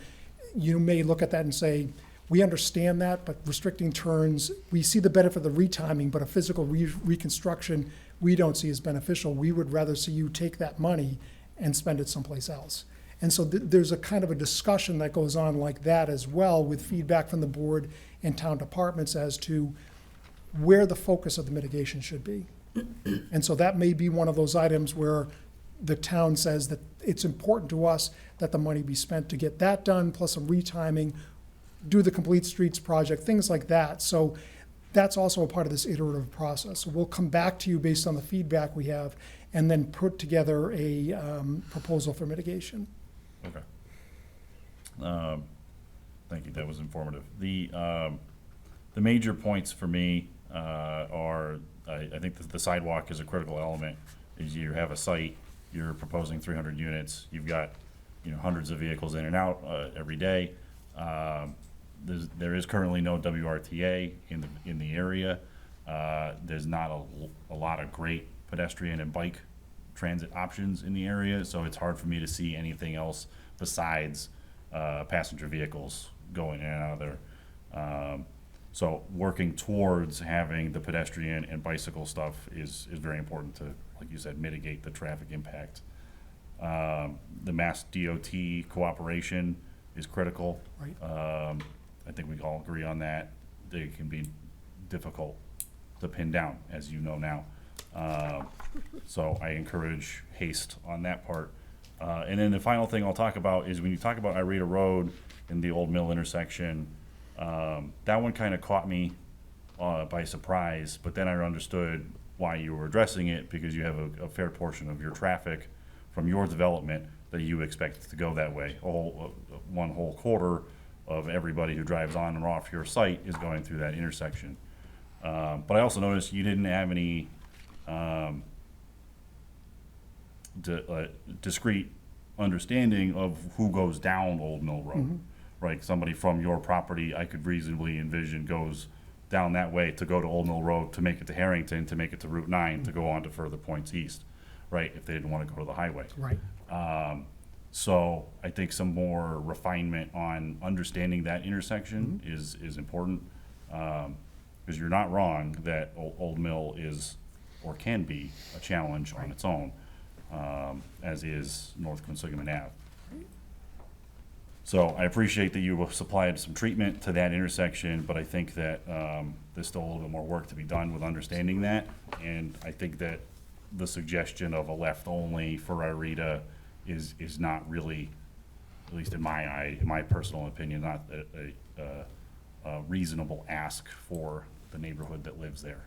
you may look at that and say, we understand that, but restricting turns, we see the benefit of the retiming, but a physical reconstruction, we don't see as beneficial. We would rather see you take that money and spend it someplace else. And so there's a kind of a discussion that goes on like that as well, with feedback from the board and town departments as to where the focus of the mitigation should be. And so that may be one of those items where the town says that it's important to us that the money be spent to get that done, plus some retiming, do the Complete Streets project, things like that. So that's also a part of this iterative process. So we'll come back to you based on the feedback we have, and then put together a proposal for mitigation. Okay. Thank you, that was informative. The major points for me are, I think that the sidewalk is a critical element. Is you have a site, you're proposing 300 units, you've got hundreds of vehicles in and out every day. There is currently no WRTA in the area. There's not a lot of great pedestrian and bike transit options in the area, so it's hard for me to see anything else besides passenger vehicles going in and out of there. So working towards having the pedestrian and bicycle stuff is very important to, like you said, mitigate the traffic impact. The Mass DOT cooperation is critical. Right. I think we all agree on that. They can be difficult to pin down, as you know now. So I encourage haste on that part. And then the final thing I'll talk about is when you talk about Iretta Road and the Old Mill intersection, that one kind of caught me by surprise, but then I understood why you were addressing it, because you have a fair portion of your traffic from your development that you expect to go that way. One whole quarter of everybody who drives on or off your site is going through that intersection. But I also noticed you didn't have any discrete understanding of who goes down Old Mill Road. Mm-hmm. Right, somebody from your property, I could reasonably envision goes down that way to go to Old Mill Road, to make it to Harrington, to make it to Route 9, to go on to further points east, right, if they didn't want to go to the highway. Right. So I think some more refinement on understanding that intersection is important, because you're not wrong that Old Mill is, or can be, a challenge on its own, as is North Quinsigamond Ave. So I appreciate that you supplied some treatment to that intersection, but I think that there's still a little bit more work to be done with understanding that. And I think that the suggestion of a left only for Iretta is not really, at least in my personal opinion, not a reasonable ask for the neighborhood that lives there.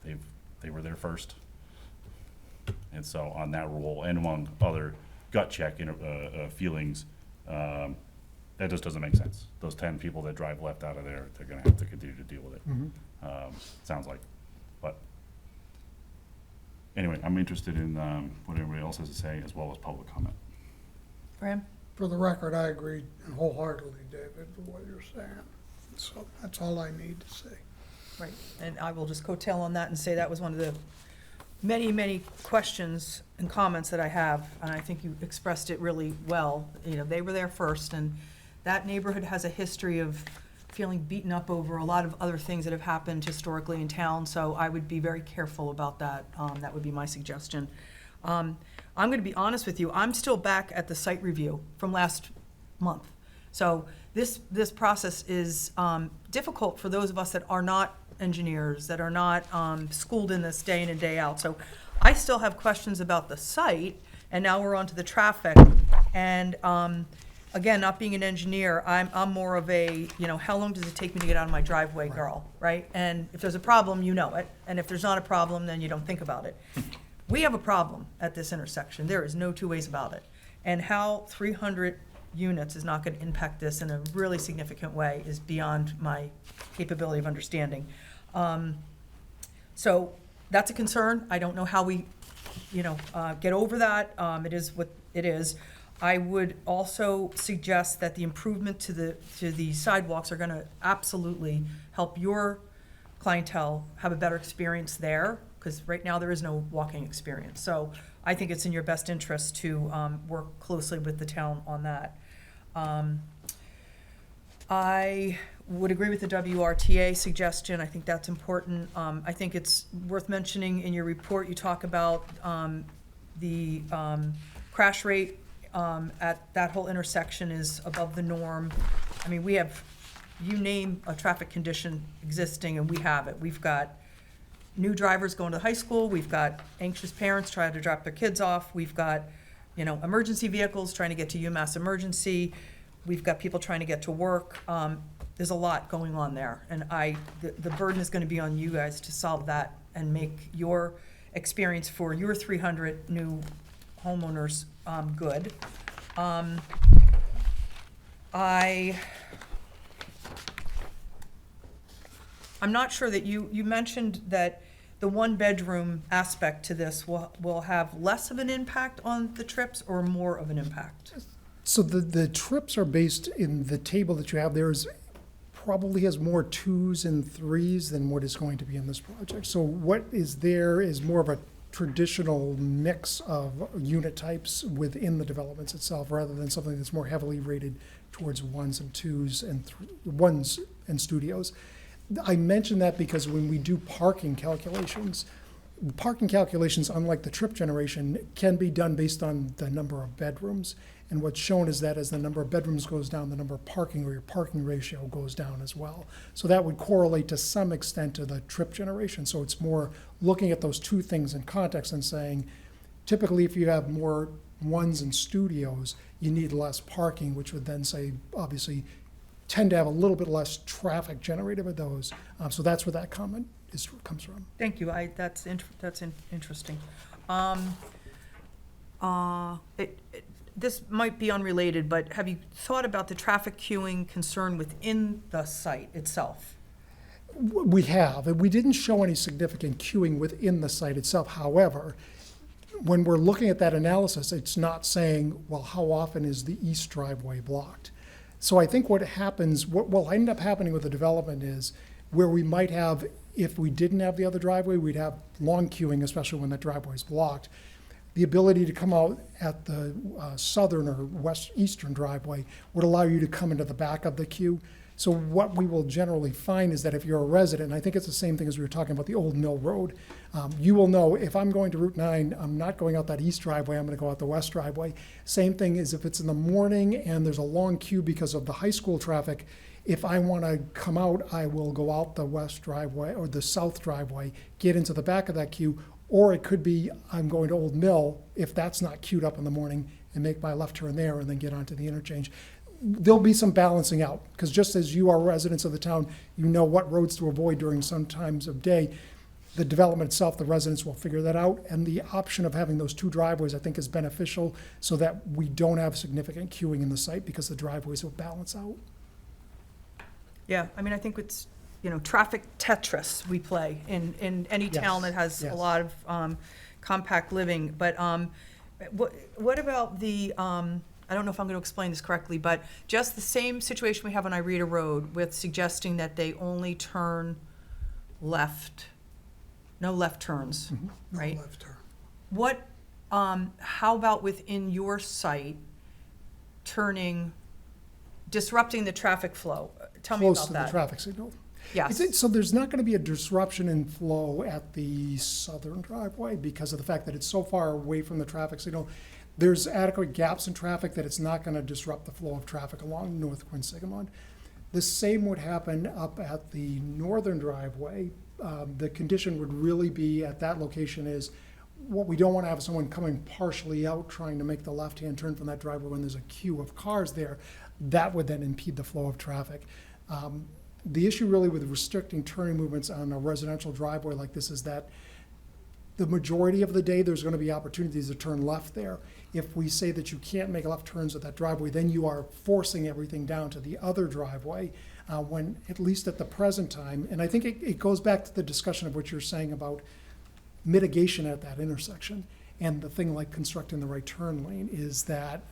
They were there first. And so on that rule, and among other gut check feelings, that just doesn't make sense. Those 10 people that drive left out of there, they're gonna have to continue to deal with it. Sounds like, but anyway, I'm interested in what everybody else has to say, as well as public comment. Fran? For the record, I agree wholeheartedly, David, with what you're saying. So that's all I need to say. Right, and I will just coattail on that and say that was one of the many, many questions and comments that I have, and I think you expressed it really well. They were there first, and that neighborhood has a history of feeling beaten up over a lot of other things that have happened historically in town, so I would be very careful about that. That would be my suggestion. I'm gonna be honest with you, I'm still back at the site review from last month. So this process is difficult for those of us that are not engineers, that are not schooled in this day in and day out. So I still have questions about the site, and now we're on to the traffic. And again, not being an engineer, I'm more of a, how long does it take me to get out of my driveway girl, right? And if there's a problem, you know it. And if there's not a problem, then you don't think about it. We have a problem at this intersection. There is no two ways about it. And how 300 units is not going to impact this in a really significant way is beyond my capability of understanding. So that's a concern. I don't know how we, get over that. It is what it is. I would also suggest that the improvement to the sidewalks are gonna absolutely help your clientele have a better experience there, because right now there is no walking experience. So I think it's in your best interest to work closely with the town on that. I would agree with the WRTA suggestion. I think that's important. I think it's worth mentioning in your report, you talk about the crash rate at that whole intersection is above the norm. I mean, we have, you name a traffic condition existing and we have it. We've got new drivers going to high school. We've got anxious parents trying to drop their kids off. We've got, emergency vehicles trying to get to UMass Emergency. We've got people trying to get to work. There's a lot going on there. And the burden is going to be on you guys to solve that and make your experience for your 300 new homeowners good. I'm not sure that you mentioned that the one-bedroom aspect to this will have less of an impact on the trips or more of an impact? So the trips are based in the table that you have there is probably has more 2s and 3s than what is going to be in this project. So what is there is more of a traditional mix of unit types within the developments itself, rather than something that's more heavily rated towards 1s and 2s and 1s and studios. I mention that because when we do parking calculations, unlike the trip generation, can be done based on the number of bedrooms. And what's shown is that as the number of bedrooms goes down, the number of parking or your parking ratio goes down as well. So that would correlate to some extent to the trip generation. So it's more looking at those two things in context and saying, typically if you have more 1s and studios, you need less parking, which would then say, obviously, tend to have a little bit less traffic generated with those. So that's where that comment comes from. Thank you. That's interesting. This might be unrelated, but have you thought about the traffic queuing concern within the site itself? We have, and we didn't show any significant queuing within the site itself. However, when we're looking at that analysis, it's not saying, well, how often is the east driveway blocked? So I think what happens, what will end up happening with the development is where we might have, if we didn't have the other driveway, we'd have long queuing, especially when that driveway is blocked. The ability to come out at the southern or eastern driveway would allow you to come into the back of the queue. So what we will generally find is that if you're a resident, and I think it's the same thing as we were talking about the old Mill Road, you will know if I'm going to Route 9, I'm not going out that east driveway, I'm going to go out the west driveway. Same thing is if it's in the morning and there's a long queue because of the high school traffic, if I want to come out, I will go out the west driveway or the south driveway, get into the back of that queue, or it could be I'm going to Old Mill if that's not queued up in the morning and make my left turn there and then get onto the interchange. There'll be some balancing out, because just as you are residents of the town, you know what roads to avoid during some times of day. The development itself, the residents will figure that out, and the option of having those two driveways, I think, is beneficial so that we don't have significant queuing in the site because the driveways will balance out. Yeah, I mean, I think it's, traffic Tetris we play in any town that has a lot of compact living. But what about the, I don't know if I'm going to explain this correctly, but just the same situation we have on Ireta Road with suggesting that they only turn left, no left turns, right? No left turn. What, how about within your site, disrupting the traffic flow? Tell me about that. Close to the traffic signal. Yes. So there's not going to be a disruption in flow at the southern driveway because of the fact that it's so far away from the traffic signal. There's adequate gaps in traffic that it's not going to disrupt the flow of traffic along North Quinsigamond. The same would happen up at the northern driveway. The condition would really be at that location is what we don't want to have is someone coming partially out trying to make the left-hand turn from that driveway when there's a queue of cars there. That would then impede the flow of traffic. The issue really with restricting turning movements on a residential driveway like this is that the majority of the day there's going to be opportunities to turn left there. If we say that you can't make left turns at that driveway, then you are forcing everything down to the other driveway when, at least at the present time, and I think it goes back to the discussion of what you're saying about mitigation at that intersection. And the thing like constructing the right turn lane is that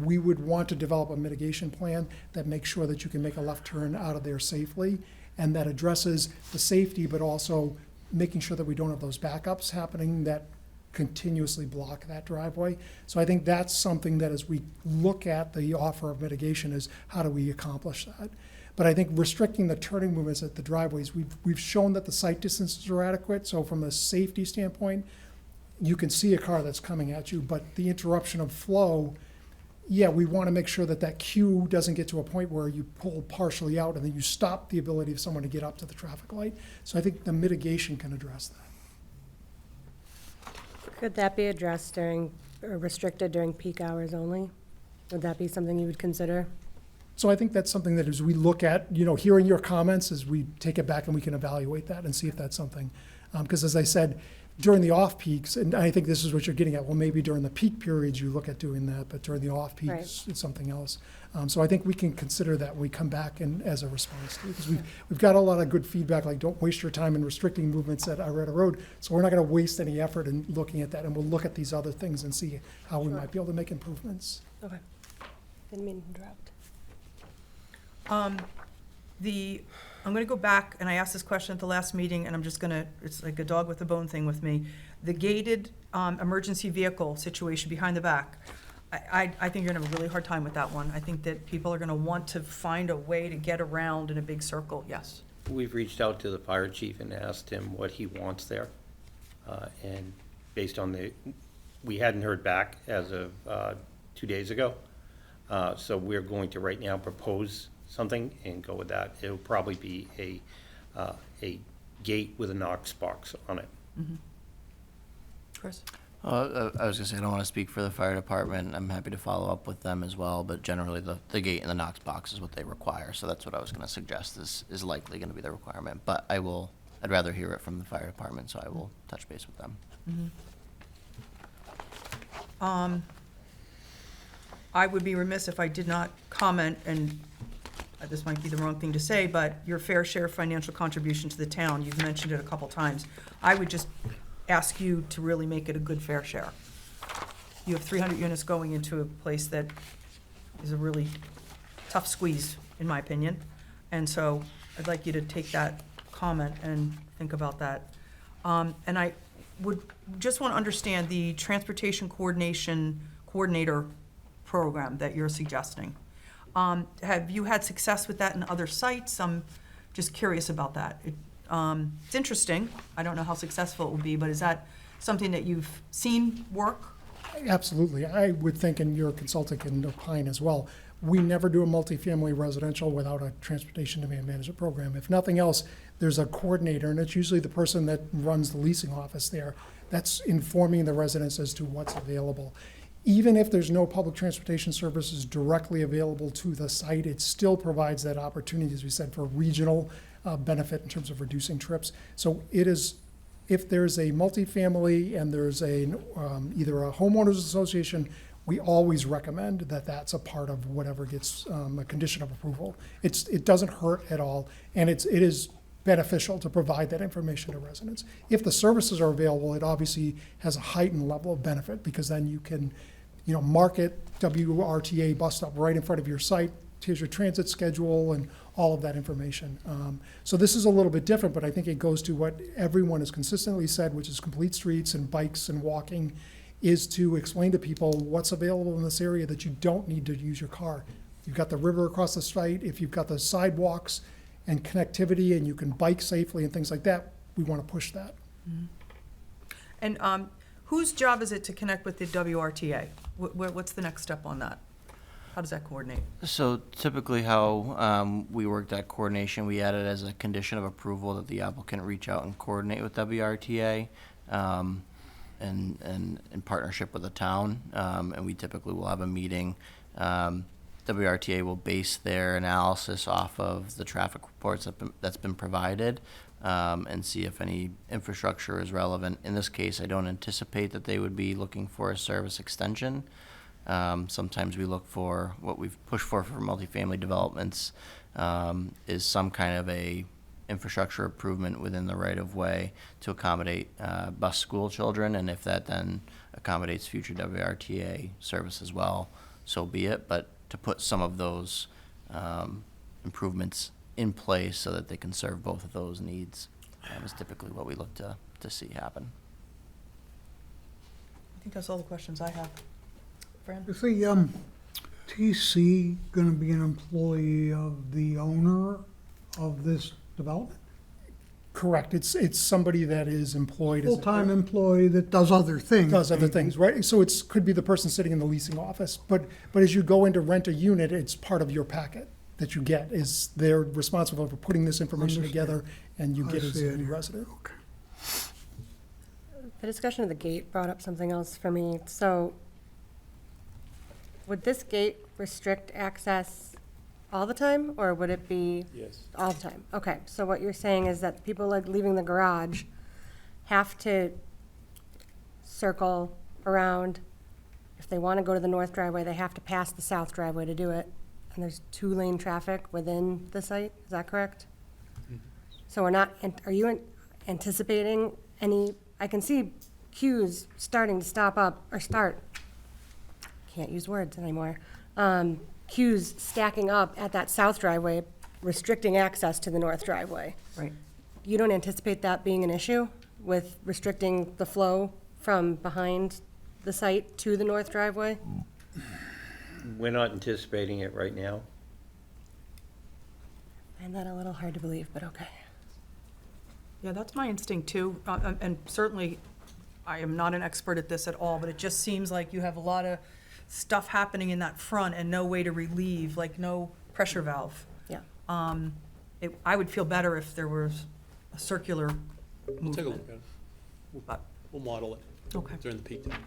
we would want to develop a mitigation plan that makes sure that you can make a left turn out of there safely, and that addresses the safety, but also making sure that we don't have those backups happening that continuously block that driveway. So I think that's something that as we look at the offer of mitigation is how do we accomplish that? But I think restricting the turning movements at the driveways, we've shown that the sight distances are adequate. So from a safety standpoint, you can see a car that's coming at you, but the interruption of flow, yeah, we want to make sure that that queue doesn't get to a point where you pull partially out and then you stop the ability of someone to get up to the traffic light. So I think the mitigation can address that. Could that be addressed during, or restricted during peak hours only? Would that be something you would consider? So I think that's something that as we look at, hearing your comments, as we take it back and we can evaluate that and see if that's something. Because as I said, during the off-peaks, and I think this is what you're getting at, well, maybe during the peak periods you look at doing that, but during the off-peaks, Right. it's something else. So I think we can consider that when we come back and as a response to it. Because we've got a lot of good feedback, like don't waste your time in restricting movements at Iretta Road. So we're not going to waste any effort in looking at that, and we'll look at these other things and see how we might be able to make improvements. Okay. Didn't mean to interrupt. I'm gonna go back, and I asked this question at the last meeting, and I'm just gonna, it's like a dog with a bone thing with me. The gated, emergency vehicle situation behind the back, I think you're gonna have a really hard time with that one. I think that people are gonna want to find a way to get around in a big circle, yes. We've reached out to the fire chief and asked him what he wants there. And based on we hadn't heard back as of 2 days ago. So we're going to right now propose something and go with that. It'll probably be a gate with a Knox box on it. Mm-hmm. Chris? I was gonna say, I don't wanna speak for the fire department. I'm happy to follow up with them as well, but generally the gate and the Knox box is what they require. So that's what I was gonna suggest is likely gonna be the requirement. But I'd rather hear it from the fire department, so I will touch base with them. Mm-hmm. I would be remiss if I did not comment, and this might be the wrong thing to say, but your fair share financial contribution to the town, you've mentioned it a couple times. I would just ask you to really make it a good fair share. You have 300 units going into a place that is a really tough squeeze, in my opinion. And so I'd like you to take that comment and think about that. And I would just want to understand the transportation coordinator program that you're suggesting. Have you had success with that in other sites? I'm just curious about that. It's interesting. I don't know how successful it will be, but is that something that you've seen work? Absolutely. I would think, and your consultant can opine as well, we never do a multifamily residential without a transportation demand management program. If nothing else, there's a coordinator, and it's usually the person that runs the leasing office there that's informing the residents as to what's available. Even if there's no public transportation services directly available to the site, it still provides that opportunity, as we said, for regional benefit in terms of reducing trips. So it is, if there's a multifamily and there's either a homeowners association, we always recommend that that's a part of whatever gets a condition of approval. It doesn't hurt at all, and it is beneficial to provide that information to residents. If the services are available, it obviously has a heightened level of benefit, because then you can, market WRTA bus stop right in front of your site. Here's your transit schedule and all of that information. So this is a little bit different, but I think it goes to what everyone has consistently said, which is complete streets and bikes and walking, is to explain to people what's available in this area that you don't need to use your car. You've got the river across the site, if you've got the sidewalks and connectivity and you can bike safely and things like that, we want to push that. Mm-hmm. And whose job is it to connect with the WRTA? What's the next step on that? How does that coordinate? So typically how we work that coordination, we added as a condition of approval that the applicant reach out and coordinate with WRTA and in partnership with the town. And we typically will have a meeting. WRTA will base their analysis off of the traffic reports that's been provided and see if any infrastructure is relevant. In this case, I don't anticipate that they would be looking for a service extension. Sometimes we look for, what we've pushed for multifamily developments is some kind of a infrastructure improvement within the right-of-way to accommodate bus school children, and if that then accommodates future WRTA service as well, so be it. But to put some of those improvements in place so that they can serve both of those needs is typically what we look to see happen. I think that's all the questions I have. Fran? Is the TC gonna be an employee of the owner of this development? Correct. It's somebody that is employed as. Full-time employee that does other things. Does other things, right? So could be the person sitting in the leasing office, but as you go in to rent a unit, it's part of your packet that you get, is they're responsible for putting this information together, and you I get it as see a it new here. resident. Okay. The discussion of the gate brought up something else for me. So would this gate restrict access all the time, or would it be? Yes. All the time? Okay, so what you're saying is that people like leaving the garage have to circle around. If they want to go to the north driveway, they have to pass the south driveway to do it. And there's 2-lane traffic within the site, is that correct? So we're not, are you anticipating any, I can see queues starting to stop up, or start, can't use words anymore, queues stacking up at that south driveway, restricting access to the north driveway. Right. You don't anticipate that being an issue with restricting the flow from behind the site to the north driveway? We're not anticipating it right now. I find that a little hard to believe, but okay. Yeah, that's my instinct too. And certainly, I am not an expert at this at all, but it just seems like you have a lot of stuff happening in that front and no way to relieve, like no pressure valve. Yeah. I would feel better if there was a circular We'll take a movement. look at it. But- We'll model it. Okay. During the peak time.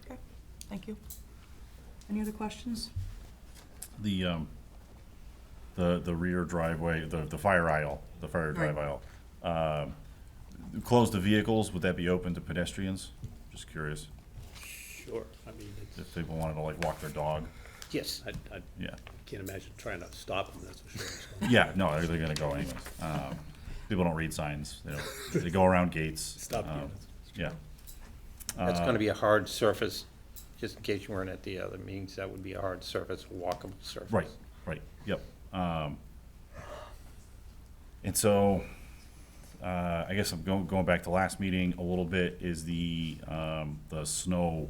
Okay, thank you. Any other questions? The rear driveway, the fire aisle, the fire drive aisle. Close the vehicles, would that be open to pedestrians? Just curious, Sure, I mean, it's, if people wanted to like walk their dog. Yes. I Yeah. can't imagine trying to stop them, that's for sure. So. Yeah, no, they're gonna go anyways. People don't read signs, they go around gates. Stop units. Yeah. That's gonna be a hard surface, just in case you weren't at the other meetings, that would be a hard surface, walkable surface. Right, yep. And so, I guess I'm going back to last meeting a little bit, is the snow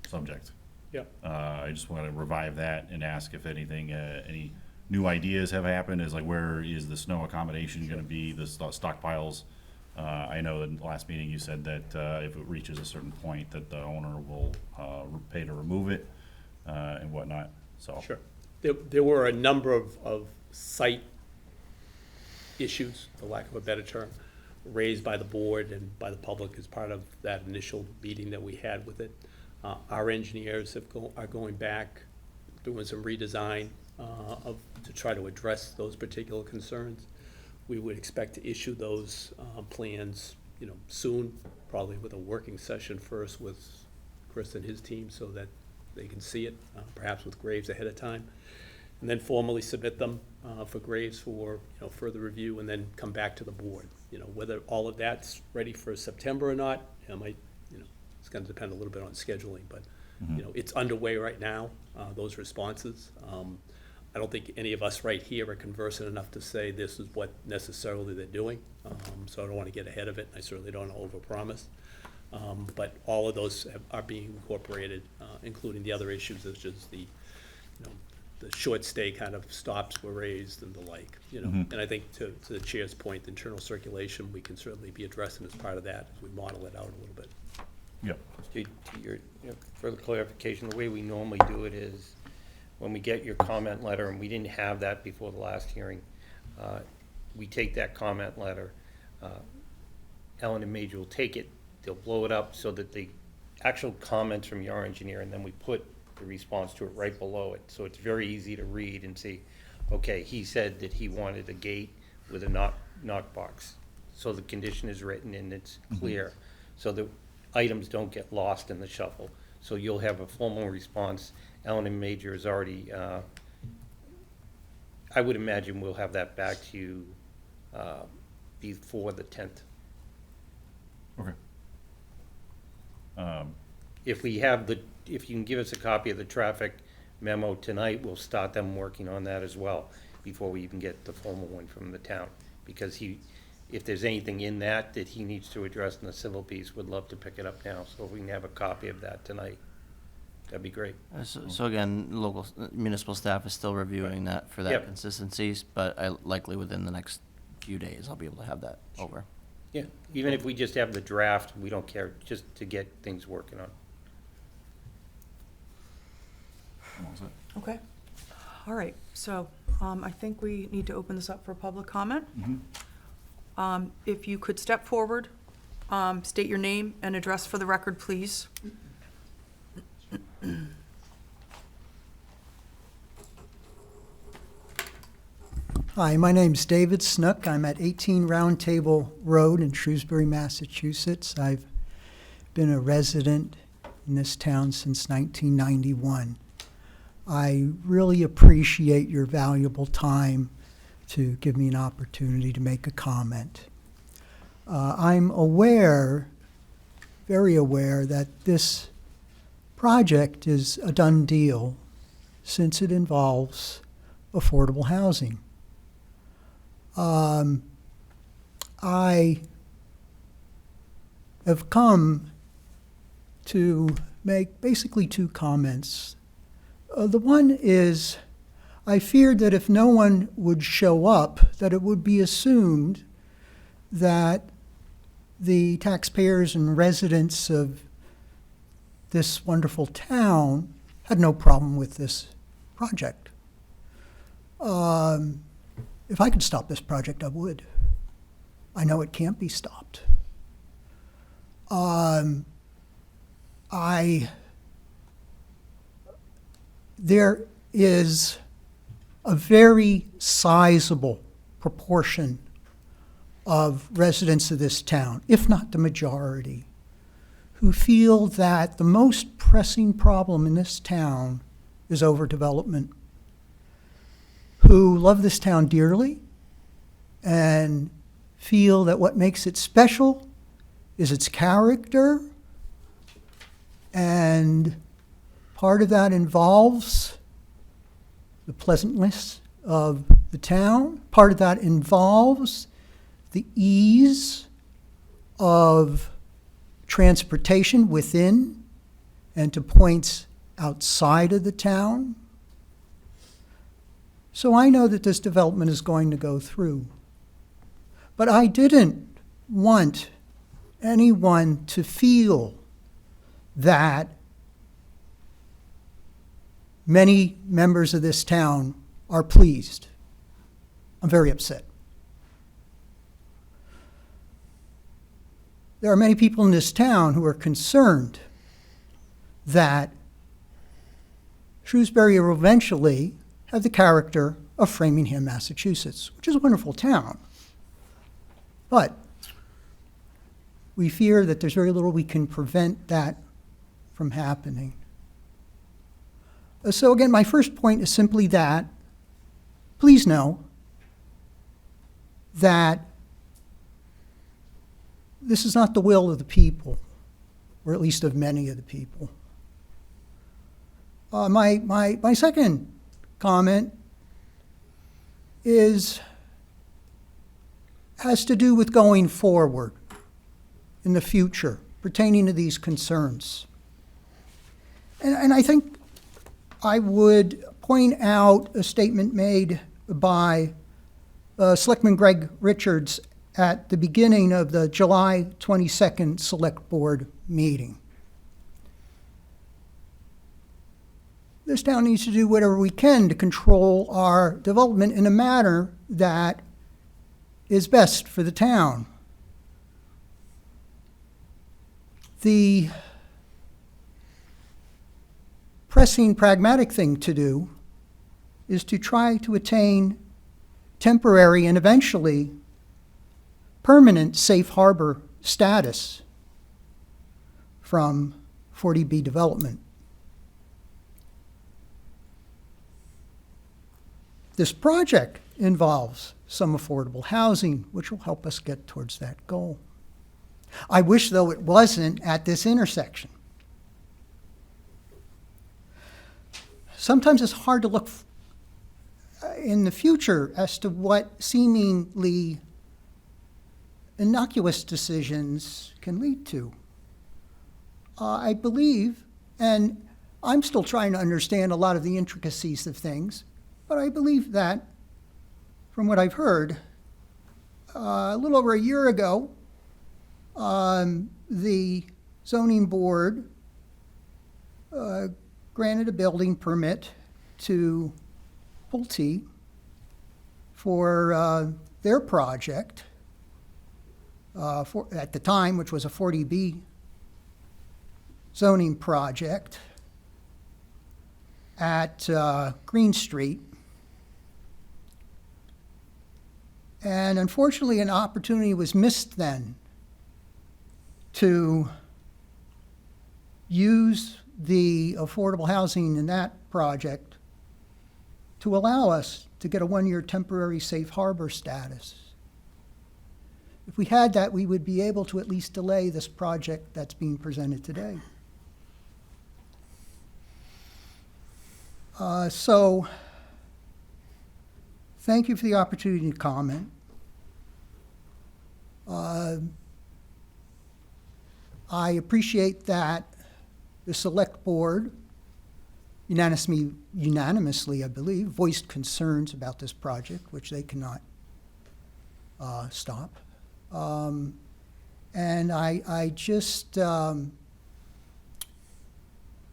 subject. Yeah. I just want to revive that and ask if anything, any new ideas have happened, is like, where is the snow accommodation gonna be, the stockpiles? I know in the last meeting you said that, if it reaches a certain point, that the owner will, pay to remove it, and whatnot, so. Sure. There were a number of site issues, for lack of a better term, raised by the board and by the public as part of that initial meeting that we had with it. Our engineers are going back, doing some redesign to try to address those particular concerns. We would expect to issue those plans, soon, probably with a working session first with Chris and his team so that they can see it, perhaps with Graves ahead of time, and then formally submit them for Graves for, further review, and then come back to the board. Whether all of that's ready for September or not, it's gonna depend a little bit on scheduling, but, it's underway right now, those responses. I don't think any of us right here are conversant enough to say this is what necessarily they're doing, so I don't wanna get ahead of it, I certainly don't wanna overpromise. But all of those are being incorporated, including the other issues, such as the short stay kind of stops were raised and the like, And I think to the chair's point, internal circulation, we can certainly be addressing as part of that, as we model it out a little bit. Yep. To your further clarification, the way we normally do it is, when we get your comment letter, and we didn't have that before the last hearing, we take that comment letter, Ellen and Major will take it, they'll blow it up so that the actual comments from your engineer, and then we put the response to it right below it. So it's very easy to read and see, okay, he said that he wanted a gate with a knock box. So the condition is written and it's clear. So the items don't get lost in the shuffle. So you'll have a formal response. Ellen and Major is already, I would imagine we'll have that back to you before the 10th. Okay. If you can give us a copy of the traffic memo tonight, we'll start them working on that as well, before we even get the formal one from the town. Because if there's anything in that he needs to address in the civil piece, would love to pick it up now, so if we can have a copy of that tonight, that'd be great. So again, local municipal staff is still reviewing that for that Yep. consistencies, but likely within the next few days, I'll be able to have that over. Yeah, even if we just have the draft, we don't care, just to get things working on. I'm all set. Okay. All right, so I think we need to open this up for public comment. If you could step forward, state your name and address for the record, please. Hi, my name's David Snook. I'm at 18 Round Table Road in Shrewsbury, Massachusetts. I've been a resident in this town since 1991. I really appreciate your valuable time to give me an opportunity to make a comment. I'm aware, very aware, that this project is a done deal since it involves affordable housing. I have come to make basically two comments. The one is, I feared that if no one would show up, that it would be assumed that the taxpayers and residents of this wonderful town had no problem with this project. If I could stop this project, I would. I know it can't be stopped. There is a very sizable proportion of residents of this town, if not the majority, who feel that the most pressing problem in this town is overdevelopment, who love this town dearly and feel that what makes it special is its character, and part of that involves the pleasantness of the town. Part of that involves the ease of transportation within and to points outside of the town. So I know that this development is going to go through. But I didn't want anyone to feel that many members of this town are pleased. I'm very upset. There are many people in this town who are concerned that Shrewsbury will eventually have the character of Framingham, Massachusetts, which is a wonderful town. But we fear that there's very little we can prevent that from happening. So again, my first point is simply that, please know that this is not the will of the people, or at least of many of the people. My second comment has to do with going forward in the future pertaining to these concerns. And I think I would point out a statement made by Selectman Greg Richards at the beginning of the July 22nd Select Board meeting. This town needs to do whatever we can to control our development in a manner that is best for the town. The pressing pragmatic thing to do is to try to attain temporary and eventually permanent safe harbor status from 40B development. this project involves some affordable housing, which will help us get towards that goal. I wish, though, it wasn't at this intersection. Sometimes it's hard to look in the future as to what seemingly innocuous decisions can lead to. I believe, and I'm still trying to understand a lot of the intricacies of things, but I believe that, from what I've heard, a little over a year ago, the zoning board granted a building permit to Pulte for their project, at the time, which was a 40B zoning project at Green Street. And unfortunately, an opportunity was missed then to use the affordable housing in that project to allow us to get a 1-year temporary safe harbor status. If we had that, we would be able to at least delay this project that's being presented today. So, thank you for the opportunity to comment. I appreciate that the select board unanimously, I believe, voiced concerns about this project, which they cannot stop. And I just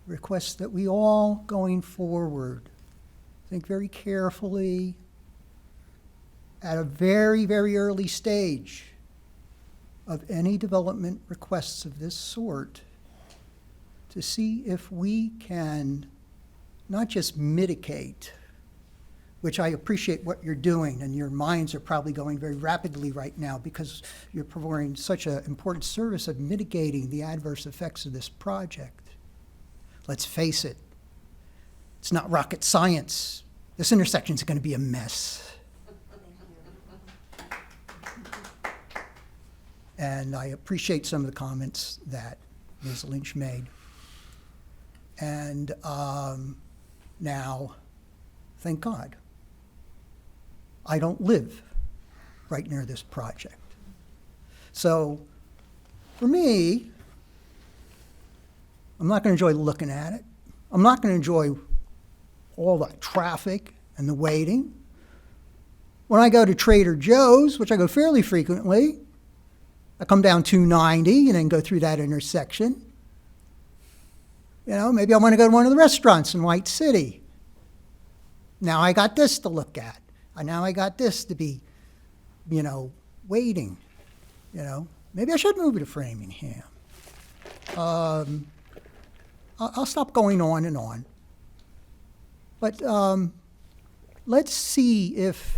request that we all, going forward, think very carefully at a very, very early stage of any development requests of this sort to see if we can not just mitigate, which I appreciate what you're doing, and your minds are probably going very rapidly right now because you're providing such an important service of mitigating the adverse effects of this project. Let's face it, it's not rocket science. This intersection's going to be a mess. And I appreciate some of the comments that Ms. Lynch made. And now, thank God, I don't live right near this project. So, for me, I'm not going to enjoy looking at it. I'm not going to enjoy all the traffic and the waiting. When I go to Trader Joe's, which I go fairly frequently, I come down 290 and then go through that intersection. You know, maybe I want to go to one of the restaurants in White City. Now I got this to look at. Now I got this to be, waiting. Maybe I should move it to Framingham. I'll stop going on and on. But let's see if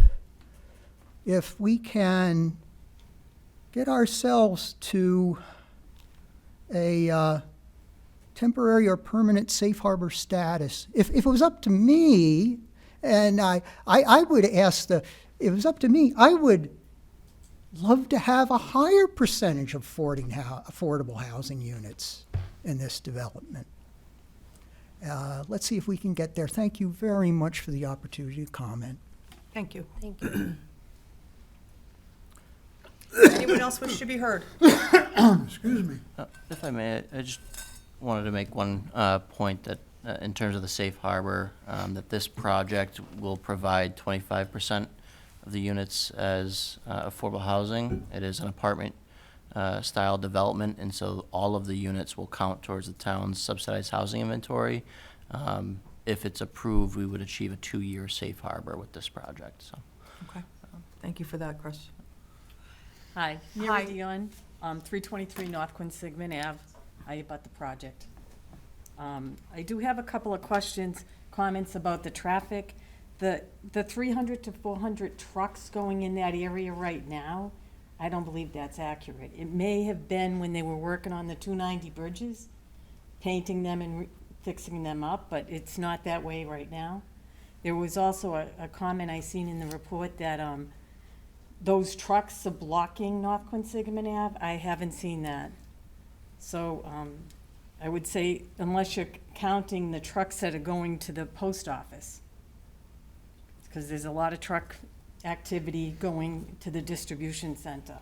we can get ourselves to a temporary or permanent safe harbor status. If it was up to me, and I would ask if it was up to me, I would love to have a higher percentage of affordable housing units in this development. Let's see if we can get there. Thank you very much for the opportunity to comment. Thank you. Thank you. Anyone else wish to be heard? Excuse me. If I may, I just wanted to make one point that in terms of the safe harbor, that this project will provide 25% of the units as affordable housing. It is an apartment style development, and so all of the units will count towards the town's subsidized housing inventory. If it's approved, we would achieve a 2-year safe harbor with this project. So. Okay. Thank you for that, Chris. Hi, Hi. Mary Dion, 323 North Quinsigamon Ave. I about the project. I do have a couple of comments about the traffic. The 300 to 400 trucks going in that area right now, I don't believe that's accurate. It may have been when they were working on the 290 bridges, painting them and fixing them up, but it's not that way right now. There was also a comment I seen in the report that, those trucks are blocking North Quinsigamon Ave. I haven't seen that. So, I would say unless you're counting the trucks that are going to the post office, because there's a lot of truck activity going to the distribution center.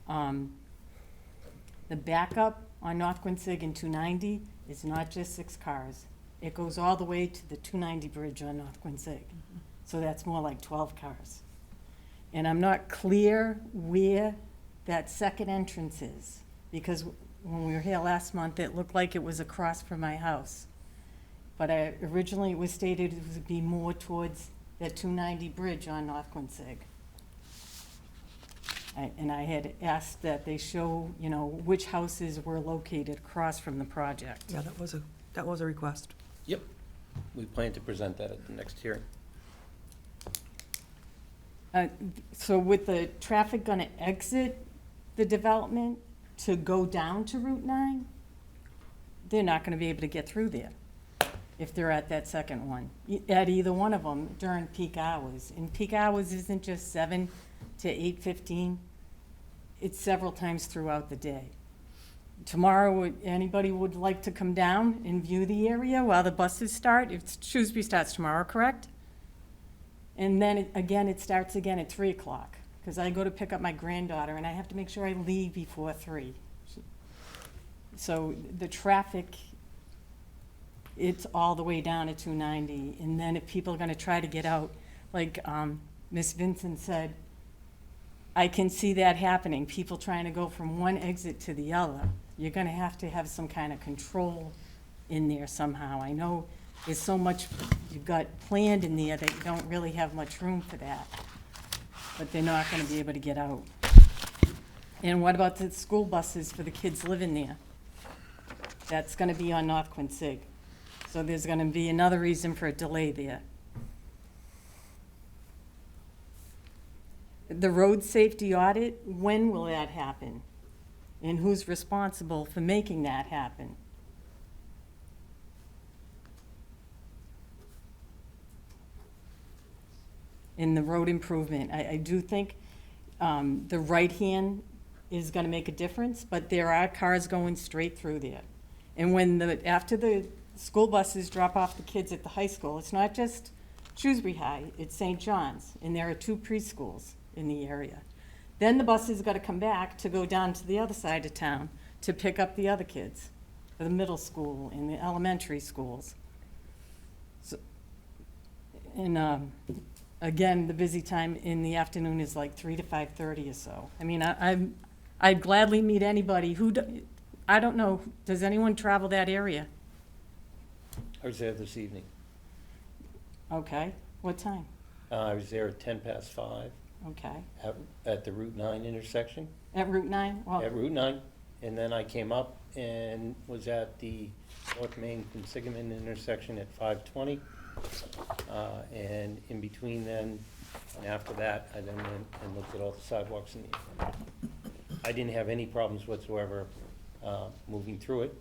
The backup on North Quincy and 290 is not just 6 cars. It goes all the way to the 290 bridge on North Quincy. So that's more like 12 cars. And I'm not clear where that second entrance is, because when we were here last month, it looked like it was across from my house. But originally it was stated it would be more towards that 290 bridge on North Quincy. And I had asked that they show, you know, which houses were located across from the project. Yeah, that was a request. Yep. We plan to present that at the next hearing. So with the traffic gonna exit the development to go down to Route 9, they're not gonna be able to get through there if they're at that second one, at either one of them during peak hours. And peak hours isn't just 7 to 8:15, it's several times throughout the day. Tomorrow, anybody would like to come down and view the area while the buses start? Shrewsbury starts tomorrow, correct? And then, it starts again at 3 o'clock, because I go to pick up my granddaughter, and I have to make sure I leave before 3. So the traffic, it's all the way down to 290, and then if people are gonna try to get out, like Ms. Vincent said, I can see that happening, people trying to go from one exit to the other. You're gonna have to have some kind of control in there somehow. I know there's so much you've got planned in there that you don't really have much room for that, but they're not gonna be able to get out. And what about the school buses for the kids living there? That's gonna be on North Quincy. So there's gonna be another reason for a delay there. The road safety audit, when will that happen? And who's responsible for making that happen? In the road improvement, I do think the right hand is gonna make a difference, but there are cars going straight through there. And after the school buses drop off the kids at the high school, it's not just Shrewsbury High, it's St. John's, and there are 2 preschools in the area. Then the buses gotta come back to go down to the other side of town to pick up the other kids, for the middle school and the elementary schools. So, and again, the busy time in the afternoon is like 3 to 5:30 or so. I mean, I'd gladly meet anybody I don't know, does anyone travel that area? I was there this evening. Okay, what time? I was there at 5:10. Okay. At the Route 9 intersection. At Route 9? Well, At Route 9, and then I came up and was at the North Main Quinsigamon intersection at 5:20. And in between then, and after that, I then went and looked at all the sidewalks in the area. I didn't have any problems whatsoever moving through it.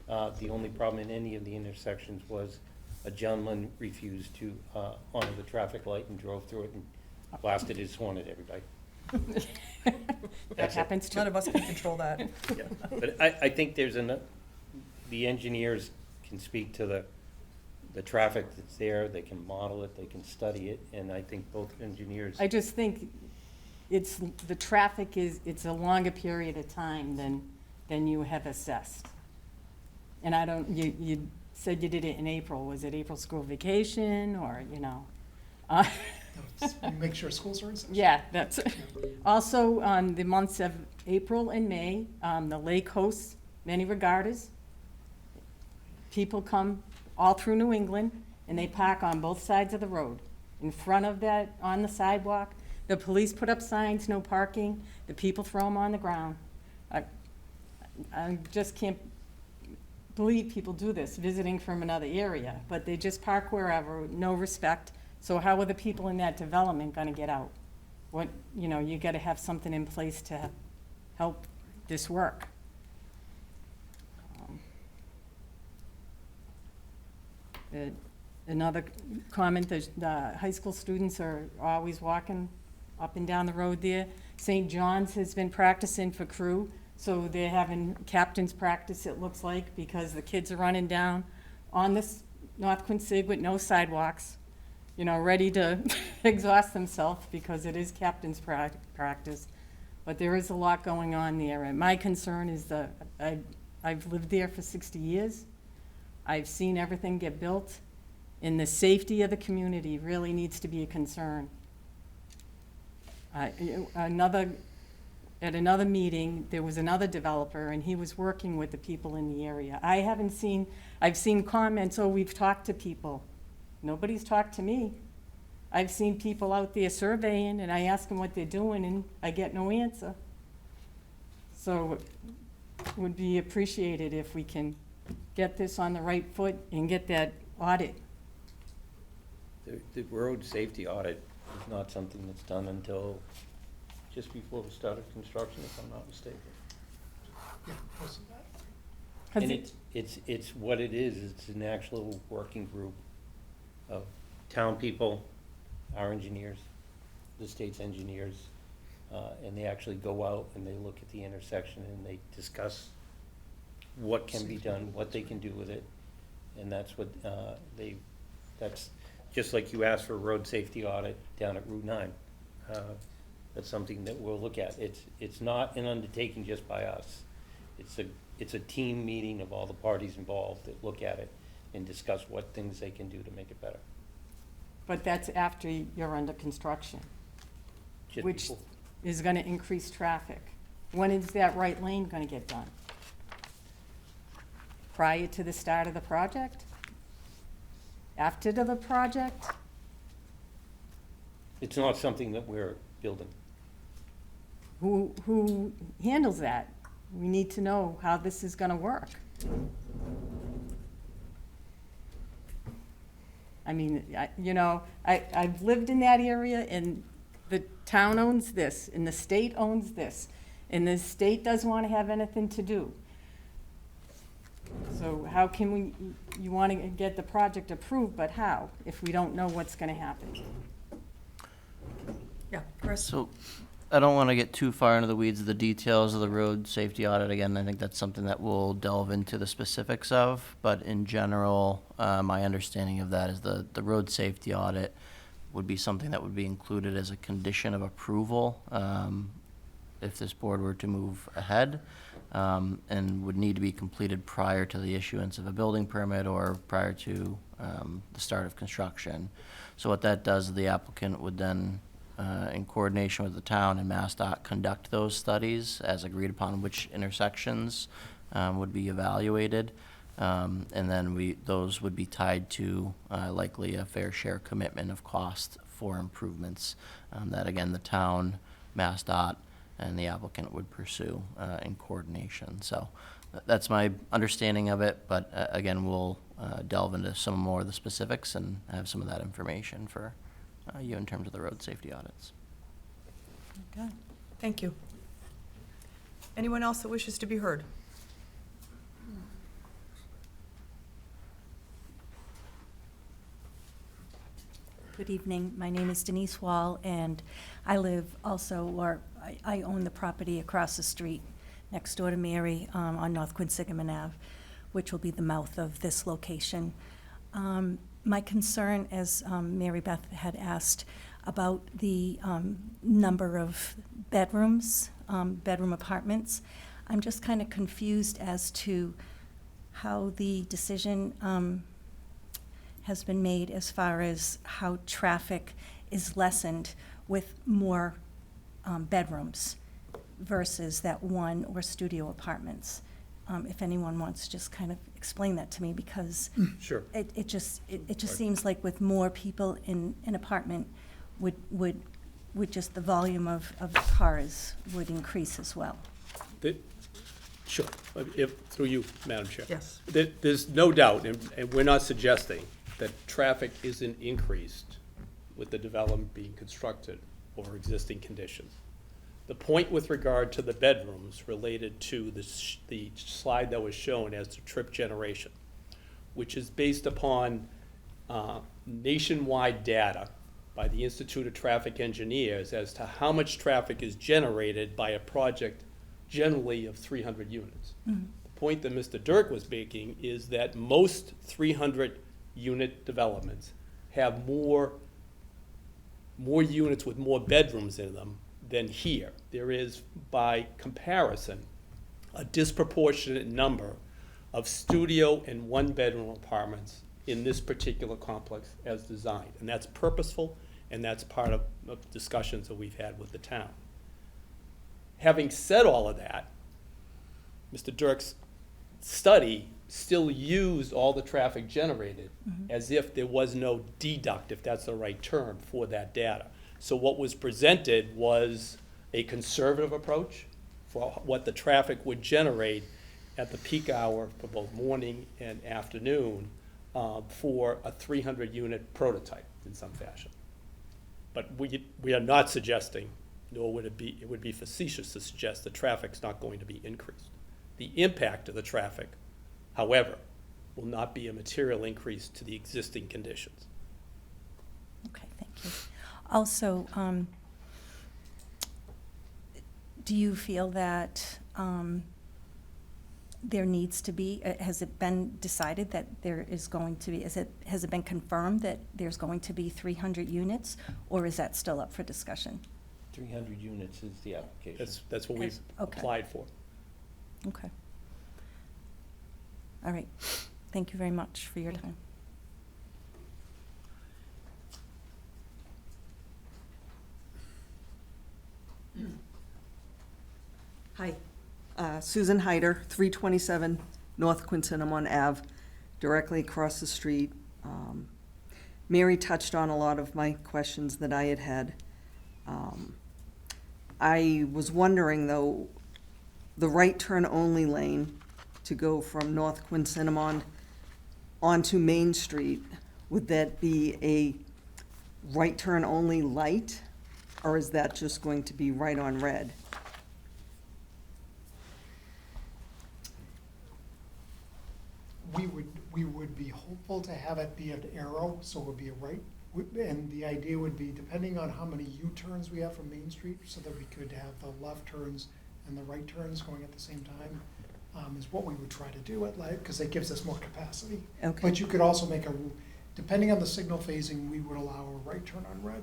The only problem in any of the intersections was a gentleman refused to honor the traffic light and drove through it and blasted his horn at everybody. that happens too. None of us can control that. Yeah. But I think there's the engineers can speak to the traffic that's there, they can model it, they can study it, and I think both engineers. I just think the traffic it's a longer period of time than you have assessed. And you said you did it in April. Was it April school vacation or, you know? Make sure schools are in session. Yeah, that's, also on the months of April and May, the lake hosts many regattas. People come all through New England and they park on both sides of the road. In front of that, on the sidewalk, the police put up signs, no parking, the people throw them on the ground. I just can't believe people do this, visiting from another area, but they just park wherever, no respect. So how are the people in that development gonna get out? You gotta have something in place to help this work. Another comment, the high school students are always walking up and down the road there. St. John's has been practicing for crew, so they're having captain's practice, it looks like, because the kids are running down on this North Quincy with no sidewalks, ready to exhaust themselves because it is captain's practice. But there is a lot going on there, and my concern is I've lived there for 60 years. I've seen everything get built, and the safety of the community really needs to be a concern. At another meeting, there was another developer, and he was working with the people in the area. I've seen comments, oh, we've talked to people. Nobody's talked to me. I've seen people out there surveying, and I ask them what they're doing, and I get no answer. So it would be appreciated if we can get this on the right foot and get that audit. The road safety audit is not something that's done until just before the start of construction, if I'm not mistaken. And it's what it is, it's an actual working group of town people, our engineers, the state's engineers, and they actually go out and they look at the intersection and they discuss what can be done, what they can do with it, and that's what that's just like you asked for a road safety audit down at Route 9. That's something that we'll look at. It's not an undertaking just by us. It's a team meeting of all the parties involved that look at it and discuss what things they can do to make it better. But that's after you're under construction, Just which before. is going to increase traffic. When is that right lane going to get done? Prior to the start of the project? After the project? It's not something that we're building. Who handles that? We need to know how this is going to work. I mean, I've lived in that area, and the town owns this, and the state owns this, and the state doesn't want to have anything to do. So how can you want to get the project approved, but how, if we don't know what's going to happen? Yeah, Chris? So I don't want to get too far into the weeds of the details of the road safety audit. Again, I think that's something that we'll delve into the specifics of. But in general, my understanding of that is the road safety audit would be something that would be included as a condition of approval if this board were to move ahead, and would need to be completed prior to the issuance of a building permit or prior to the start of construction. So what that does, the applicant would then in coordination with the town and MassDOT, conduct those studies as agreed upon which intersections would be evaluated. And then those would be tied to likely a fair share commitment of cost for improvements that, again, the town, MassDOT, and the applicant would pursue in coordination. So that's my understanding of it, but again, we'll delve into some more of the specifics and have some of that information for you in terms of the road safety audits. Okay, thank you. Anyone else that wishes to be heard? Good evening. My name is Denise Wall, and I live also, or I own the property across the street next door to Mary on North Quinsigamon Ave, which will be the mouth of this location. My concern, as Mary Beth had asked, about the number of bedrooms, bedroom apartments, I'm just kind of confused as to how the decision has been made as far as how traffic is lessened with more bedrooms versus that one or studio apartments. If anyone wants to just kind of explain that to me, because Sure. it just seems like with more people in an apartment would just the volume of cars would increase as well. Sure, through you, Madam Chair. Yes. There's no doubt, and we're not suggesting that traffic isn't increased with the development being constructed over existing conditions. The point with regard to the bedrooms related to the slide that was shown as the trip generation, which is based upon nationwide data by the Institute of Traffic Engineers as to how much traffic is generated by a project generally of 300 units. Mhm. The point that Mr. Dirk was making is that most 300-unit developments have more units with more bedrooms in them than here. There is, by comparison, a disproportionate number of studio and one-bedroom apartments in this particular complex as designed. And that's purposeful, and that's part of discussions that we've had with the town. Having said all of that, Mr. Dirk's study still used all the traffic generated as if there was no deduct, if that's the right term, for that data. So what was presented was a conservative approach for what the traffic would generate at the peak hour for both morning and afternoon for a 300-unit prototype in some fashion. But we are not suggesting, nor would it would be facetious to suggest that traffic's not going to be increased. The impact of the traffic, however, will not be a material increase to the existing conditions. Okay, thank you. Also, do you feel that there needs to be, has it been decided that there is going to be, has it been confirmed that there's going to be 300 units, or is that still up for discussion? 300 units is the application. That's what we've Okay. applied for. Okay. All right. Thank you very much for your time. Hi, Susan Hyder, 327 North Quincinamon Ave, directly across the street. Mary touched on a lot of my questions that I had. I was wondering, though, the right turn only lane to go from North Quincinamon onto Main Street, would that be a right turn only light, or is that just going to be right on red? We would be hopeful to have it be an arrow, so it would be a right, and the idea would be, depending on how many U-turns we have from Main Street, so that we could have the left turns and the right turns going at the same time, is what we would try to do at light, because it gives us more capacity. Okay. But you could also make depending on the signal phasing, we would allow a right turn on red.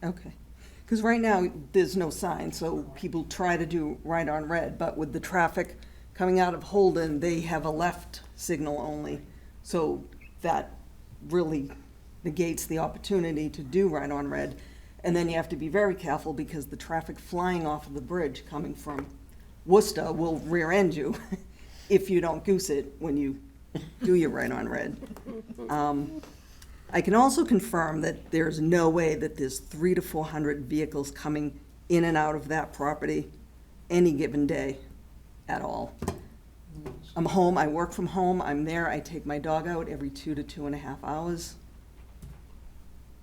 Okay. Because right now, there's no sign, so people try to do right on red, but with the traffic coming out of Holden, they have a left signal only. So that really negates the opportunity to do right on red. And then you have to be very careful because the traffic flying off of the bridge coming from Worcester will rear end you if you don't goose it when you do your right on red. I can also confirm that there's no way that there's 300 to 400 vehicles coming in and out of that property any given day at all. I'm home, I work from home, I'm there, I take my dog out every 2 to 2.5 hours.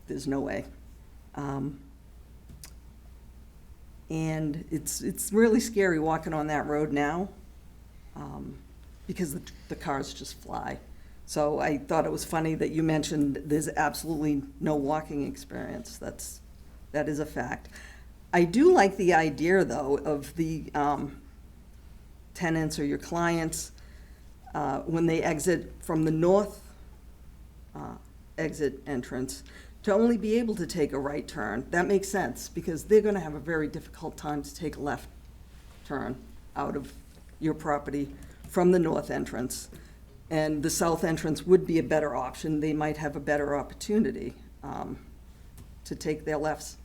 There's no way. And it's really scary walking on that road now, because the cars just fly. So I thought it was funny that you mentioned there's absolutely no walking experience. That is a fact. I do like the idea, though, of the tenants or your clients, when they exit from the north exit entrance, to only be able to take a right turn. That makes sense, because they're gonna have a very difficult time to take a left turn out of your property from the north entrance. And the south entrance would be a better option. They might have a better opportunity to take their lefts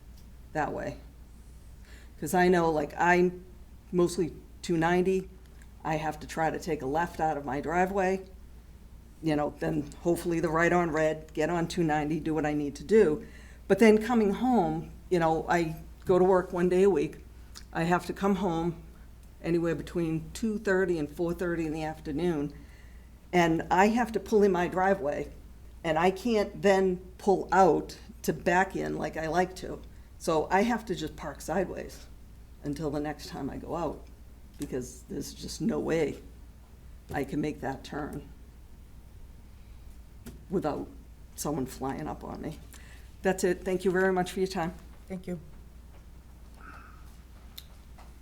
that way. Because I know, like, I'm mostly 290. I have to try to take a left out of my driveway, then hopefully the right on red, get on 290, do what I need to do. But then coming home, I go to work one day a week. I have to come home anywhere between 2:30 and 4:30 in the afternoon. And I have to pull in my driveway, and I can't then pull out to back in like I like to. So I have to just park sideways until the next time I go out, because there's just no way I can make that turn without someone flying up on me. That's it. Thank you very much for your time. Thank you.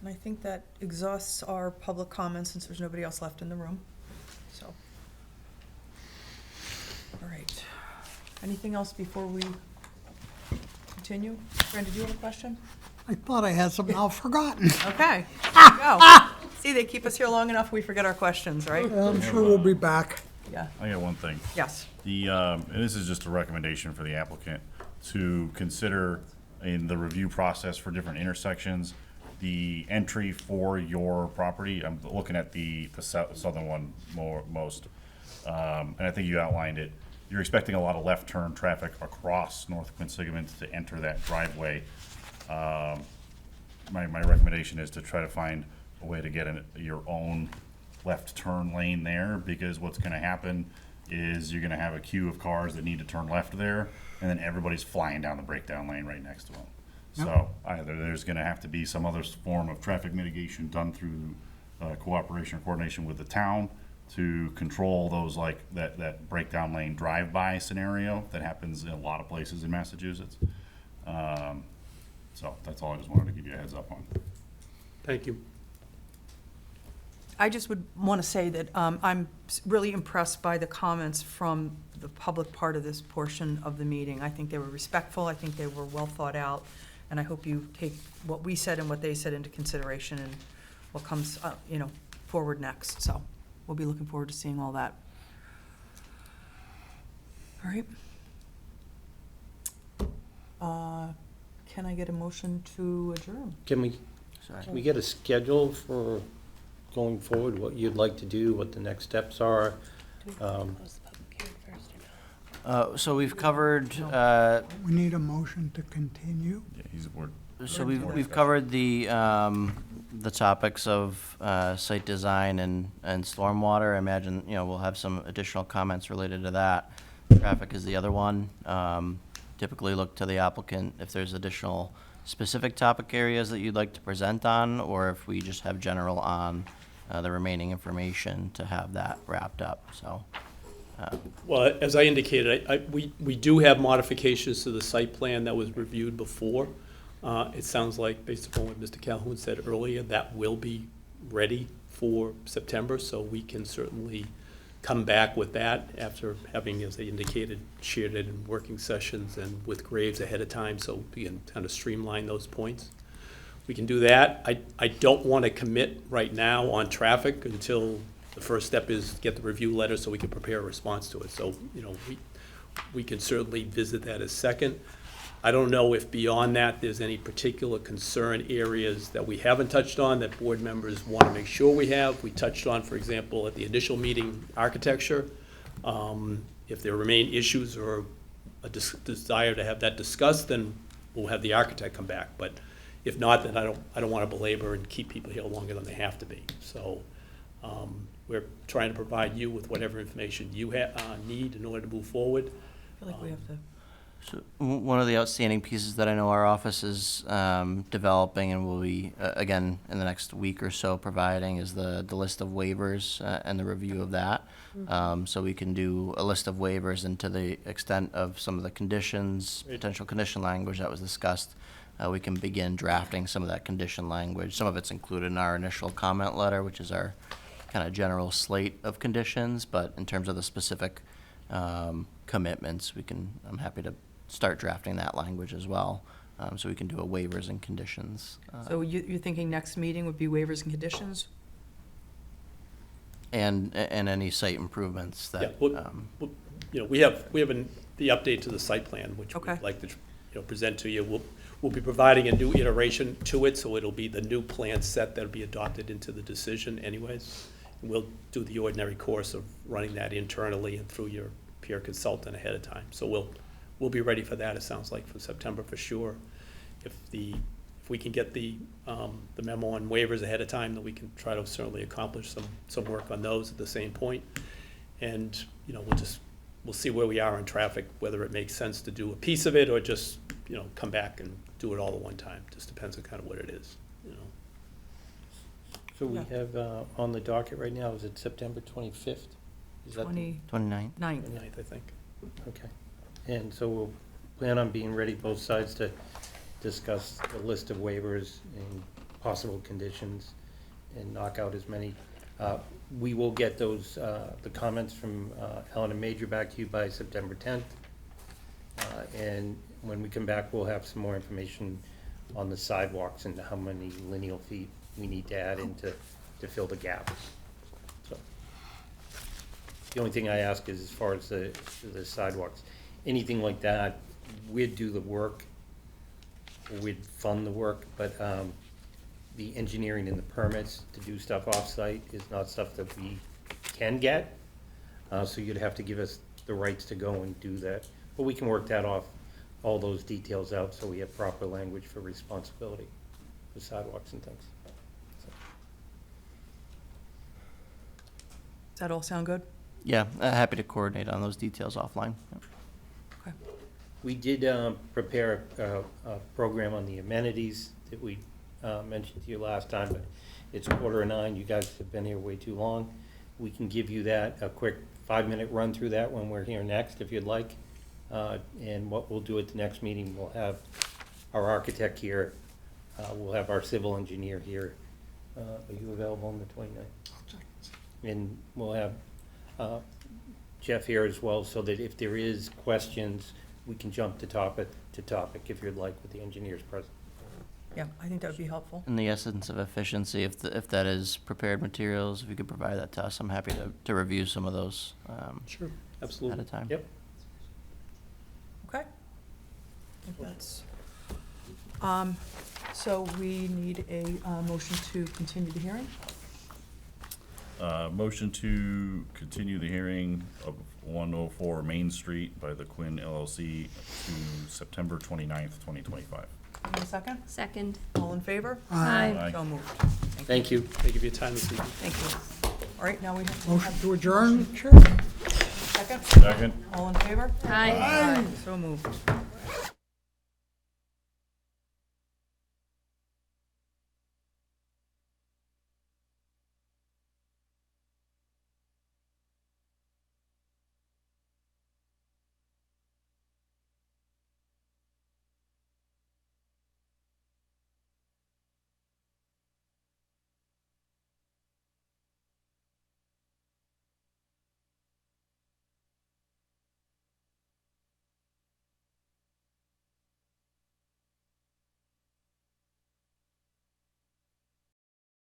And I think that exhausts our public comments since there's nobody else left in the room, so. All right. Anything else before we continue? Brenda, do you have a question? I thought I had something I've forgotten. Okay, there you go. See, they keep us here long enough, we forget our questions, right? I'm sure we'll be back. Yeah, I got one thing. yes. And this is just a recommendation for the applicant to consider in the review process for different intersections, the entry for your property. I'm looking at the southern one most. And I think you outlined it. You're expecting a lot of left turn traffic across North Quinsigamond to enter that driveway. My recommendation is to try to find a way to get your own left turn lane there, because what's gonna happen is you're gonna have a queue of cars that need to turn left there, and then everybody's flying down the breakdown lane right next to them. So either there's gonna have to be some other form of traffic mitigation done through cooperation or coordination with the town to control those, like that breakdown lane drive-by scenario that happens in a lot of places in Massachusetts. So that's all I just wanted to give you a heads up on. Thank you. I just would want to say that I'm really impressed by the comments from the public part of this portion of the meeting. I think they were respectful, I think they were well thought out, and I hope you take what we said and what they said into consideration and what comes, forward next. So we'll be looking forward to seeing all that. All right. Can I get a motion to adjourn? Can we get a schedule for going forward, what you'd like to do, what the next steps are? So we've covered, We need a motion to continue. Yeah, he's a board. so we've covered the topics of site design and stormwater. I imagine, we'll have some additional comments related to that. Traffic is the other one. Typically look to the applicant if there's additional specific topic areas that you'd like to present on, or if we just have general on the remaining information to have that wrapped up, so. Well, as I indicated, we do have modifications to the site plan that was reviewed before. It sounds like, based upon what Mr. Calhoun said earlier, that will be ready for September, so we can certainly come back with that after having, as I indicated, shared it in working sessions and with Graves ahead of time, so we can kind of streamline those points. We can do that. I don't want to commit right now on traffic until the first step is get the review letter so we can prepare a response to it. So, we can certainly visit that as second. I don't know if beyond that, there's any particular concern areas that we haven't touched on that board members want to make sure we have. We touched on, for example, at the initial meeting, architecture. If there remain issues or a desire to have that discussed, then we'll have the architect come back. But if not, then I don't want to belabor and keep people here longer than they have to be. So we're trying to provide you with whatever information you need in order to move forward. I feel like we have to. So one of the outstanding pieces that I know our office is developing and will be, again, in the next week or so providing is the list of waivers and the review of that. So we can do a list of waivers, and to the extent of some of the conditions, potential condition language that was discussed, we can begin drafting some of that condition language. Some of it's included in our initial comment letter, which is our kind of general slate of conditions, but in terms of the specific commitments, I'm happy to start drafting that language as well, so we can do a waivers and conditions. So you're thinking next meeting would be waivers and conditions? And any site improvements that. Yeah, we have the update to the site plan, which Okay. we'd like to present to you. We'll be providing a new iteration to it, so it'll be the new plan set that'll be adopted into the decision anyways. And we'll do the ordinary course of running that internally and through your peer consultant ahead of time. So we'll be ready for that, it sounds like, for September for sure. If we can get the memo on waivers ahead of time, then we can try to certainly accomplish some work on those at the same point. And, we'll see where we are on traffic, whether it makes sense to do a piece of it or just, come back and do it all at one time. Just depends on kind of what it is, So we have on the docket right now, is it September 25th? Is that the 29th. 9th. 29th, I think. Okay. And so we'll plan on being ready, both sides, to discuss the list of waivers and possible conditions and knock out as many. We will get those, the comments from Ellen and Major back to you by September 10th. And when we come back, we'll have some more information on the sidewalks and how many lineal feet we need to add in to fill the gaps. So, the only thing I ask is, as far as the sidewalks, anything like that, we'd do the work, or we'd fund the work, but the engineering and the permits to do stuff off-site is not stuff that we can get. So you'd have to give us the rights to go and do that. But we can work that off, all those details out, so we have proper language for responsibility for sidewalks and things. So. Does that all sound good? Yeah, happy to coordinate on those details offline. Yep. Okay. We did prepare a program on the amenities that we mentioned to you last time, but it's 8:45. You guys have been here way too long. We can give you that, a quick 5-minute run through that when we're here next, if you'd like. And what we'll do at the next meeting, we'll have our architect here, we'll have our civil engineer here. Are you available on the 29th? And we'll have Jeff here as well, so that if there is questions, we can jump to topic if you'd like, with the engineers present. Yeah, I think that would be helpful. In the essence of efficiency, if that is prepared materials, if you could provide that to us, I'm happy to review some of those. Sure. Absolutely. At a time. Yep. Okay. I think that's, so we need a motion to continue the hearing. Motion to continue the hearing of 104 Main Street by the Quinn LLC to September 29th, 2025. Give me a second. Second. All in favor? Aye. So moved. Thank you. Thank you for your time this evening. Thank you. All right, now we have. Motion to adjourn? Second? Second. All in favor? Aye. So moved.